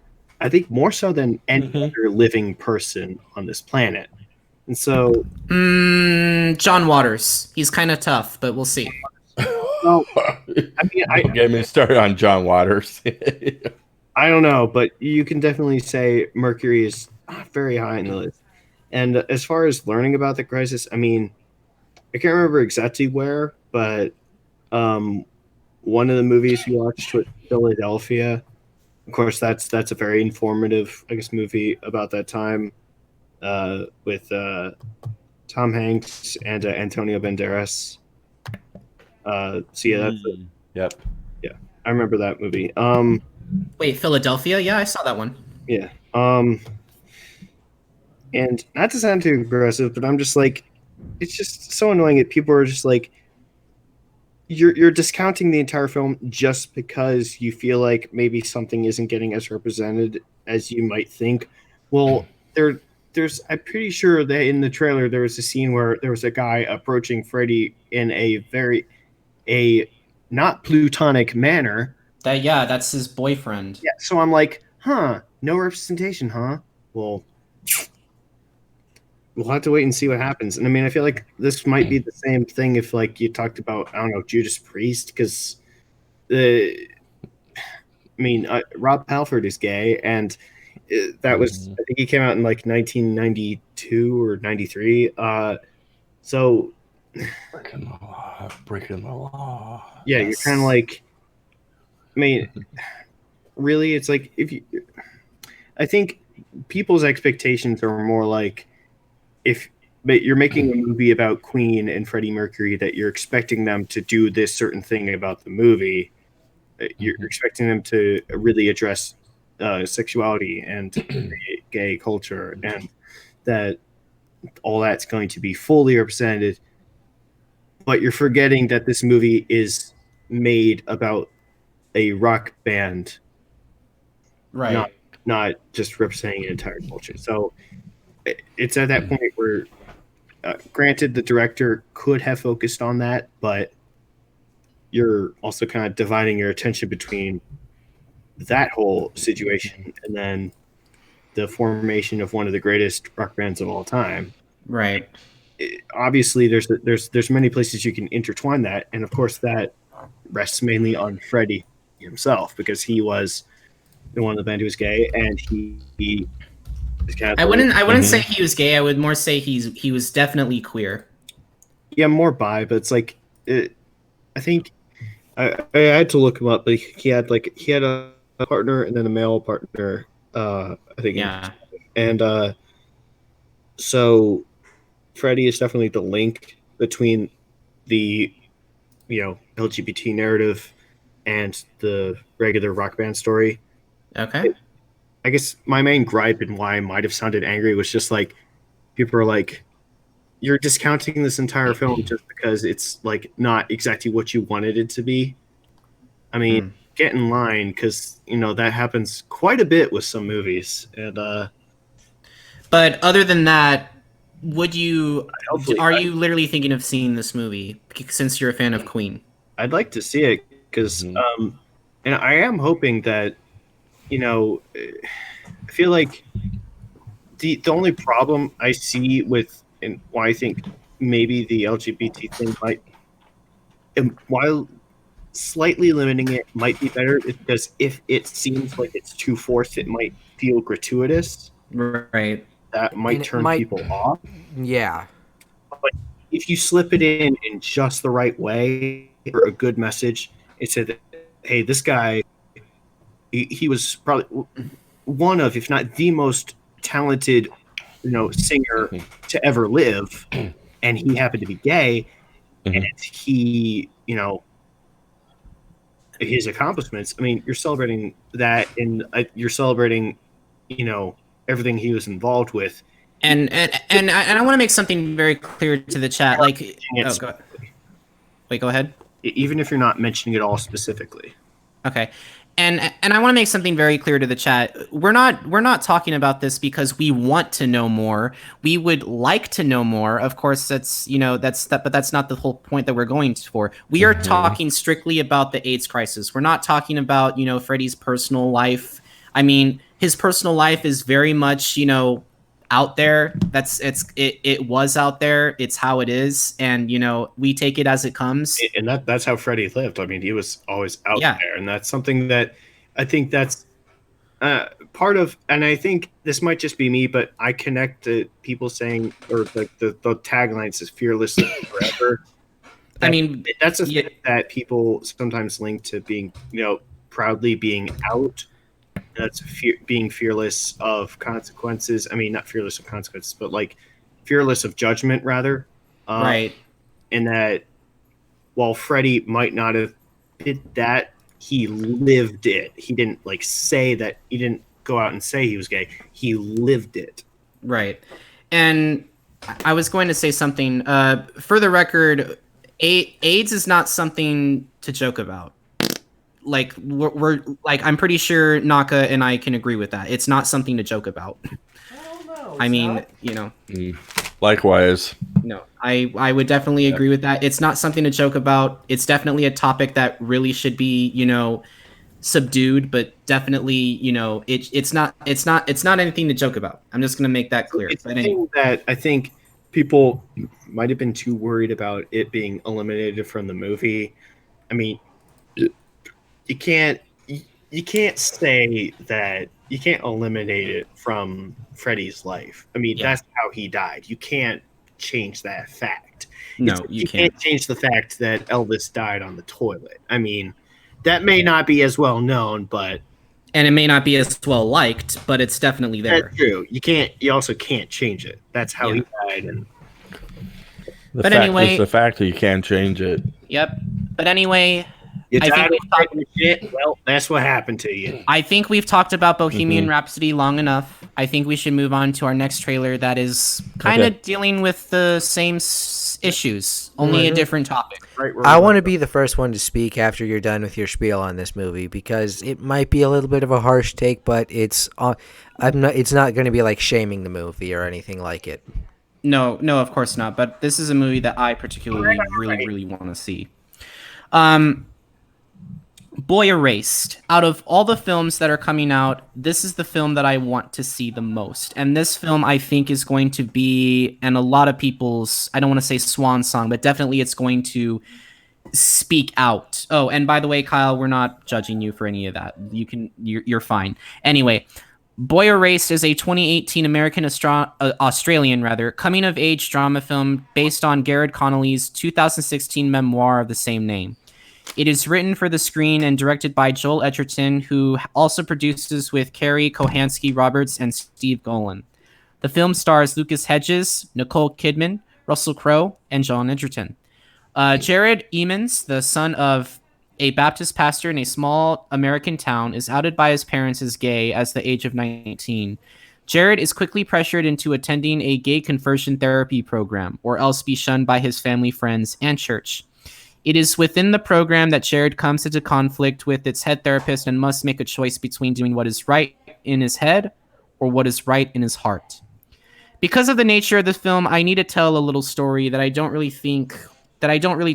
I think more so than any other living person on this planet. And so John Waters. He's kind of tough, but we'll see. well, I mean, Don't get me started on John Waters. I don't know, but you can definitely say Mercury is very high in the list. And as far as learning about the crisis, I mean, I can't remember exactly where, but one of the movies we watched was Philadelphia. Of course, that's a very informative, I guess, movie about that time with Tom Hanks and Antonio Banderas. So yeah, that's it. Yep. Yeah, I remember that movie. Wait, Philadelphia? Yeah, I saw that one. Yeah. And not to sound too aggressive, but I'm just like, it's just so annoying that people are just like, you're discounting the entire film just because you feel like maybe something isn't getting as represented as you might think. Well, there's I'm pretty sure that in the trailer there was a scene where there was a guy approaching Freddy in a not plutonic manner. That's his boyfriend. Yeah, so I'm like, no representation, huh? Well, we'll have to wait and see what happens. And I mean, I feel like this might be the same thing if like you talked about, I don't know, Judas Priest, because Rob Halford is gay, and that was, I think he came out in like 1992 or 93. So breaking the law. Yeah, yes. You're kind of like, I mean, really, it's like I think people's expectations are more like, but you're making a movie about Queen and Freddie Mercury that you're expecting them to do this certain thing about the movie. You're expecting them to really address sexuality and gay culture, and that all that's going to be fully represented. But you're forgetting that this movie is made about a rock band, right? Not just representing an entire culture. So it's at that point where, granted, the director could have focused on that, but you're also kind of dividing your attention between that whole situation and then the formation of one of the greatest rock bands of all time. Right. Obviously, there's many places you can intertwine that, and of course that rests mainly on Freddie himself, because he was the one of the band who was gay, and he I wouldn't say he was gay. I would more say he was definitely queer. Yeah, more bi, but it's like I think I had to look him up, but he had a partner and then a male partner. I think. Yeah. And so Freddy is definitely the link between the LGBT narrative and the regular rock band story. Okay. I guess my main gripe and why I might have sounded angry was just like people are like, you're discounting this entire film just because it's like not exactly what you wanted it to be. I mean, get in line, because that happens quite a bit with some movies. And but other than that, are you literally thinking of seeing this movie since you're a fan of Queen? I'd like to see it because, and I am hoping that, I feel like the only problem I see with, and why I think maybe the LGBT thing might, and while slightly limiting it might be better, is because if it seems like it's too forced, it might feel gratuitous. Right. That might turn people off. Yeah. But if you slip it in just the right way, or a good message, it said that, hey, this guy, he was probably one of, if not the most talented, singer to ever live, and he happened to be gay, and he, his accomplishments. I mean, you're celebrating that, and you're celebrating, everything he was involved with. And I want to make something very clear to the chat. Like, go ahead. Even if you're not mentioning it all specifically. Okay. And I want to make something very clear to the chat. We're not talking about this because we want to know more. We would like to know more. Of course, but that's not the whole point that we're going for. We are talking strictly about the AIDS crisis. We're not talking about, Freddy's personal life. I mean, his personal life is very much, out there. It was out there. It's how it is, and we take it as it comes. And that's how Freddy lived. I mean, he was always out there, and that's something that I think that's part of. And I think this might just be me, but I connect to people saying, or the tagline says "fearless forever." I mean, that's a thing that people sometimes link to being, proudly being out. That's being fearless of consequences. I mean, not fearless of consequences, but like fearless of judgment, rather. Right. And that while Freddy might not have did that, he lived it. He didn't say that. He didn't go out and say he was gay. He lived it. Right. And I was going to say something. For the record, AIDS is not something to joke about. Like we're I'm pretty sure Naka and I can agree with that. It's not something to joke about. I mean, Likewise. No, I would definitely agree with that. It's not something to joke about. It's definitely a topic that really should be, subdued, but definitely, it's not anything to joke about. I'm just going to make that clear. It's something that I think people might have been too worried about it being eliminated from the movie. I mean, you can't say that. You can't eliminate it from Freddy's life. I mean, that's how he died. You can't change that fact. No, you can't change the fact that Elvis died on the toilet. I mean, that may not be as well known, and it may not be as well liked, but it's definitely there. That's true. You also can't change it. That's how he died. And the fact that you can't change it. Yep. But anyway, well, that's what happened to you. I think we've talked about Bohemian Rhapsody long enough. I think we should move on to our next trailer that is kind of dealing with the same issues, only a different topic. I want to be the first one to speak after you're done with your spiel on this movie, because it might be a little bit of a harsh take, but it's not going to be like shaming the movie or anything like it. No, of course not. But this is a movie that I particularly really want to see. Boy Erased. Out of all the films that are coming out, this is the film that I want to see the most. And this film, I think, is going to be, and a lot of people's, I don't want to say swan song, but definitely it's going to speak out. Oh, and by the way, Kyle, we're not judging you for any of that. You're fine. Anyway, Boy Erased is a 2018 Australian coming-of-age drama film based on Garrett Connolly's 2016 memoir of the same name. It is written for the screen and directed by Joel Edgerton, who also produces with Carrie Kohansky-Roberts and Steve Golan. The film stars Lucas Hedges, Nicole Kidman, Russell Crowe, and Joel Edgerton. Jared Emmons, the son of a Baptist pastor in a small American town, is outed by his parents as gay at the age of 19. Jared is quickly pressured into attending a gay conversion therapy program, or else be shunned by his family, friends, and church. It is within the program that Jared comes into conflict with its head therapist and must make a choice between doing what is right in his head or what is right in his heart. Because of the nature of the film, I need to tell a little story that I don't really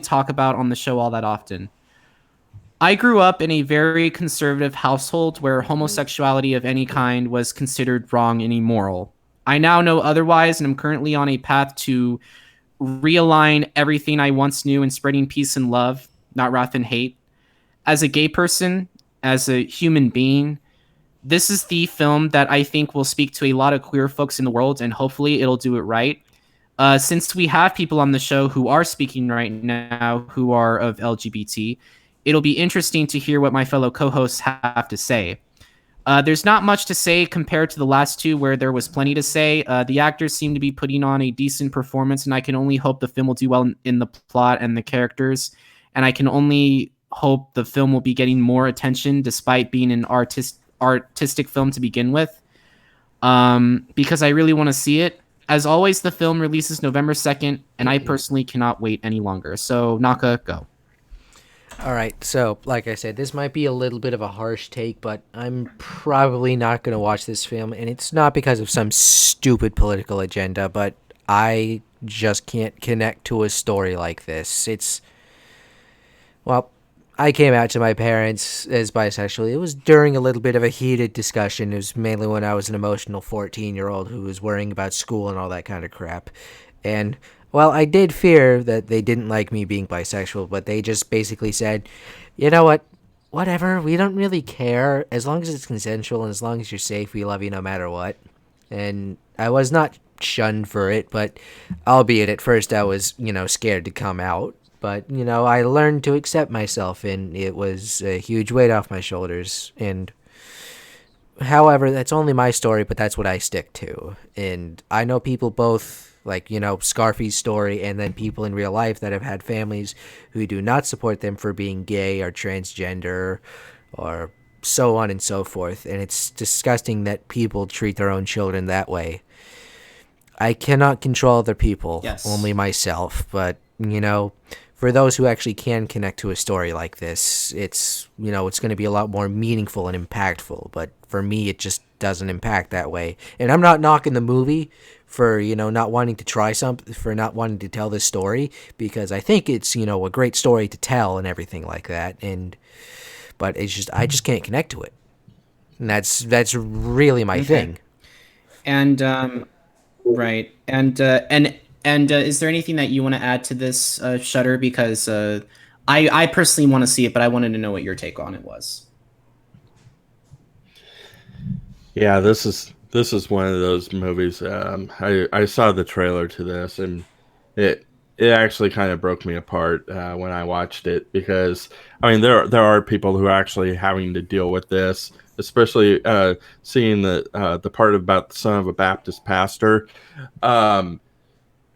talk about on the show all that often. I grew up in a very conservative household where homosexuality of any kind was considered wrong and immoral. I now know otherwise, and I'm currently on a path to realign everything I once knew and spreading peace and love, not wrath and hate. As a gay person, as a human being, this is the film that I think will speak to a lot of queer folks in the world, and hopefully it'll do it right. Since we have people on the show who are speaking right now who are of LGBT, it'll be interesting to hear what my fellow co-hosts have to say. There's not much to say compared to the last two where there was plenty to say. The actors seem to be putting on a decent performance, and I can only hope the film will do well in the plot and the characters. And I can only hope the film will be getting more attention despite being an artistic film to begin with, because I really want to see it. As always, the film releases November 2nd, and I personally cannot wait any longer. So, Naka, go. All right, so like I said, this might be a little bit of a harsh take, but I'm probably not going to watch this film, and it's not because of some stupid political agenda, but I just can't connect to a story like this. Well, I came out to my parents as bisexual. It was during a little bit of a heated discussion. It was mainly when I was an emotional 14-year-old who was worrying about school and all that kind of crap, and well, I did fear that they didn't like me being bisexual, but they just basically said, you know what, whatever, we don't really care. As long as it's consensual and as long as you're safe, we love you no matter what. And I was not shunned for it, but albeit at first I was, scared to come out. But, I learned to accept myself, and it was a huge weight off my shoulders. And however, that's only my story, but that's what I stick to. And I know people both, like, Scarfy's story, and then people in real life that have had families who do not support them for being gay or transgender or so on and so forth. And it's disgusting that people treat their own children that way. I cannot control other people, Yes. only myself. But, for those who actually can connect to a story like this, it's going to be a lot more meaningful and impactful. But for me, it just doesn't impact that way. And I'm not knocking the movie for, not wanting to try something, for not wanting to tell this story, because I think it's, a great story to tell and everything like that. But it's just, I just can't connect to it. And that's really my thing. And, right. And is there anything that you want to add to this, Shutter? Because I personally want to see it, but I wanted to know what your take on it was. Yeah, this is one of those movies. I saw the trailer to this, and it actually kind of broke me apart when I watched it, because there are people who are actually having to deal with this, especially seeing the part about the son of a Baptist pastor.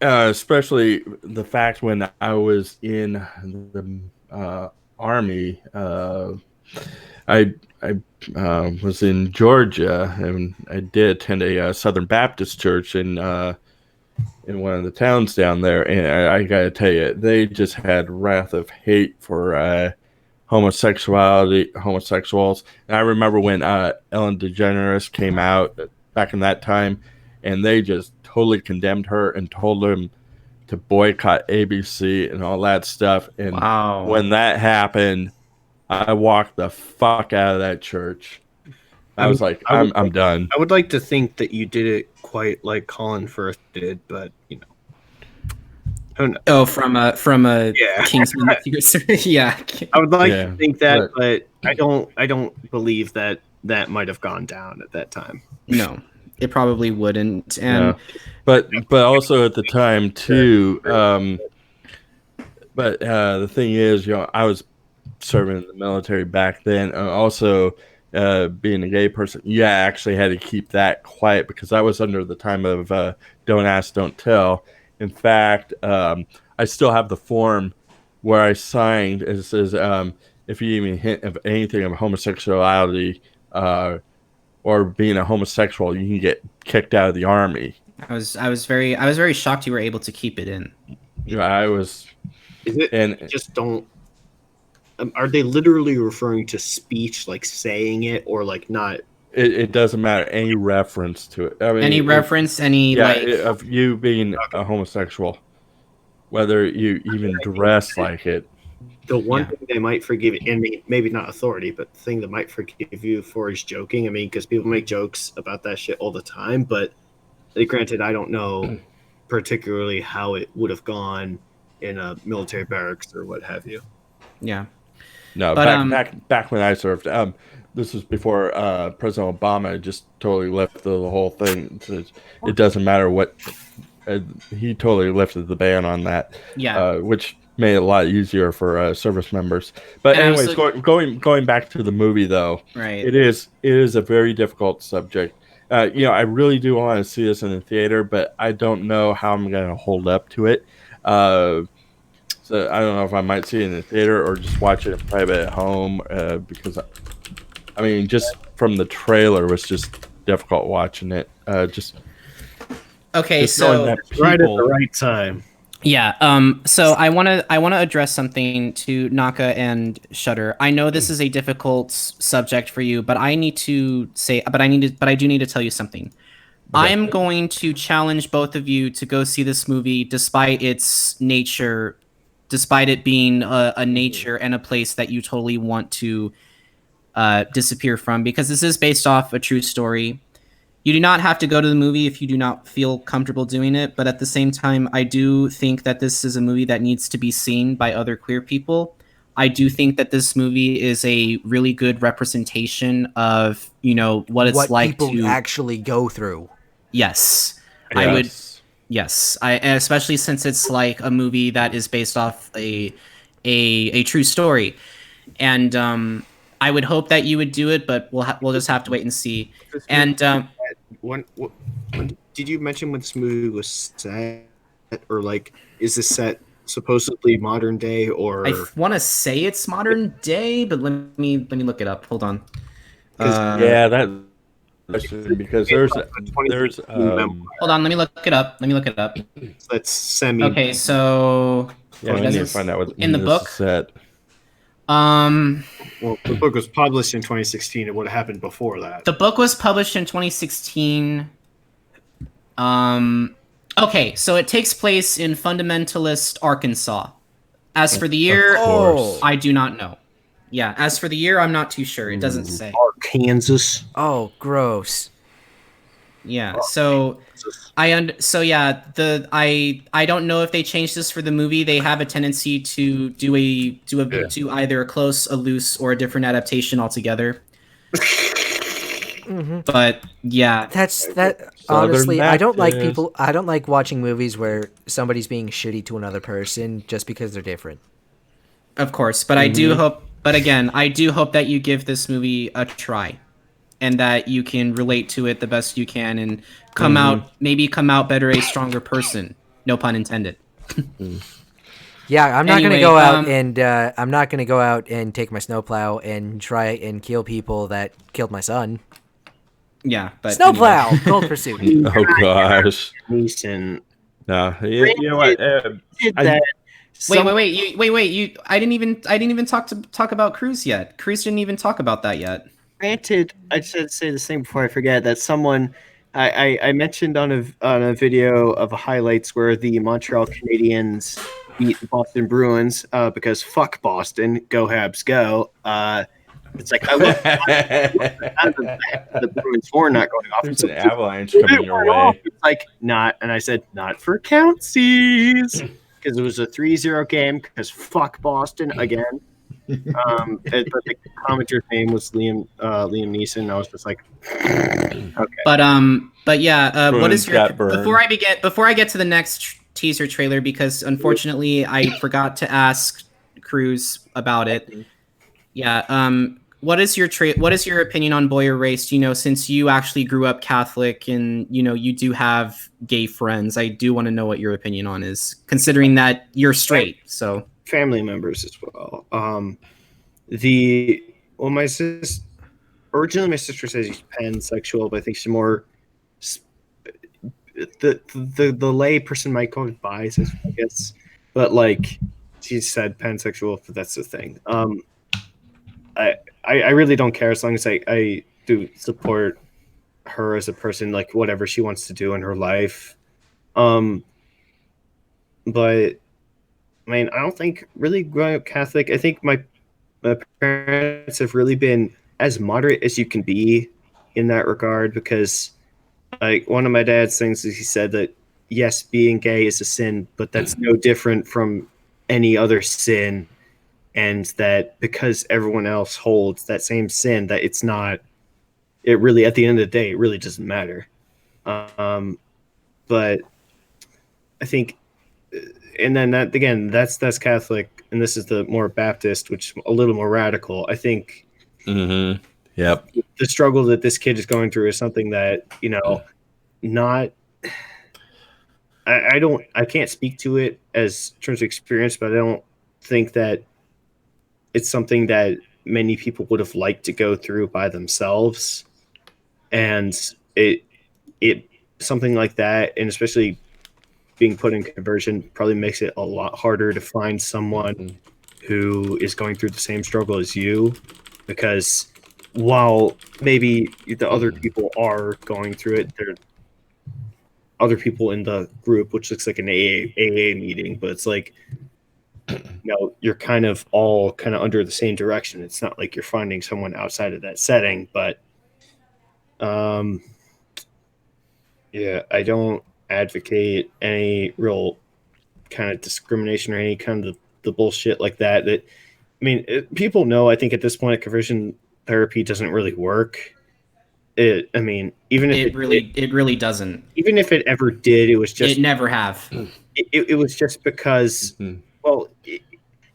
Especially the fact when I was in the Army, I was in Georgia, and I did attend a Southern Baptist church in one of the towns down there, and I gotta tell you, they just had wrath of hate for homosexuals. And I remember when Ellen DeGeneres came out back in that time, and they just totally condemned her and told them to boycott ABC and all that stuff. And Wow. When that happened, I walked the fuck out of that church. I was like, I'm done. I would like to think that you did it quite like Colin Firth did, but who knows? Oh, from a Kingsman. Yeah. I would like to think that, but I don't believe that that might have gone down at that time. No, it probably wouldn't. And but also at the time too. But the thing is, I was serving in the military back then, and also being a gay person, I actually had to keep that quiet because I was under the time of don't ask, don't tell. In fact, I still have the form where I signed. It says if you even hint of anything of homosexuality or being a homosexual, you can get kicked out of the army. I was very shocked you were able to keep it in. I was. Is it? And just don't. Are they literally referring to speech, like saying it, or like not? It doesn't matter. Any reference to it. I mean, Any reference, any of you being a homosexual, whether you even dress like it. The one thing they might forgive you, and maybe not authority, but the thing that might forgive you for is joking. I mean, because people make jokes about that shit all the time. But granted, I don't know particularly how it would have gone in a military barracks or what have you. Yeah. No, but, back when I served, this was before President Obama just totally lifted the whole thing. It doesn't matter what. He totally lifted the ban on that. Yeah. Which made it a lot easier for service members. But anyways, going back to the movie though, right? It is a very difficult subject. I really do want to see this in the theater, but I don't know how I'm going to hold up to it. So I don't know if I might see it in the theater or just watch it in private at home because, I mean, just from the trailer, it was just difficult watching it. Okay, so right at the right time. Yeah. So I want to address something to Naka and Shutter. I know this is a difficult subject for you, but I do need to tell you something. Okay. I am going to challenge both of you to go see this movie, despite its nature, despite it being a nature and a place that you totally want to disappear from, because this is based off a true story. You do not have to go to the movie if you do not feel comfortable doing it, but at the same time, I do think that this is a movie that needs to be seen by other queer people. I do think that this movie is a really good representation of, what it's like people to actually go through. Yes. I would. Yes. Especially since it's like a movie that is based off a true story. And I would hope that you would do it, but we'll just have to wait and see. And when did you mention when this movie was set, or like is this set supposedly modern day? Or I want to say it's modern day, but let me look it up. Hold on. Because there's hold on, let me look it up. So that's semi. Okay, so we need to find out what in the book set. Well, the book was published in 2016. It would have happened before that. The book was published in 2016. Okay, so it takes place in fundamentalist Arkansas. As for the year, I do not know. Yeah, as for the year, I'm not too sure. It doesn't say. Arkansas. Oh, gross. Yeah. So I don't know if they changed this for the movie. They have a tendency to do either a close, a loose, or a different adaptation altogether. Mm-hmm. But yeah, honestly, I don't like watching movies where somebody's being shitty to another person just because they're different. Of course, but I do hope. But again, I do hope that you give this movie a try, and that you can relate to it the best you can, and come out better, a stronger person. No pun intended. Yeah, I'm not gonna go out and take my snowplow and try and kill people that killed my son. Yeah, but snowplow, Cold Pursuit. Oh gosh. Mason. No, you know what? Wait! I didn't even talk about Krüz yet. Krüz didn't even talk about that yet. Granted, I just had to say this thing before I forget that someone I mentioned on a video of highlights where the Montreal Canadiens beat the Boston Bruins because fuck Boston, go Habs, go. It's like I look the Bruins were not going off. There's an avalanche coming your way. It's like not, and I said not for countsies. Because it was a 3-0 game, because fuck Boston again. But the commenter's name was Liam Neeson. And I was just like, okay. But yeah, what is your got burned. before I get to the next teaser trailer, because unfortunately I forgot to ask Krüz about it. Yeah, what is your opinion on Boy Erased? You know, since you actually grew up Catholic and you know you do have gay friends, I do want to know what your opinion on is, considering that you're straight. So Family members as well. My sister originally my sister says she's pansexual, but I think she's more the lay person might call it bisexual, I guess. But like she said pansexual, but that's the thing. I really don't care as long as I do support her as a person, like whatever she wants to do in her life. But I mean, I don't think really growing up Catholic, I think my parents have really been as moderate as you can be in that regard, because like one of my dad's things is he said that yes, being gay is a sin, but that's no different from any other sin, and that because everyone else holds that same sin, that it really, at the end of the day, it really doesn't matter. But I think, and then that again, that's Catholic, and this is the more Baptist, which is a little more radical. I think Yep. the struggle that this kid is going through is something that, you know, I can't speak to it as in terms of experience, but I don't think that it's something that many people would have liked to go through by themselves. And it something like that, and especially being put in conversion, probably makes it a lot harder to find someone who is going through the same struggle as you, because while maybe the other people are going through it, there are other people in the group, which looks like an AA meeting, but it's like, you know, you're kind of all kind of under the same direction. It's not like you're finding someone outside of that setting, but yeah, I don't advocate any real kind of discrimination or any kind of the bullshit like that. I mean, people know, I think at this point, conversion therapy doesn't really work. I mean, even if it really doesn't. Even if it ever did, it was just it never have. It was just because, well,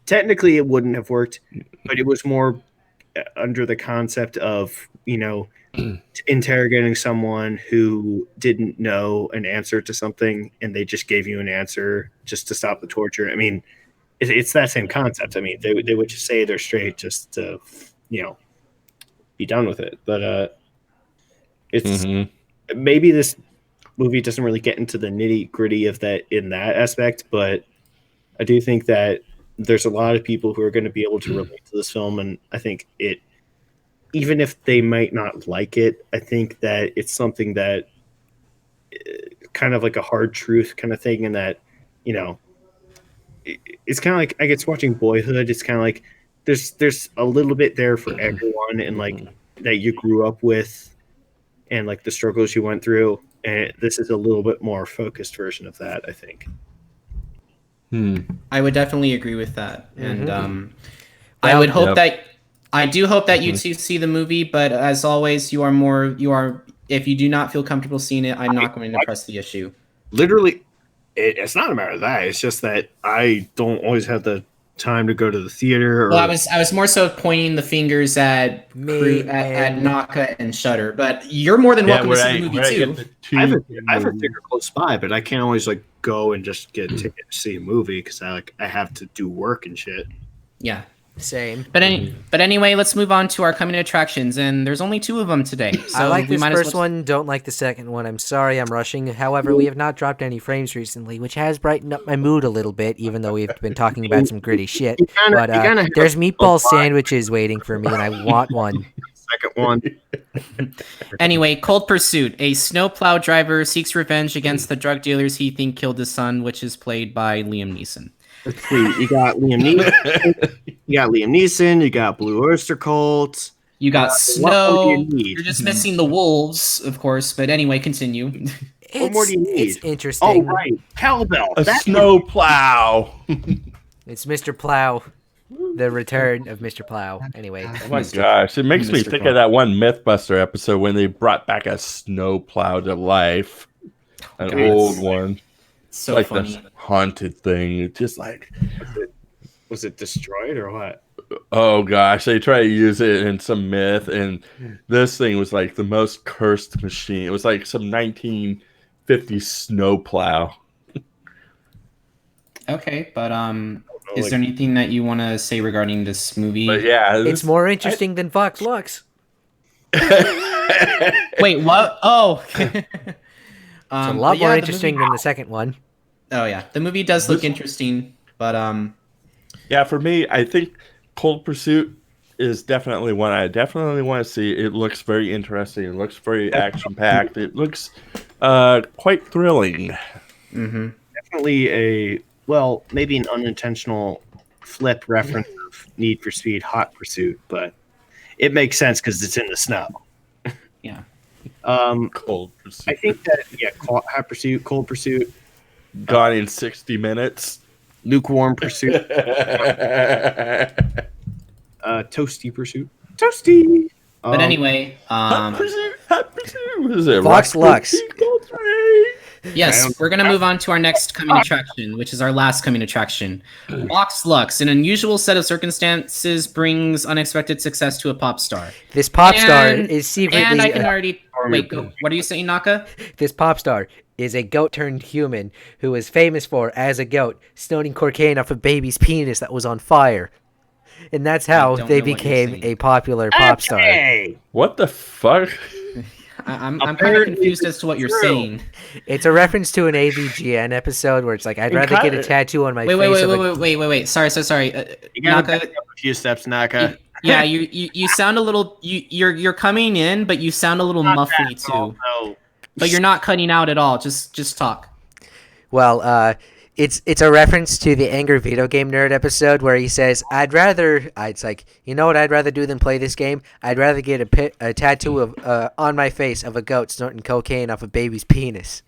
technically it wouldn't have worked, but it was more under the concept of, you know, interrogating someone who didn't know an answer to something, and they just gave you an answer just to stop the torture. I mean, it's that same concept. I mean, they would just say they're straight just to, you know, be done with it. But it's maybe this movie doesn't really get into the nitty gritty of that in that aspect, but I do think that there's a lot of people who are going to be able to relate to this film, and I think it, even if they might not like it, I think that it's something that kind of like a hard truth kind of thing, in that, you know, it's kind of like, I guess watching Boyhood, it's kind of like there's a little bit there for everyone, and like that you grew up with, and like the struggles you went through, and this is a little bit more focused version of that, I think. I would definitely agree with that, and I would hope that. I do hope that you two see the movie, but as always, you are. If you do not feel comfortable seeing it, I'm not going to press the issue. Literally, it's not a matter of that. It's just that I don't always have the time to go to the theater. Well, I was more so pointing the fingers at Naka and Shudder, but you're more than welcome to see the movie too. I have a theater close by, but I can't always like go and just get a ticket to see a movie because I have to do work and shit. Yeah. Same. But anyway, let's move on to our coming attractions, and there's only 2 of them today. So I like this first one, don't like the second one. I'm sorry, I'm rushing. However, we have not dropped any frames recently, which has brightened up my mood a little bit, even though we've been talking about some gritty shit. But there's meatball sandwiches waiting for me, and I want one. Second one. Anyway, Cold Pursuit. A snowplow driver seeks revenge against the drug dealers he thinks killed his son, which is played by Liam Neeson. Let's see. You got Liam Neeson. You got Blue Oyster Cult. You got snow. You're just missing the wolves, of course. But anyway, continue. What more do you need? It's interesting. Oh, right. Cowbell. A snowplow. It's Mr. Plow. The return of Mr. Plow. Anyway. Oh my gosh, it makes me think of that one Mythbuster episode when they brought back a snowplow to life. An old one. So like funny. this haunted thing. It's just like, was it destroyed or what? oh gosh, they try to use it in some myth, and this thing was like the most cursed machine. It was like some 1950s snowplow. Okay, but is there anything that you want to say regarding this movie? But yeah, It's more interesting than Fox Lux. Wait, what? Oh. It's a lot more interesting than the second one. Oh yeah, the movie does look interesting, but yeah, for me, I think Cold Pursuit is definitely one I definitely want to see. It looks very interesting. It looks very action packed. It looks quite thrilling. Mm-hmm. Definitely maybe an unintentional flip reference of Need for Speed Hot Pursuit, but it makes sense because it's in the snow. Yeah. Cold Pursuit. I think that Hot Pursuit, Cold Pursuit, Gone in 60 minutes. Lukewarm Pursuit, Toasty Pursuit, Toasty. But anyway, Hot Pursuit. What is it? Fox Lux. Yes, we're going to move on to our next coming attraction, which is our last coming attraction. Vox Lux, an unusual set of circumstances, brings unexpected success to a pop star. This pop star is secretly... And I can already... Wait, go. What are you saying, Naka? This pop star is a goat-turned-human who is famous for, as a goat, snorting cocaine off a baby's penis that was on fire. And that's how they became a popular pop star. What the fuck? I'm kind of confused as to what you're saying. It's a reference to an AVGN episode where it's like, I'd rather get a tattoo on my face. Wait. Sorry. You gotta Naka, back up a few steps, Naka. Yeah, you sound a little. You're coming in, but you sound a little muffly too. No. But you're not cutting out at all. Just talk. Well, it's a reference to the Angry Video Game Nerd episode where he says, it's like, you know what I'd rather do than play this game? I'd rather get a tattoo of on my face of a goat snorting cocaine off a baby's penis.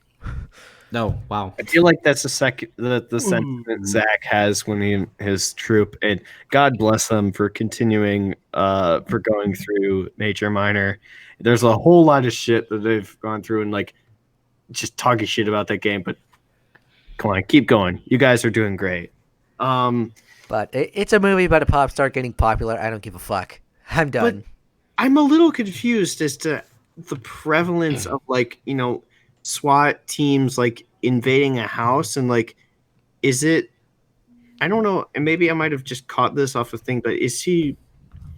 No, wow. I feel like that's the sentiment Zach has when his troop, and God bless them for continuing for going through major minor. There's a whole lot of shit that they've gone through and like just talking shit about that game, but come on, keep going. You guys are doing great. But it's a movie about a pop star getting popular. I don't give a fuck. I'm done. But I'm a little confused as to the prevalence of SWAT teams like invading a house, and like, is it? I don't know, and maybe I might have just caught this off a thing, but is she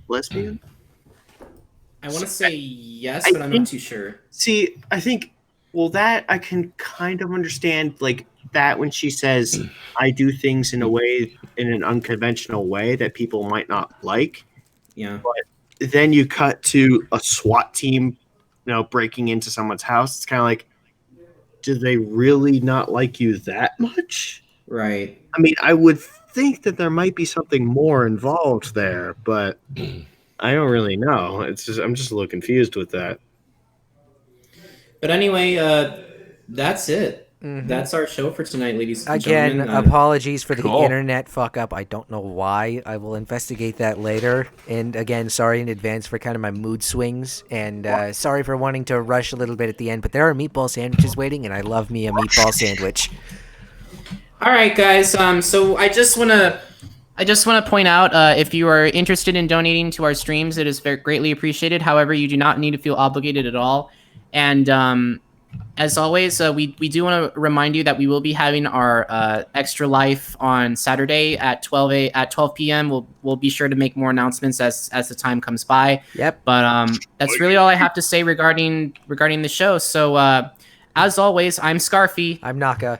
lesbian? I want to say yes, but I'm not too sure. See, I think that I can kind of understand, like that when she says I do things in an unconventional way that people might not like. Yeah. But then you cut to a SWAT team, breaking into someone's house. It's kind of like, do they really not like you that much? Right. I mean, I would think that there might be something more involved there, but I don't really know. I'm just a little confused with that. But anyway, that's it. Mm-hmm. That's our show for tonight, ladies and gentlemen. Again, apologies for the internet fuck up. I don't know why. I will investigate that later. And again, sorry in advance for kind of my mood swings. And sorry for wanting to rush a little bit at the end. But there are meatball sandwiches waiting, and I love me a meatball sandwich. All right, guys. So I just want to point out, if you are interested in donating to our streams, it is very greatly appreciated. However, you do not need to feel obligated at all. And as always, we do want to remind you that we will be having our Extra Life on Saturday at 12 p.m. We'll be sure to make more announcements as the time comes by. Yep. But that's really all I have to say regarding the show. So as always, I'm Scarfy. I'm Naka.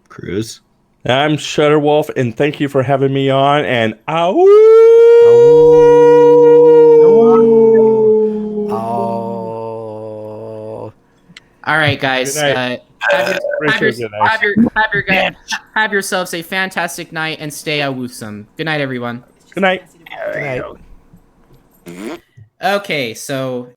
Krüz. I'm Shutterwolf, and thank you for having me on. And all right, guys. Have yourselves a fantastic night and stay awesome. Good night, everyone. Good night. Good night. Okay, so